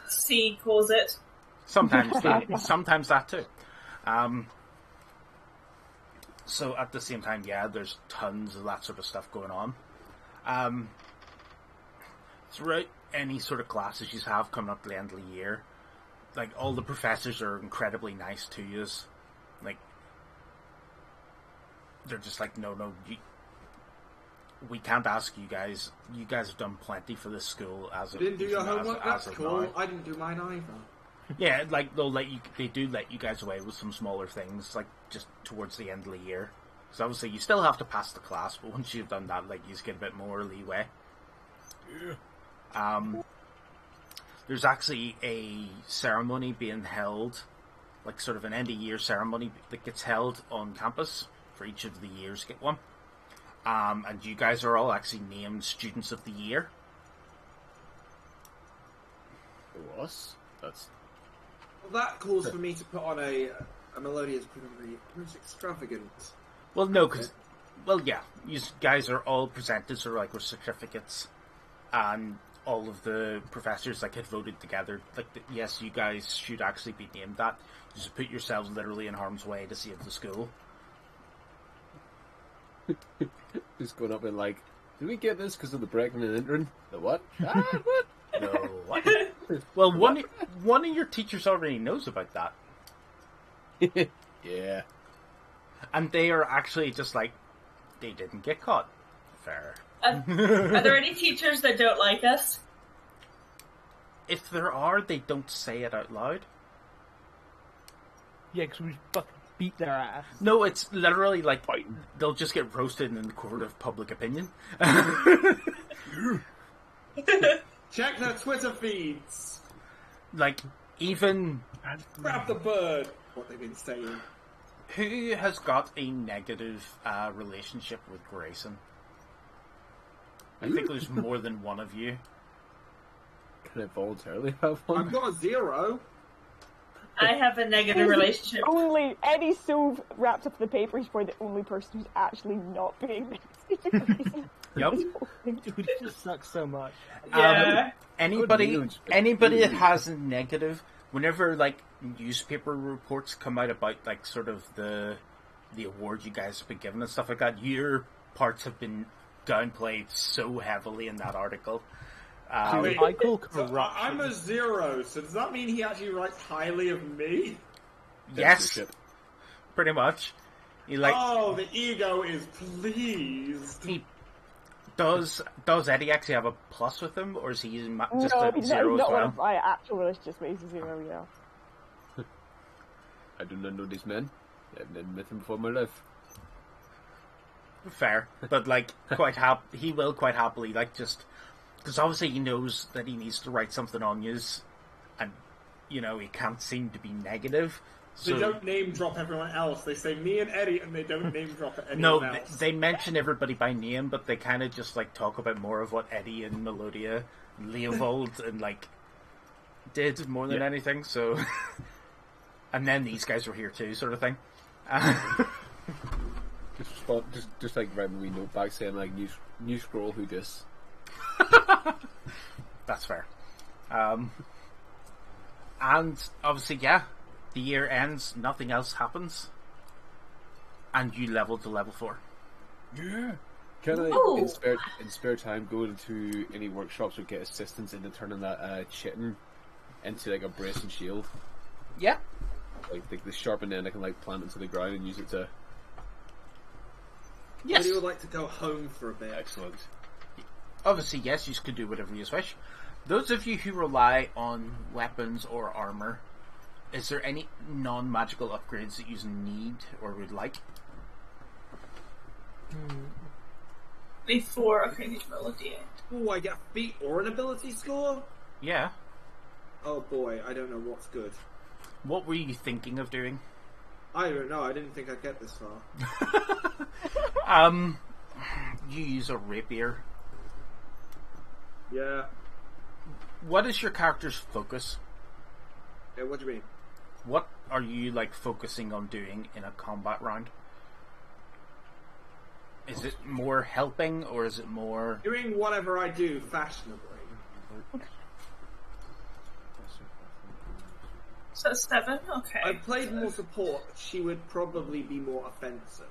[SPEAKER 5] C, cause it.
[SPEAKER 1] Sometimes that too. So at the same time, yeah, there's tons of that sort of stuff going on. Throughout any sort of classes you have coming up to the end of the year, like, all the professors are incredibly nice to you. Like, they're just like, no, we can't ask you guys. You guys have done plenty for this school as
[SPEAKER 2] You
[SPEAKER 1] of
[SPEAKER 2] didn't do your homework? That's
[SPEAKER 1] of
[SPEAKER 2] cool.
[SPEAKER 1] now.
[SPEAKER 2] I didn't do mine either.
[SPEAKER 1] Yeah, like they do let you guys away with some smaller things, like just towards the end of the year. Because obviously you still have to pass the class, but once you've done that, like, you just get a bit more leeway.
[SPEAKER 3] Yeah.
[SPEAKER 1] There's actually a ceremony being held, like sort of an end of year ceremony that gets held on campus for each of the years. Get one, and you guys are all actually named Students of the Year.
[SPEAKER 3] For us? That's...
[SPEAKER 2] Well, that calls for me to put on a melodious, pretty most extravagant.
[SPEAKER 1] Well, no, because, well, yeah, you guys are all presented sort of like with certificates, and all of the professors like had voted together. Like, yes, you guys should actually be named that. You just put yourselves literally in harm's way to save the school.
[SPEAKER 3] Just going up and like, did we get this because of the breaking and entering? The what? What?
[SPEAKER 1] No, what? Well, one of your teachers already knows about that,
[SPEAKER 3] Yeah.
[SPEAKER 1] and they are actually just like, they didn't get caught. Fair.
[SPEAKER 5] Are there any teachers that don't like us?
[SPEAKER 1] If there are, they don't say it out loud.
[SPEAKER 4] Yeah, because we fucking beat their ass.
[SPEAKER 1] No, it's literally like they'll just get roasted in the court of public opinion.
[SPEAKER 2] Check their Twitter feeds.
[SPEAKER 1] Like, even
[SPEAKER 2] Grab the bird. What they've been saying.
[SPEAKER 1] who has got a negative relationship with Grayson? I think there's more than one of you.
[SPEAKER 3] Can I voluntarily have one?
[SPEAKER 2] I've got a 0.
[SPEAKER 5] I have a negative relationship.
[SPEAKER 6] Only Eddie's so wrapped up in the paper, he's probably the only person who's actually not being racist.
[SPEAKER 1] Yep.
[SPEAKER 4] Dude, it just sucks so much.
[SPEAKER 5] Yeah.
[SPEAKER 1] Anybody that has a negative, whenever like newspaper reports come out about like sort of the awards you guys have been given and stuff like that, your parts have been downplayed so heavily in that article.
[SPEAKER 2] Wait,
[SPEAKER 4] I call
[SPEAKER 2] so
[SPEAKER 4] corruption.
[SPEAKER 2] I'm a 0, so does that mean he actually writes highly of me?
[SPEAKER 1] Yes,
[SPEAKER 3] Censorship.
[SPEAKER 1] pretty much. He like
[SPEAKER 2] Oh, the ego is pleased.
[SPEAKER 1] he does Eddie actually have a plus with him, or is he using just
[SPEAKER 6] No,
[SPEAKER 1] a
[SPEAKER 6] he's
[SPEAKER 1] 0
[SPEAKER 6] not
[SPEAKER 1] as
[SPEAKER 6] one
[SPEAKER 1] well?
[SPEAKER 6] of my actual relationships, but he's a 0, yeah.
[SPEAKER 3] I do not know these men. I've never met them before in my life.
[SPEAKER 1] Fair, but like he will quite happily like just because obviously he knows that he needs to write something on yous, and you know he can't seem to be negative.
[SPEAKER 2] They
[SPEAKER 1] So
[SPEAKER 2] don't name drop everyone else. They say me and Eddie, and they don't name drop anyone
[SPEAKER 1] no,
[SPEAKER 2] else.
[SPEAKER 1] they mention everybody by name, but they kind of just like talk about more of what Eddie and Melodia, and Leopold, and like did more than anything. So, and then these guys were here too, sort of thing.
[SPEAKER 3] Just like writing a wee note back saying like new scroll who dis.
[SPEAKER 1] That's fair. And obviously, yeah, the year ends, nothing else happens, and you level to level 4.
[SPEAKER 3] Yeah. Can I
[SPEAKER 5] Ooh.
[SPEAKER 3] in spare time go into any workshops or get assistance into turning that chitin into like a brace and shield?
[SPEAKER 1] Yeah.
[SPEAKER 3] Like the sharpened end I can like plant into the ground and use it to
[SPEAKER 1] Yes.
[SPEAKER 2] Eddie would like to go home for a bit.
[SPEAKER 3] excellent.
[SPEAKER 1] Obviously, yes, you could do whatever you wish. Those of you who rely on weapons or armor, is there any non-magical upgrades that you need or would like?
[SPEAKER 5] Before, okay, need to roll a d8.
[SPEAKER 2] Oh, I get a feat or an ability score?
[SPEAKER 1] Yeah.
[SPEAKER 2] Oh boy, I don't know what's good.
[SPEAKER 1] What were you thinking of doing?
[SPEAKER 2] I don't know, I didn't think I'd get this far.
[SPEAKER 1] You use a rapier.
[SPEAKER 2] Yeah.
[SPEAKER 1] What is your character's focus?
[SPEAKER 2] What do you mean?
[SPEAKER 1] What are you like focusing on doing in a combat round? Is it more helping or is it more...
[SPEAKER 2] Doing whatever I do fashionably.
[SPEAKER 5] So 7? Okay.
[SPEAKER 2] I played more support, she would probably be more offensive.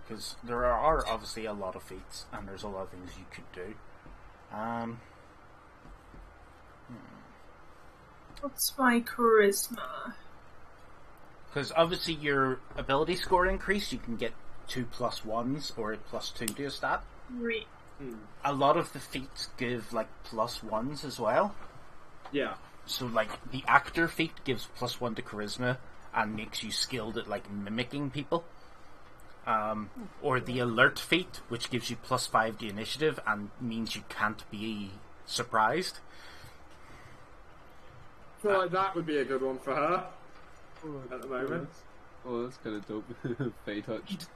[SPEAKER 1] Because there are obviously a lot of feats, and there's a lot of things you could do.
[SPEAKER 5] What's my charisma?
[SPEAKER 1] Because obviously your ability score increase, you can get 2 +1s or a +2 to a stat. A lot of the feats give like +1s as well.
[SPEAKER 2] Yeah.
[SPEAKER 1] So like the actor feat gives +1 to charisma and makes you skilled at like mimicking people. Or the alert feat, which gives you +5 to initiative and means you can't be surprised.
[SPEAKER 2] I feel like that would be a good one for her. At the moment.
[SPEAKER 3] Oh, that's kind of dope. Fey touched.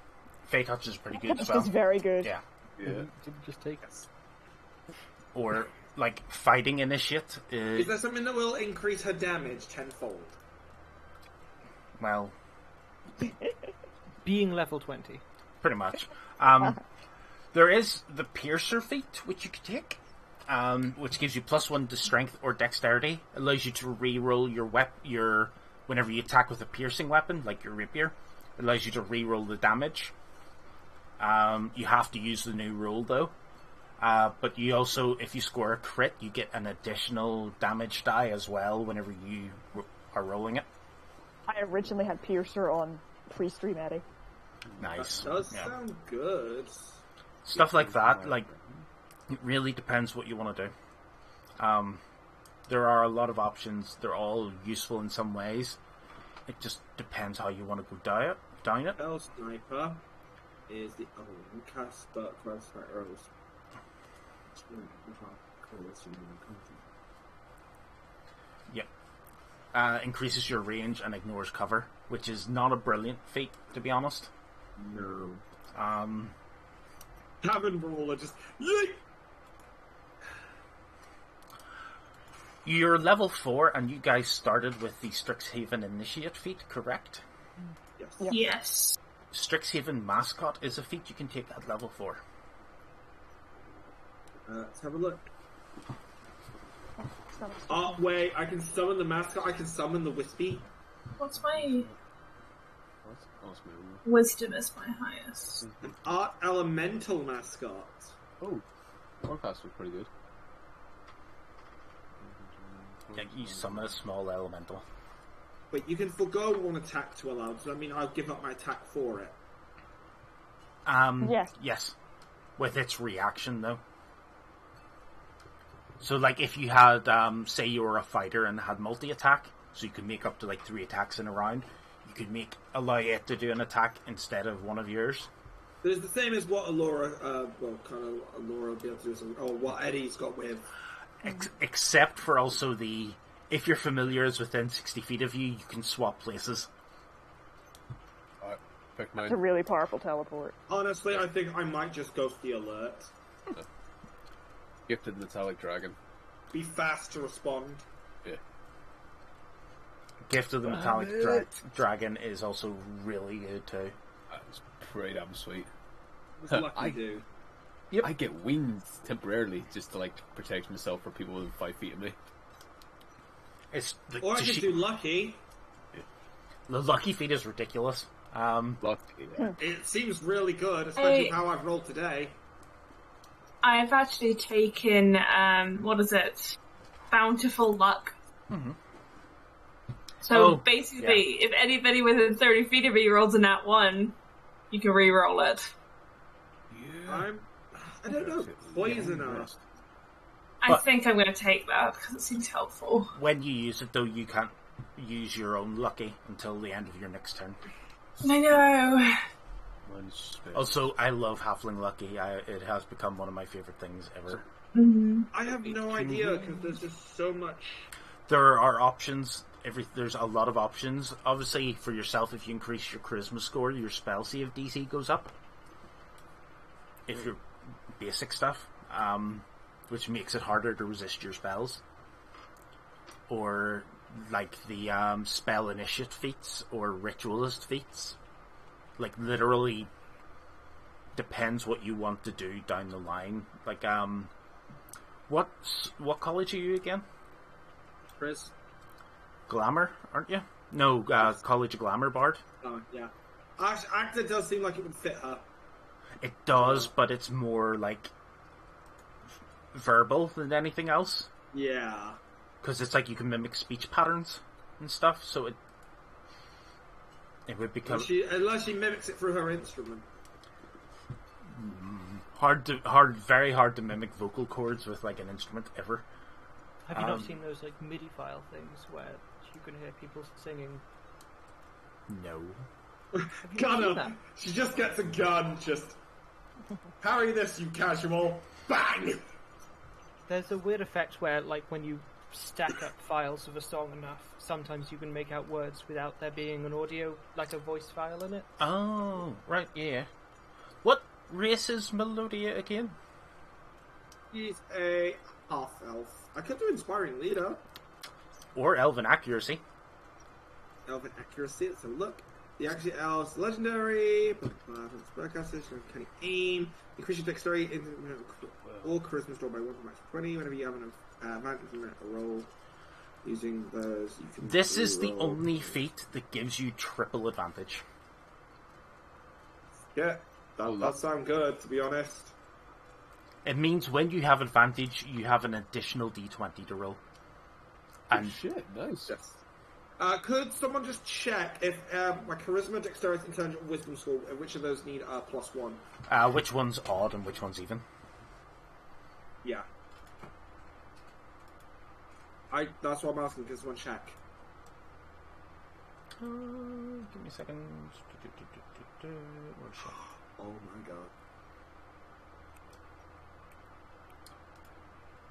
[SPEAKER 1] Fey touch is pretty good as
[SPEAKER 6] It's
[SPEAKER 1] well.
[SPEAKER 6] just very good.
[SPEAKER 1] Yeah.
[SPEAKER 3] Yeah.
[SPEAKER 4] Didn't just take us.
[SPEAKER 1] Or like fighting initiate.
[SPEAKER 2] Is there something that will increase her damage tenfold?
[SPEAKER 1] Well,
[SPEAKER 4] Being level 20.
[SPEAKER 1] pretty much. There is the piercer feat, which you could take, which gives you +1 to strength or dexterity. Allows you to re-roll your whenever you attack with a piercing weapon, like your rapier. It allows you to re-roll the damage. You have to use the new rule though. But you also, if you score a crit, you get an additional damage die as well whenever you are rolling it.
[SPEAKER 6] I originally had Piercer on pre-stream, Eddie.
[SPEAKER 1] Nice.
[SPEAKER 2] That does
[SPEAKER 1] Yeah.
[SPEAKER 2] sound good.
[SPEAKER 1] Stuff like that, like, it really depends what you want to do. There are a lot of options. They're all useful in some ways. It just depends how you want to go down it.
[SPEAKER 2] Spell Sniper. is the other one. Cast spell class arrows.
[SPEAKER 1] Yep. Increases your range and ignores cover, which is not a brilliant feat, to be honest.
[SPEAKER 2] No.
[SPEAKER 1] Um,
[SPEAKER 2] Cabin brawler just yeet!
[SPEAKER 1] You're level 4, and you guys started with the Strixhaven Initiate feat, correct?
[SPEAKER 2] Yes.
[SPEAKER 6] Yeah.
[SPEAKER 5] Yes.
[SPEAKER 1] Strixhaven Mascot is a feat you can take at level 4.
[SPEAKER 2] Let's have a look.
[SPEAKER 6] So-
[SPEAKER 2] Oh, wait, I can summon the mascot, I can summon the Wispy.
[SPEAKER 5] What's my
[SPEAKER 3] What's awesome?
[SPEAKER 5] wisdom is my highest?
[SPEAKER 2] An art elemental mascot.
[SPEAKER 3] Oh, Belfast was pretty good.
[SPEAKER 1] Yeah, you summon a small elemental.
[SPEAKER 2] But you can forgo one attack to allow, so I mean I'll give up my attack for it.
[SPEAKER 6] Yes.
[SPEAKER 1] Yes. With its reaction, though. So, like, if you had, say you were a fighter and had multi-attack, so you could make up to, like, 3 attacks in a round, you could allow it to do an attack instead of one of yours.
[SPEAKER 2] But it's the same as what Allura, Allura will be able to do, or what Eddie's got with.
[SPEAKER 1] Except for also if your familiar is within 60 feet of you, you can swap places.
[SPEAKER 3] Alright, pick
[SPEAKER 6] It's
[SPEAKER 3] mine.
[SPEAKER 6] a really powerful teleport.
[SPEAKER 2] Honestly, I think I might just go for the alert.
[SPEAKER 3] Gifted Metallic Dragon.
[SPEAKER 2] Be fast to respond.
[SPEAKER 3] Yeah.
[SPEAKER 1] Gift of the Metallic Dragon is also really good, too.
[SPEAKER 3] That's pretty damn sweet.
[SPEAKER 2] What's lucky
[SPEAKER 3] I-
[SPEAKER 2] do?
[SPEAKER 3] I get winged temporarily just to, like, protect myself from people within 5 feet of me.
[SPEAKER 1] It's
[SPEAKER 2] Or I could do lucky.
[SPEAKER 1] the lucky feat is ridiculous.
[SPEAKER 3] Lucky. Yeah.
[SPEAKER 2] It seems really good, especially
[SPEAKER 5] Hey.
[SPEAKER 2] how I've rolled today.
[SPEAKER 5] I've actually taken what is it? Bountiful luck.
[SPEAKER 1] Mm-hmm.
[SPEAKER 5] So
[SPEAKER 1] Oh,
[SPEAKER 5] basically, if anybody within 30 feet of me rolls a nat 1, you can re-roll it.
[SPEAKER 2] I don't know, poisoner.
[SPEAKER 5] I
[SPEAKER 1] But-
[SPEAKER 5] think I'm going to take that because it seems helpful.
[SPEAKER 1] When you use it, though, you can't use your own lucky until the end of your next turn.
[SPEAKER 5] I know.
[SPEAKER 1] Also, I love Halfling Lucky. It has become one of my favorite things ever.
[SPEAKER 2] I have no idea, because there's just so much.
[SPEAKER 1] There are options. There's a lot of options. Obviously, for yourself, if you increase your charisma score, your spell save DC goes up. If you're basic stuff, which makes it harder to resist your spells. Or, like, the spell initiate feats or ritualist feats. Like, literally depends what you want to do down the line. Like, what college are you again?
[SPEAKER 2] Chris?
[SPEAKER 1] Glamour, aren't you? No, College of Glamour Bard.
[SPEAKER 2] Oh, yeah. Actor does seem like it would fit her.
[SPEAKER 1] It does, but it's more, like, verbal than anything else.
[SPEAKER 2] Yeah.
[SPEAKER 1] Because it's like you can mimic speech patterns and stuff, so it would become
[SPEAKER 2] Unless she mimics it through her instrument.
[SPEAKER 1] very hard to mimic vocal cords with, like, an instrument ever.
[SPEAKER 4] Have you not seen those like MIDI file things where you can hear people singing?
[SPEAKER 1] No.
[SPEAKER 4] Have you
[SPEAKER 2] Gun
[SPEAKER 4] seen
[SPEAKER 2] her!
[SPEAKER 4] that?
[SPEAKER 2] She just gets a gun, just... Parry this, you casual! Bang!
[SPEAKER 4] There's a weird effect where, like, when you stack up files of a song enough, sometimes you can make out words without there being an audio, like a voice file in it.
[SPEAKER 1] Oh, right, yeah. What race is Melodia again?
[SPEAKER 2] He's a half-elf. I could do Inspiring Leader.
[SPEAKER 1] Or Elven Accuracy.
[SPEAKER 2] Elven Accuracy, let's have a look. The Accuracy Elves, Legendary, Spellcaster, Canny Aim, increase your dexterity, all charisma stored by 1 from max 20. Whenever you have an advantage in a roll using those, you can.
[SPEAKER 1] This is the
[SPEAKER 2] re-roll.
[SPEAKER 1] only feat that gives you triple advantage.
[SPEAKER 2] Yeah, that sounds good, to be honest.
[SPEAKER 1] It means when you have advantage, you have an additional d20 to roll. And
[SPEAKER 3] Shit, nice.
[SPEAKER 2] Yes. Could someone just check if my charisma, dexterity, intelligence, and wisdom score, which of those need a +1?
[SPEAKER 1] which one's odd and which one's even?
[SPEAKER 2] Yeah. That's what I'm asking. Can someone check?
[SPEAKER 1] Give me a second. Where's
[SPEAKER 2] Oh my god.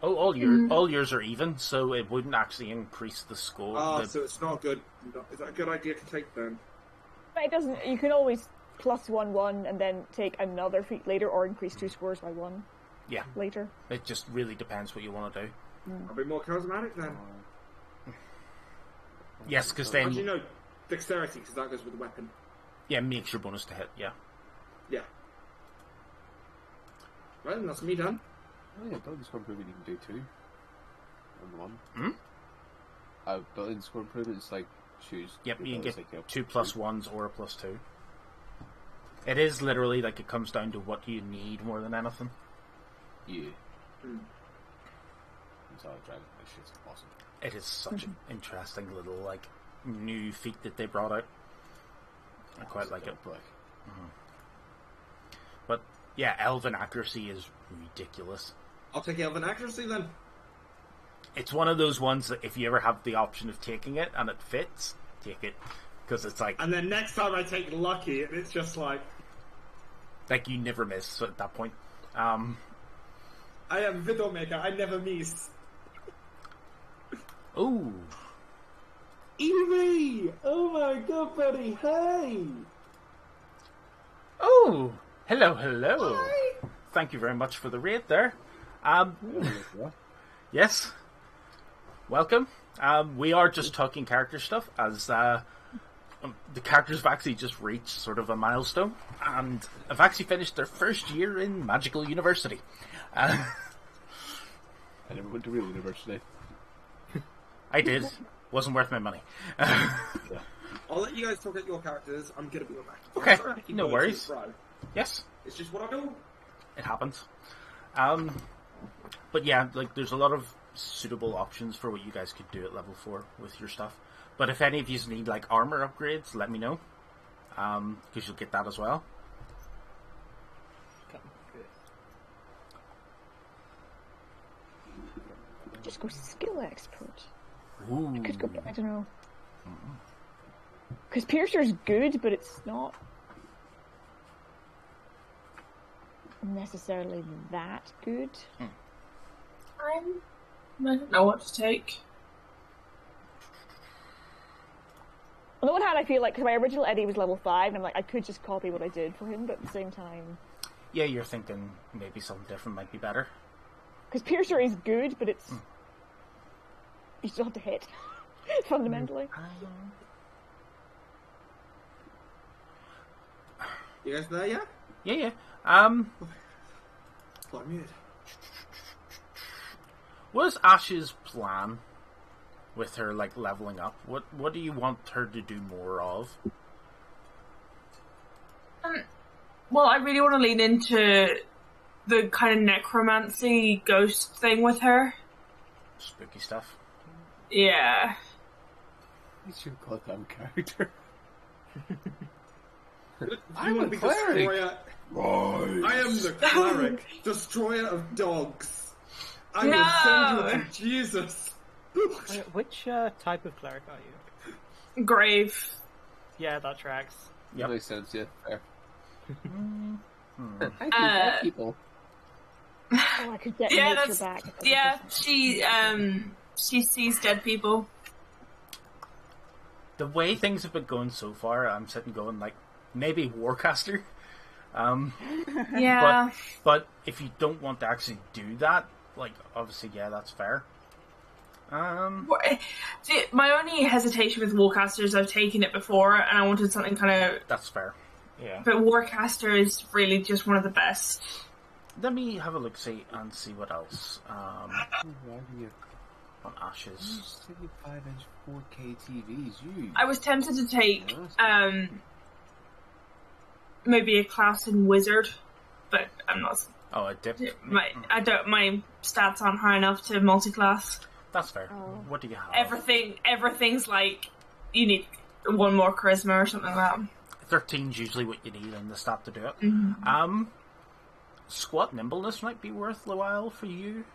[SPEAKER 1] Oh, all yours are even, so it wouldn't actually increase the score.
[SPEAKER 2] Ah, so it's not good. Is that a good idea to take then?
[SPEAKER 6] But it doesn't. You can always +1 and then take another feat later, or increase 2 scores by 1
[SPEAKER 1] Yeah,
[SPEAKER 6] later.
[SPEAKER 1] it just really depends what you want to do.
[SPEAKER 2] I'll be more charismatic then.
[SPEAKER 1] Yes, because
[SPEAKER 2] Actually,
[SPEAKER 1] then
[SPEAKER 2] no. Dexterity, because that goes with the weapon.
[SPEAKER 1] yeah, makes your bonus to hit. Yeah.
[SPEAKER 2] Yeah. Right, then that's me done.
[SPEAKER 3] Oh yeah, building score improvement you can do too. On one. Building score improvement is like choose.
[SPEAKER 1] Yep,
[SPEAKER 3] your
[SPEAKER 1] you can
[SPEAKER 3] bonus,
[SPEAKER 1] get
[SPEAKER 3] like,
[SPEAKER 1] 2 +1s or a +2. It is literally like it comes down to what you need more than anything.
[SPEAKER 3] Yeah. So I'll drive my shit's awesome.
[SPEAKER 1] It is such an interesting little like new feat that they brought out. I quite like it. But yeah, elven accuracy is ridiculous.
[SPEAKER 2] I'll take Elven Accuracy then.
[SPEAKER 1] It's one of those ones that if you ever have the option of taking it and it fits, take it. Because it's like
[SPEAKER 2] And then next time I take Lucky, and it's just like,
[SPEAKER 1] you never miss at that point.
[SPEAKER 2] I am Vidowmaker, I never miss.
[SPEAKER 1] Ooh.
[SPEAKER 2] Evie! Oh my god, buddy, hey!
[SPEAKER 1] Oh! Hello. Thank you very much for the raid there. Yes. Welcome. We are just talking character stuff as the characters have actually just reached sort of a milestone and have actually finished their first year in Magical University.
[SPEAKER 3] I never went to real university.
[SPEAKER 1] I did. Wasn't worth my money.
[SPEAKER 2] I'll let you guys talk about your characters. I'm gonna be back.
[SPEAKER 1] Okay,
[SPEAKER 2] Sorry, I keep
[SPEAKER 1] no
[SPEAKER 2] going
[SPEAKER 1] worries.
[SPEAKER 2] to the front.
[SPEAKER 1] Yes.
[SPEAKER 2] It's just what I do.
[SPEAKER 1] It happens. But yeah, like there's a lot of suitable options for what you guys could do at level 4 with your stuff. But if any of you need like armor upgrades, let me know. Because you'll get that as well.
[SPEAKER 6] Just go skill expert.
[SPEAKER 1] Ooh.
[SPEAKER 6] I could go. I don't know. Because Piercer's good, but it's not necessarily that good.
[SPEAKER 5] I don't know what to take.
[SPEAKER 6] On the one hand, I feel like because my original Eddie was level 5, and I'm like, I could just copy what I did for him, but at the same time,
[SPEAKER 1] Yeah, you're thinking maybe something different might be better.
[SPEAKER 6] because Piercer is good, but it's you still have to hit fundamentally.
[SPEAKER 2] You guys there yet?
[SPEAKER 1] Yeah.
[SPEAKER 2] Quite muted.
[SPEAKER 1] What is Ash's plan with her like leveling up? What do you want her to do more of?
[SPEAKER 5] Well, I really want to lean into the kind of necromancy ghost thing with her.
[SPEAKER 1] Spooky stuff.
[SPEAKER 5] Yeah.
[SPEAKER 3] It's your goddamn character.
[SPEAKER 2] I'm
[SPEAKER 3] a
[SPEAKER 2] the
[SPEAKER 3] cleric.
[SPEAKER 2] destroyer. I am the cleric, destroyer of dogs. I will send you to Jesus.
[SPEAKER 4] Which type of cleric are you?
[SPEAKER 5] Grave.
[SPEAKER 4] Yeah, that tracks.
[SPEAKER 1] Yep.
[SPEAKER 3] Makes sense, yeah. Fair. I
[SPEAKER 5] Uh,
[SPEAKER 3] people.
[SPEAKER 6] Oh, I could get
[SPEAKER 5] Yeah,
[SPEAKER 6] nature
[SPEAKER 5] that's
[SPEAKER 6] back.
[SPEAKER 5] yeah. She sees dead people.
[SPEAKER 1] The way things have been going so far, I'm sitting going like maybe Warcaster.
[SPEAKER 5] Yeah.
[SPEAKER 1] But if you don't want to actually do that, like obviously, yeah, that's fair.
[SPEAKER 5] See, my only hesitation with Warcaster is I've taken it before, and I wanted something kind of.
[SPEAKER 1] That's fair. Yeah.
[SPEAKER 5] But Warcaster is really just one of the best.
[SPEAKER 1] Let me have a look, see what else. On Ashes.
[SPEAKER 3] 75-inch 4K TVs, you.
[SPEAKER 5] I was tempted to take maybe a class in Wizard, but I'm not.
[SPEAKER 1] Oh, a dip.
[SPEAKER 5] My stats aren't high enough to multi-class.
[SPEAKER 1] That's fair. What do you have?
[SPEAKER 5] Everything's like you need one more charisma or something like that.
[SPEAKER 1] 13's usually what you need in the stat to do it. Squat nimbleness might be worth a while for you.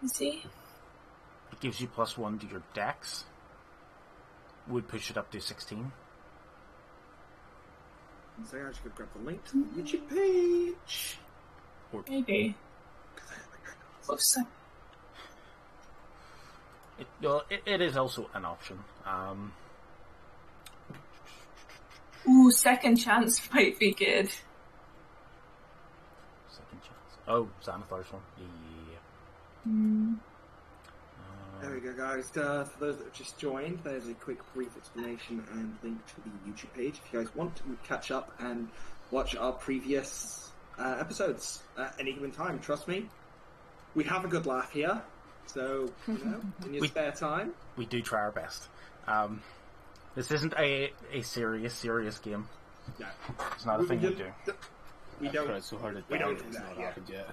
[SPEAKER 5] You see?
[SPEAKER 1] It gives you +1 to your dex. Would push it up to 16.
[SPEAKER 2] So I should go grab the link to the YouTube page.
[SPEAKER 5] Maybe. Whoops.
[SPEAKER 1] It is also an option.
[SPEAKER 5] Ooh, second chance might be good.
[SPEAKER 1] Second chance. Oh, Xanathar's one. Yeah.
[SPEAKER 2] There we go, guys. For those that have just joined, there's a quick, brief explanation and link to the YouTube page if you guys want to catch up and watch our previous episodes at any given time. Trust me, we have a good laugh here. So, in your spare time,
[SPEAKER 1] we do try our best. This isn't a serious game.
[SPEAKER 2] No,
[SPEAKER 1] it's not a thing we do.
[SPEAKER 2] We don't.
[SPEAKER 3] Tried so hard
[SPEAKER 2] We don't do
[SPEAKER 3] it's
[SPEAKER 2] that
[SPEAKER 3] not
[SPEAKER 2] yet.
[SPEAKER 3] happened yet.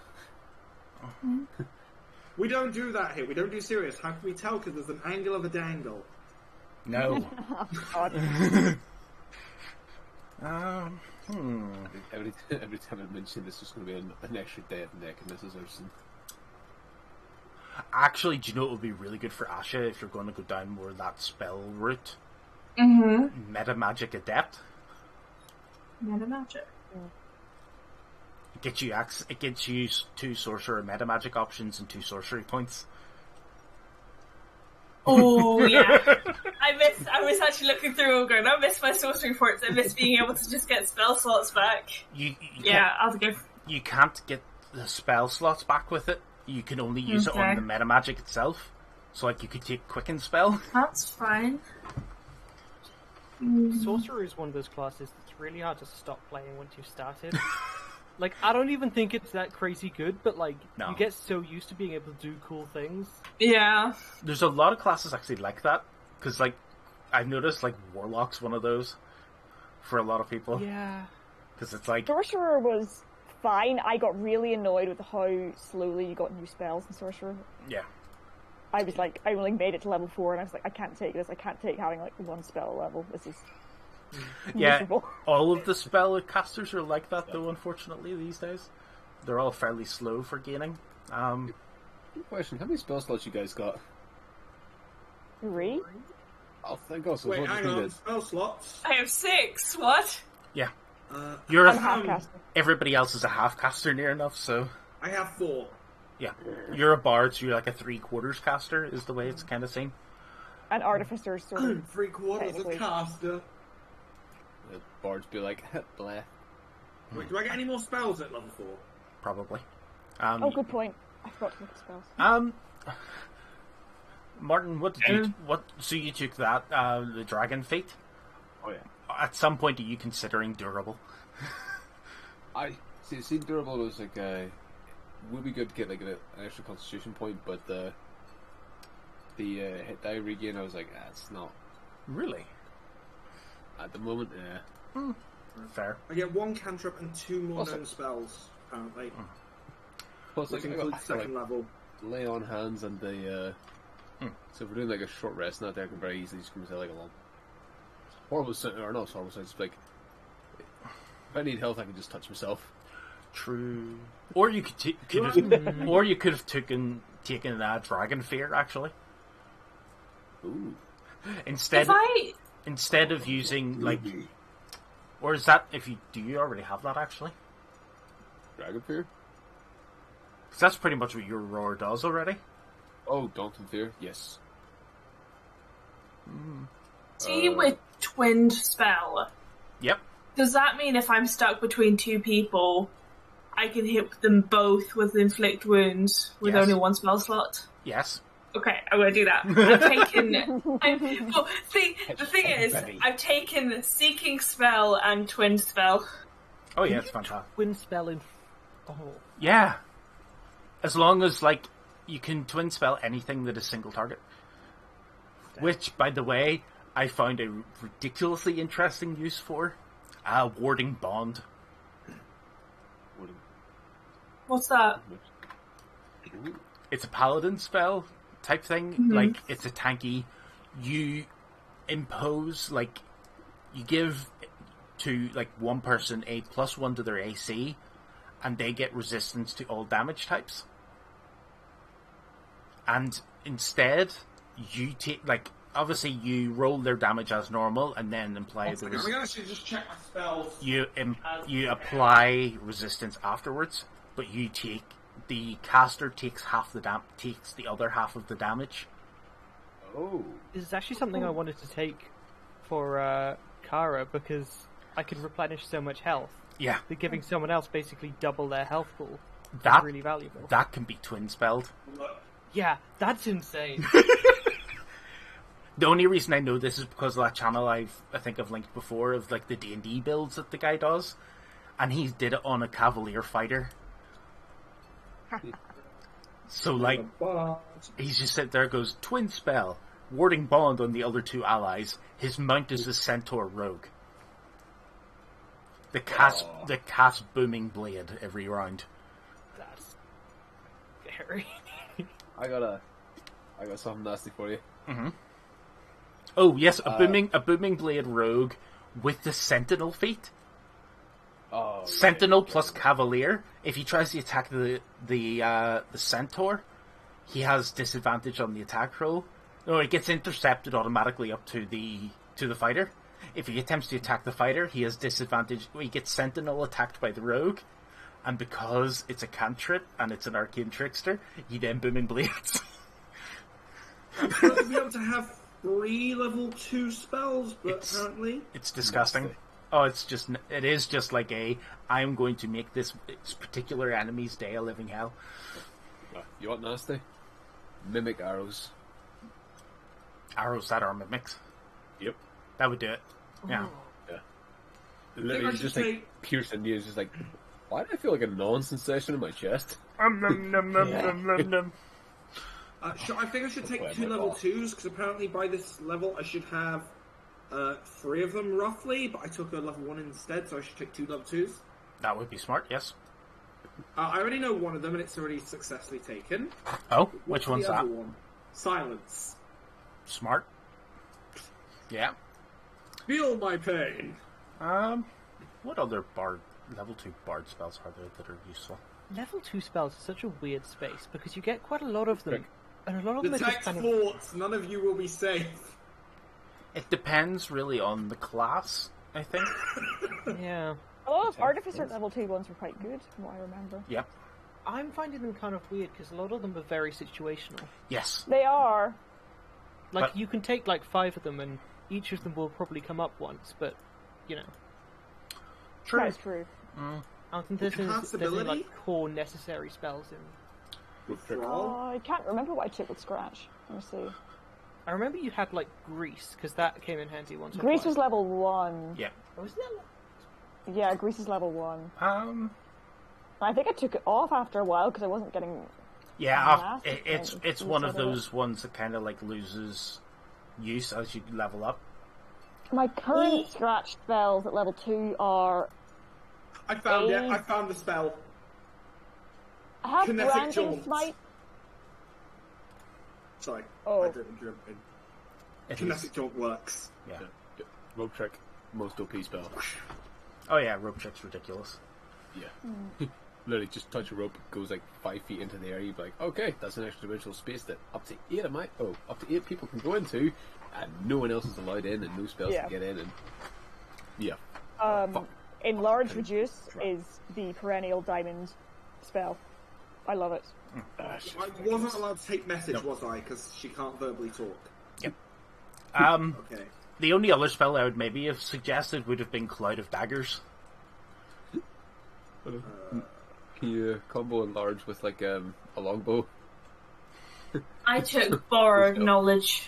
[SPEAKER 2] We don't do that here. We don't do serious. How can we tell? Because there's an angle of a dangle.
[SPEAKER 1] No.
[SPEAKER 3] Every time I mention this, there's going to be an extra day of neck, and this is Urson.
[SPEAKER 1] Actually, do you know what would be really good for Asha if you're going to go down more that spell route?
[SPEAKER 5] Mm-hmm.
[SPEAKER 1] Meta Magic Adept.
[SPEAKER 5] Meta magic.
[SPEAKER 1] It gets you 2 sorcerer meta magic options and 2 sorcery points.
[SPEAKER 5] Oh yeah, I was actually looking through and going, I miss my sorcery points. I miss being able to just get spell slots back. I'll give.
[SPEAKER 1] You can't get the spell slots back with it. You can only use it on the meta magic itself. So, like, you could take Quicken Spell.
[SPEAKER 5] That's fine.
[SPEAKER 4] Sorcerer is one of those classes that's really hard to stop playing once you've started. Like, I don't even think it's that crazy good, but, like,
[SPEAKER 1] No.
[SPEAKER 4] you get so used to being able to do cool things.
[SPEAKER 5] Yeah.
[SPEAKER 1] There's a lot of classes actually like that. Because, like, I've noticed, like, Warlock's one of those for a lot of people.
[SPEAKER 4] Yeah.
[SPEAKER 1] Because it's like...
[SPEAKER 6] Sorcerer was fine. I got really annoyed with how slowly you got new spells in Sorcerer.
[SPEAKER 1] Yeah.
[SPEAKER 6] I was like, I only made it to level 4 and I was like, I can't take this. I can't take having like 1 spell a level. This is miserable.
[SPEAKER 1] All of the spell casters are like that though, unfortunately, these days. They're all fairly slow for gaining.
[SPEAKER 3] Good question, how many spell slots you guys got?
[SPEAKER 6] 3?
[SPEAKER 3] I'll think also.
[SPEAKER 2] Wait, hang on. Spell slots.
[SPEAKER 5] I have 6. What?
[SPEAKER 1] Yeah. You're
[SPEAKER 6] I'm half caster.
[SPEAKER 1] Everybody else is a half caster near enough, so...
[SPEAKER 2] I have 4.
[SPEAKER 1] Yeah. You're a bard, so you're like a 3/4 caster, is the way it's kind of seen.
[SPEAKER 6] And Artificer's sort of
[SPEAKER 2] 3/4 of
[SPEAKER 6] technically.
[SPEAKER 2] caster.
[SPEAKER 3] The bards be like, bleh.
[SPEAKER 2] Wait, do I get any more spells at level 4?
[SPEAKER 1] Probably.
[SPEAKER 6] Oh, good point. I forgot to look at spells.
[SPEAKER 1] Martin, what did you... So you took that, the Dragon Fate?
[SPEAKER 3] Oh yeah.
[SPEAKER 1] At some point, are you considering durable?
[SPEAKER 3] I see durable was like would be good to get like an extra constitution point, but the hit die regain, I was like, it's not
[SPEAKER 1] Really?
[SPEAKER 3] at the moment.
[SPEAKER 1] Fair.
[SPEAKER 2] I get 1 cantrip and 2 more
[SPEAKER 3] Also-
[SPEAKER 2] known spells, apparently.
[SPEAKER 3] Plus,
[SPEAKER 2] Which
[SPEAKER 3] like,
[SPEAKER 2] includes
[SPEAKER 3] I feel
[SPEAKER 2] second level.
[SPEAKER 3] lay on hands and the. So if we're doing like a short rest, not there, I can very easily just come and say like a long. Horrible sound, or not horrible sound, just like if I need health, I can just touch myself.
[SPEAKER 1] True. Or you or you could have taken Dragon Fear actually.
[SPEAKER 3] Ooh.
[SPEAKER 1] Instead of using like, or is that if you do you already have that actually?
[SPEAKER 3] Dragon Fear?
[SPEAKER 1] Because that's pretty much what your roar does already.
[SPEAKER 3] Oh, Daunting Fear? Yes.
[SPEAKER 5] See, with twinned spell,
[SPEAKER 1] Yep.
[SPEAKER 5] does that mean if I'm stuck between 2 people, I can hit them both with inflict wounds with
[SPEAKER 1] Yes.
[SPEAKER 5] only 1 spell slot?
[SPEAKER 1] Yes.
[SPEAKER 5] Okay, I'm going to do that. I've taken. The thing is, I've taken Seeking Spell and Twinned Spell.
[SPEAKER 1] Oh yeah, it's fantastic.
[SPEAKER 4] Twin spell in. Oh.
[SPEAKER 1] Yeah. As long as like you can twin spell anything that is single target. Which, by the way, I found a ridiculously interesting use for. Warding Bond.
[SPEAKER 5] What's that?
[SPEAKER 1] It's a paladin spell type thing.
[SPEAKER 5] Mm-hmm.
[SPEAKER 1] Like, it's a tanky. You impose, like, you give to, like, one person a +1 to their AC, and they get resistance to all damage types. And instead, you take, like, obviously you roll their damage as normal, and then imply
[SPEAKER 2] I'm gonna actually just check my spells.
[SPEAKER 1] you apply resistance afterwards, but the caster takes takes the other half of the damage.
[SPEAKER 3] Oh.
[SPEAKER 4] This is actually something I wanted to take for Kara, because I can replenish so much health.
[SPEAKER 1] Yeah,
[SPEAKER 4] That giving someone else basically double their health pool
[SPEAKER 1] that
[SPEAKER 4] is really valuable.
[SPEAKER 1] that can be twin spelled.
[SPEAKER 4] Yeah, that's insane.
[SPEAKER 1] The only reason I know this is because of that channel I think I've linked before of like the D&D builds that the guy does, and he did it on a Cavalier fighter. So like, he's just sitting there, goes twin spell, warding bond on the other two allies. His mount is a centaur rogue. The cast booming blade every round.
[SPEAKER 4] That's very.
[SPEAKER 3] I got something nasty for you.
[SPEAKER 1] Mm-hmm. Oh yes, a booming blade rogue with the sentinel feat.
[SPEAKER 3] Oh,
[SPEAKER 1] Sentinel plus Cavalier. If he tries to attack the centaur, he has disadvantage on the attack roll. No, it gets intercepted automatically up to the fighter. If he attempts to attack the fighter, he has disadvantage. He gets Sentinel attacked by the rogue, and because it's a cantrip and it's an arcane trickster, he then booming blades.
[SPEAKER 2] To be able to have 3 level 2 spells, but apparently
[SPEAKER 1] It's disgusting. Oh, it is just like I'm going to make this particular enemy's day a living hell.
[SPEAKER 3] You want nasty? Mimic arrows.
[SPEAKER 1] Arrows that are mimics.
[SPEAKER 3] Yep.
[SPEAKER 1] That would do it. Yeah.
[SPEAKER 3] Yeah. Literally,
[SPEAKER 2] should
[SPEAKER 3] just
[SPEAKER 2] say-
[SPEAKER 3] like piercing you. It's just like, why do I feel like a non-sensation in my chest?
[SPEAKER 2] I think I should take 2 level 2s, because apparently by this level I should have 3 of them roughly, but I took a level 1 instead, so I should take 2 level 2s.
[SPEAKER 1] That would be smart, yes.
[SPEAKER 2] I already know one of them, and it's already successfully taken.
[SPEAKER 1] Oh,
[SPEAKER 2] What's
[SPEAKER 1] which
[SPEAKER 2] the
[SPEAKER 1] one's
[SPEAKER 2] other
[SPEAKER 1] that?
[SPEAKER 2] one? Silence.
[SPEAKER 1] Smart. Yeah.
[SPEAKER 2] Feel my pain.
[SPEAKER 1] What other level 2 bard spells are there that are useful?
[SPEAKER 4] Level 2 spells are such a weird space because you get quite a lot of them, and a lot of them are just
[SPEAKER 2] Detect
[SPEAKER 4] kind of.
[SPEAKER 2] thoughts. None of you will be safe.
[SPEAKER 1] It depends really on the class, I think.
[SPEAKER 4] Yeah.
[SPEAKER 6] A lot of Artificer level 2 ones were quite good, from what I remember.
[SPEAKER 1] Yep.
[SPEAKER 4] I'm finding them kind of weird because a lot of them are very situational.
[SPEAKER 1] Yes.
[SPEAKER 6] They are.
[SPEAKER 4] Like,
[SPEAKER 1] But-
[SPEAKER 4] you can take like 5 of them, and each of them will probably come up once, but, you know.
[SPEAKER 1] True.
[SPEAKER 6] That's true.
[SPEAKER 4] I don't think there's any
[SPEAKER 2] Enhanceability?
[SPEAKER 4] like core necessary spells in.
[SPEAKER 3] Rope trick.
[SPEAKER 6] I can't remember what I took with Scratch. Let me see.
[SPEAKER 4] I remember you had like Grease, because that came in handy once or
[SPEAKER 6] Grease
[SPEAKER 4] twice.
[SPEAKER 6] was level 1.
[SPEAKER 1] Yeah.
[SPEAKER 4] Oh, was that?
[SPEAKER 6] Yeah, Grease is level 1. I think I took it off after a while because I wasn't getting.
[SPEAKER 1] Yeah,
[SPEAKER 6] Massive
[SPEAKER 1] it's
[SPEAKER 6] things
[SPEAKER 1] one of
[SPEAKER 6] inside of it.
[SPEAKER 1] those ones that kind of like loses use as you level up.
[SPEAKER 6] My current Scratch spells at level 2 are.
[SPEAKER 2] I found it. I found the spell.
[SPEAKER 6] I have
[SPEAKER 2] Kinetic
[SPEAKER 6] Branding
[SPEAKER 2] Jaunt.
[SPEAKER 6] Smite.
[SPEAKER 2] Sorry.
[SPEAKER 6] Oh.
[SPEAKER 2] I didn't jump in.
[SPEAKER 1] It
[SPEAKER 2] Kinetic
[SPEAKER 1] is.
[SPEAKER 2] Jaunt works.
[SPEAKER 1] Yeah.
[SPEAKER 3] Rope trick. Most OP spell.
[SPEAKER 1] Oh yeah, rope trick's ridiculous.
[SPEAKER 3] Yeah. Literally, just touch a rope, it goes like 5 feet into the air. You'd be like, okay, that's an extra dimensional space that up to 8 people can go into, and no one else is allowed in, and no spells
[SPEAKER 6] Yeah.
[SPEAKER 3] can get in. And yeah.
[SPEAKER 6] Enlarge Reduce is the perennial diamond spell. I love it.
[SPEAKER 2] I wasn't allowed to take message, was I? Because she can't verbally talk.
[SPEAKER 1] Yep.
[SPEAKER 2] Okay.
[SPEAKER 1] The only other spell I would maybe have suggested would have been Cloud of Daggers.
[SPEAKER 3] Can you combo enlarge with like a longbow?
[SPEAKER 5] I took borrowed knowledge.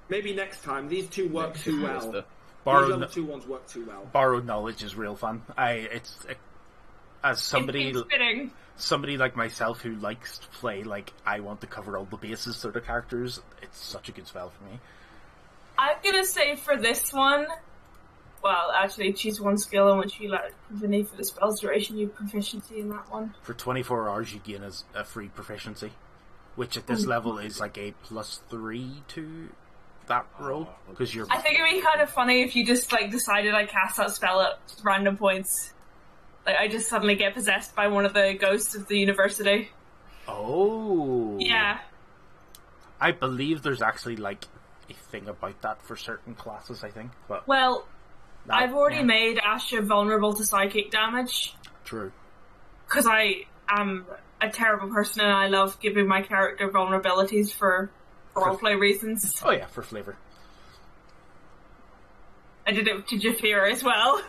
[SPEAKER 2] Maybe next time. These two work too well. These
[SPEAKER 1] Borrowed,
[SPEAKER 2] other 2 ones work too well.
[SPEAKER 1] borrowed knowledge is real fun. As somebody
[SPEAKER 5] It's fitting.
[SPEAKER 1] somebody like myself who likes to play like I want to cover all the bases sort of characters, it's such a good spell for me.
[SPEAKER 5] I'm gonna say for this one, well, actually, choose one skill and once you like the for the spell's duration, you have proficiency in that one.
[SPEAKER 1] For 24 hours, you gain a free proficiency, which at this level is like a +3 to that roll because you're.
[SPEAKER 5] I think it'd be kind of funny if you just like decided I cast that spell at random points. Like I just suddenly get possessed by one of the ghosts of the university.
[SPEAKER 1] Oh.
[SPEAKER 5] Yeah.
[SPEAKER 1] I believe there's actually like a thing about that for certain classes, I think. But
[SPEAKER 5] Well, I've already
[SPEAKER 1] yeah.
[SPEAKER 5] made Asha vulnerable to psychic damage
[SPEAKER 1] True.
[SPEAKER 5] because I am a terrible person and I love giving my character vulnerabilities for roleplay reasons.
[SPEAKER 1] Oh yeah, for flavor.
[SPEAKER 5] I did it to Jafira as well.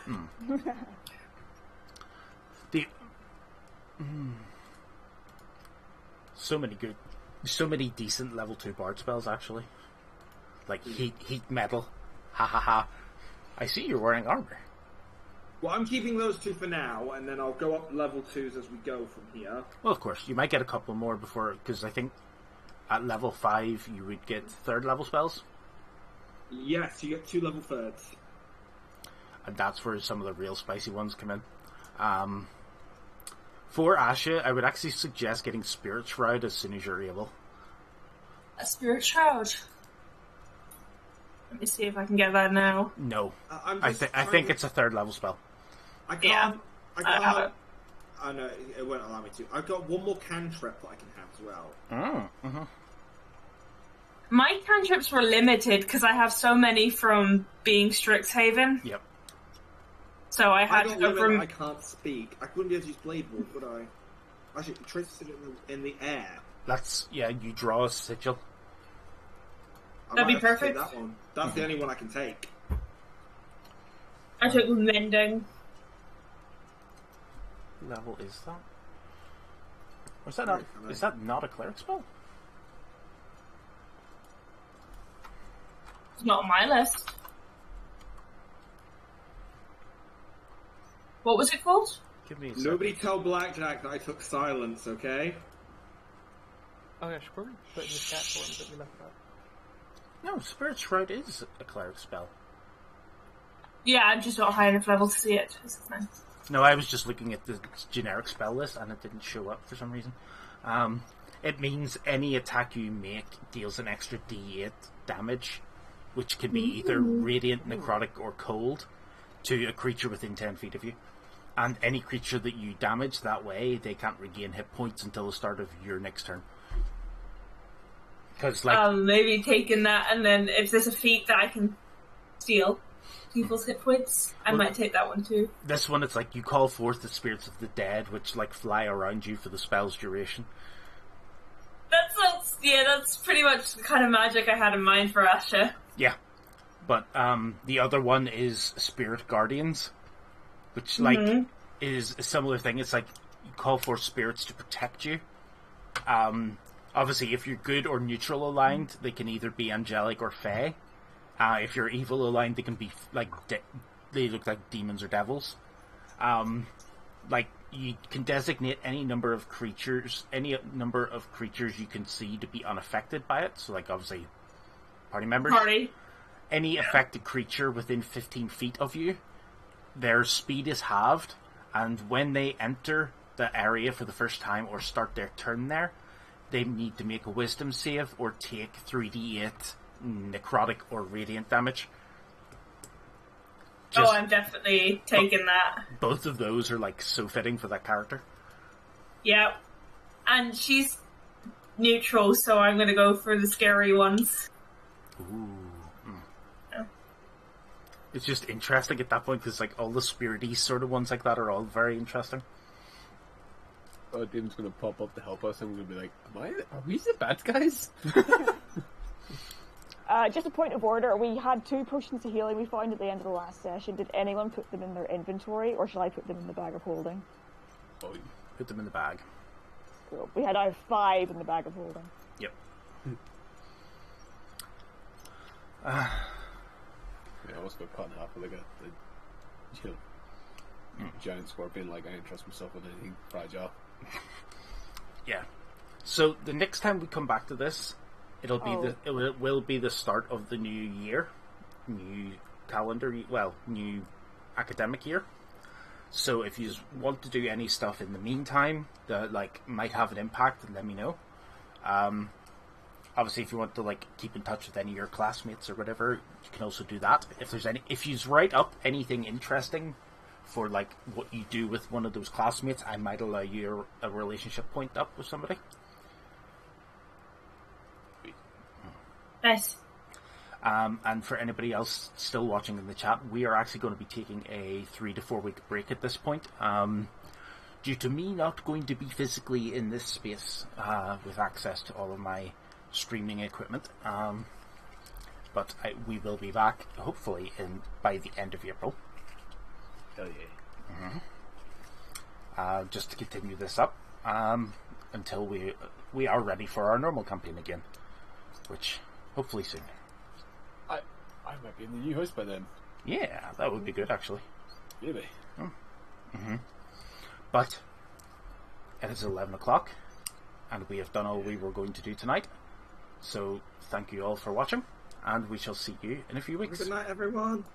[SPEAKER 1] The so many decent level 2 bard spells actually. Like heat metal. Ha ha ha. I see you're wearing armor.
[SPEAKER 2] Well, I'm keeping those 2 for now, and then I'll go up level 2s as we go from here.
[SPEAKER 1] Well, of course, you might get a couple more before, because I think at level 5 you would get 3rd level spells,
[SPEAKER 2] Yes, you get 2 level 3rds.
[SPEAKER 1] and that's where some of the real spicy ones come in. For Asha, I would actually suggest getting Spirit Shroud as soon as you're able.
[SPEAKER 5] A spirit shroud. Let me see if I can get that now.
[SPEAKER 1] No,
[SPEAKER 2] I'm
[SPEAKER 1] I
[SPEAKER 2] just
[SPEAKER 1] think
[SPEAKER 2] trying to-
[SPEAKER 1] it's a 3rd level spell.
[SPEAKER 2] I can't.
[SPEAKER 5] Yeah, I have it.
[SPEAKER 2] Oh no, it won't allow me to. I've got one more cantrip that I can have as well.
[SPEAKER 5] My cantrips were limited because I have so many from being Strixhaven.
[SPEAKER 1] Yep.
[SPEAKER 5] So I
[SPEAKER 2] I
[SPEAKER 5] had to
[SPEAKER 2] got
[SPEAKER 5] go
[SPEAKER 2] limit
[SPEAKER 5] from.
[SPEAKER 2] that I can't speak. I wouldn't be able to use Blade Wolf, would I? Actually, trace it in the air.
[SPEAKER 1] That's, yeah, you draw a sigil.
[SPEAKER 2] I
[SPEAKER 5] That'd
[SPEAKER 2] might
[SPEAKER 5] be
[SPEAKER 2] have to take
[SPEAKER 5] perfect.
[SPEAKER 2] that one. That's the only one I can take.
[SPEAKER 5] I took mending.
[SPEAKER 1] Level is that? Or is that not? Is that not a cleric spell?
[SPEAKER 5] It's not on my list. What was it called?
[SPEAKER 1] Give me a second.
[SPEAKER 2] Nobody tell Blackjack that I took silence, okay?
[SPEAKER 4] Oh yeah, I should probably put in the chat for him that we left out.
[SPEAKER 1] No, Spirit Shroud is a cleric spell.
[SPEAKER 5] Yeah, I'm just not high enough level to see it. This is nice.
[SPEAKER 1] No, I was just looking at the generic spell list and it didn't show up for some reason. It means any attack you make deals an extra D8 damage, which can be either radiant, necrotic, or cold, to a creature within 10 feet of you. And any creature that you damage that way, they can't regain hit points until the start of your next turn. Because, like,
[SPEAKER 5] Maybe taking that, and then if there's a feat that I can steal people's hit points, I might take that one too.
[SPEAKER 1] this one, it's like you call forth the spirits of the dead, which, like, fly around you for the spell's duration.
[SPEAKER 5] That's pretty much the kind of magic I had in mind for Asha.
[SPEAKER 1] Yeah. But the other one is Spirit Guardians, which, like, is a similar thing. It's like you call for spirits to protect you. Obviously, if you're good or neutral aligned, they can either be angelic or fae. If you're evil aligned, they can be, like, they look like demons or devils. Like, you can designate any number of creatures you can see to be unaffected by it. So, like, obviously, party members. Any affected creature within 15 feet of you, their speed is halved, and when they enter the area for the first time or start their turn there, they need to make a wisdom save or take 3d8 necrotic or radiant damage.
[SPEAKER 5] I'm definitely taking that.
[SPEAKER 1] Both of those are, like, so fitting for that character.
[SPEAKER 5] Yeah. And she's neutral, so I'm going to go for the scary ones.
[SPEAKER 1] Ooh. It's just interesting at that point, because, like, all the spirity sort of ones like that are all very interesting.
[SPEAKER 3] Oh, Damon's gonna pop up to help us, and we're gonna be like, are we the bad guys?
[SPEAKER 6] Just a point of order, we had 2 potions of healing we found at the end of the last session. Did anyone put them in their inventory, or shall I put them in the bag of holding?
[SPEAKER 3] Oh,
[SPEAKER 1] Put them in the bag.
[SPEAKER 6] Cool. We had our 5 in the bag of holding.
[SPEAKER 1] Yep.
[SPEAKER 3] yeah, I almost got cut in half with, like, giant scorpion. Like, I didn't trust myself with anything fragile.
[SPEAKER 1] Yeah. So the next time we come back to this, it will be the start of the new year, new academic year. So if you want to do any stuff in the meantime that, like, might have an impact, let me know. Obviously, if you want to, like, keep in touch with any of your classmates or whatever, you can also do that. If you write up anything interesting for, like, what you do with one of those classmates, I might allow you a relationship point up with somebody.
[SPEAKER 5] Nice.
[SPEAKER 1] And for anybody else still watching in the chat, we are actually going to be taking a 3 to 4 week break at this point. Due to me not going to be physically in this space with access to all of my streaming equipment. But we will be back, hopefully, by the end of April.
[SPEAKER 3] Hell yeah.
[SPEAKER 1] Just to continue this up until we are ready for our normal campaign again, which hopefully soon.
[SPEAKER 3] I might be in the new house by then.
[SPEAKER 1] Yeah, that would be good, actually.
[SPEAKER 3] Maybe.
[SPEAKER 1] But it is 11 o'clock, and we have done all we were going to do tonight. So thank you all for watching, and we shall see you in a few weeks.
[SPEAKER 2] Good night, everyone.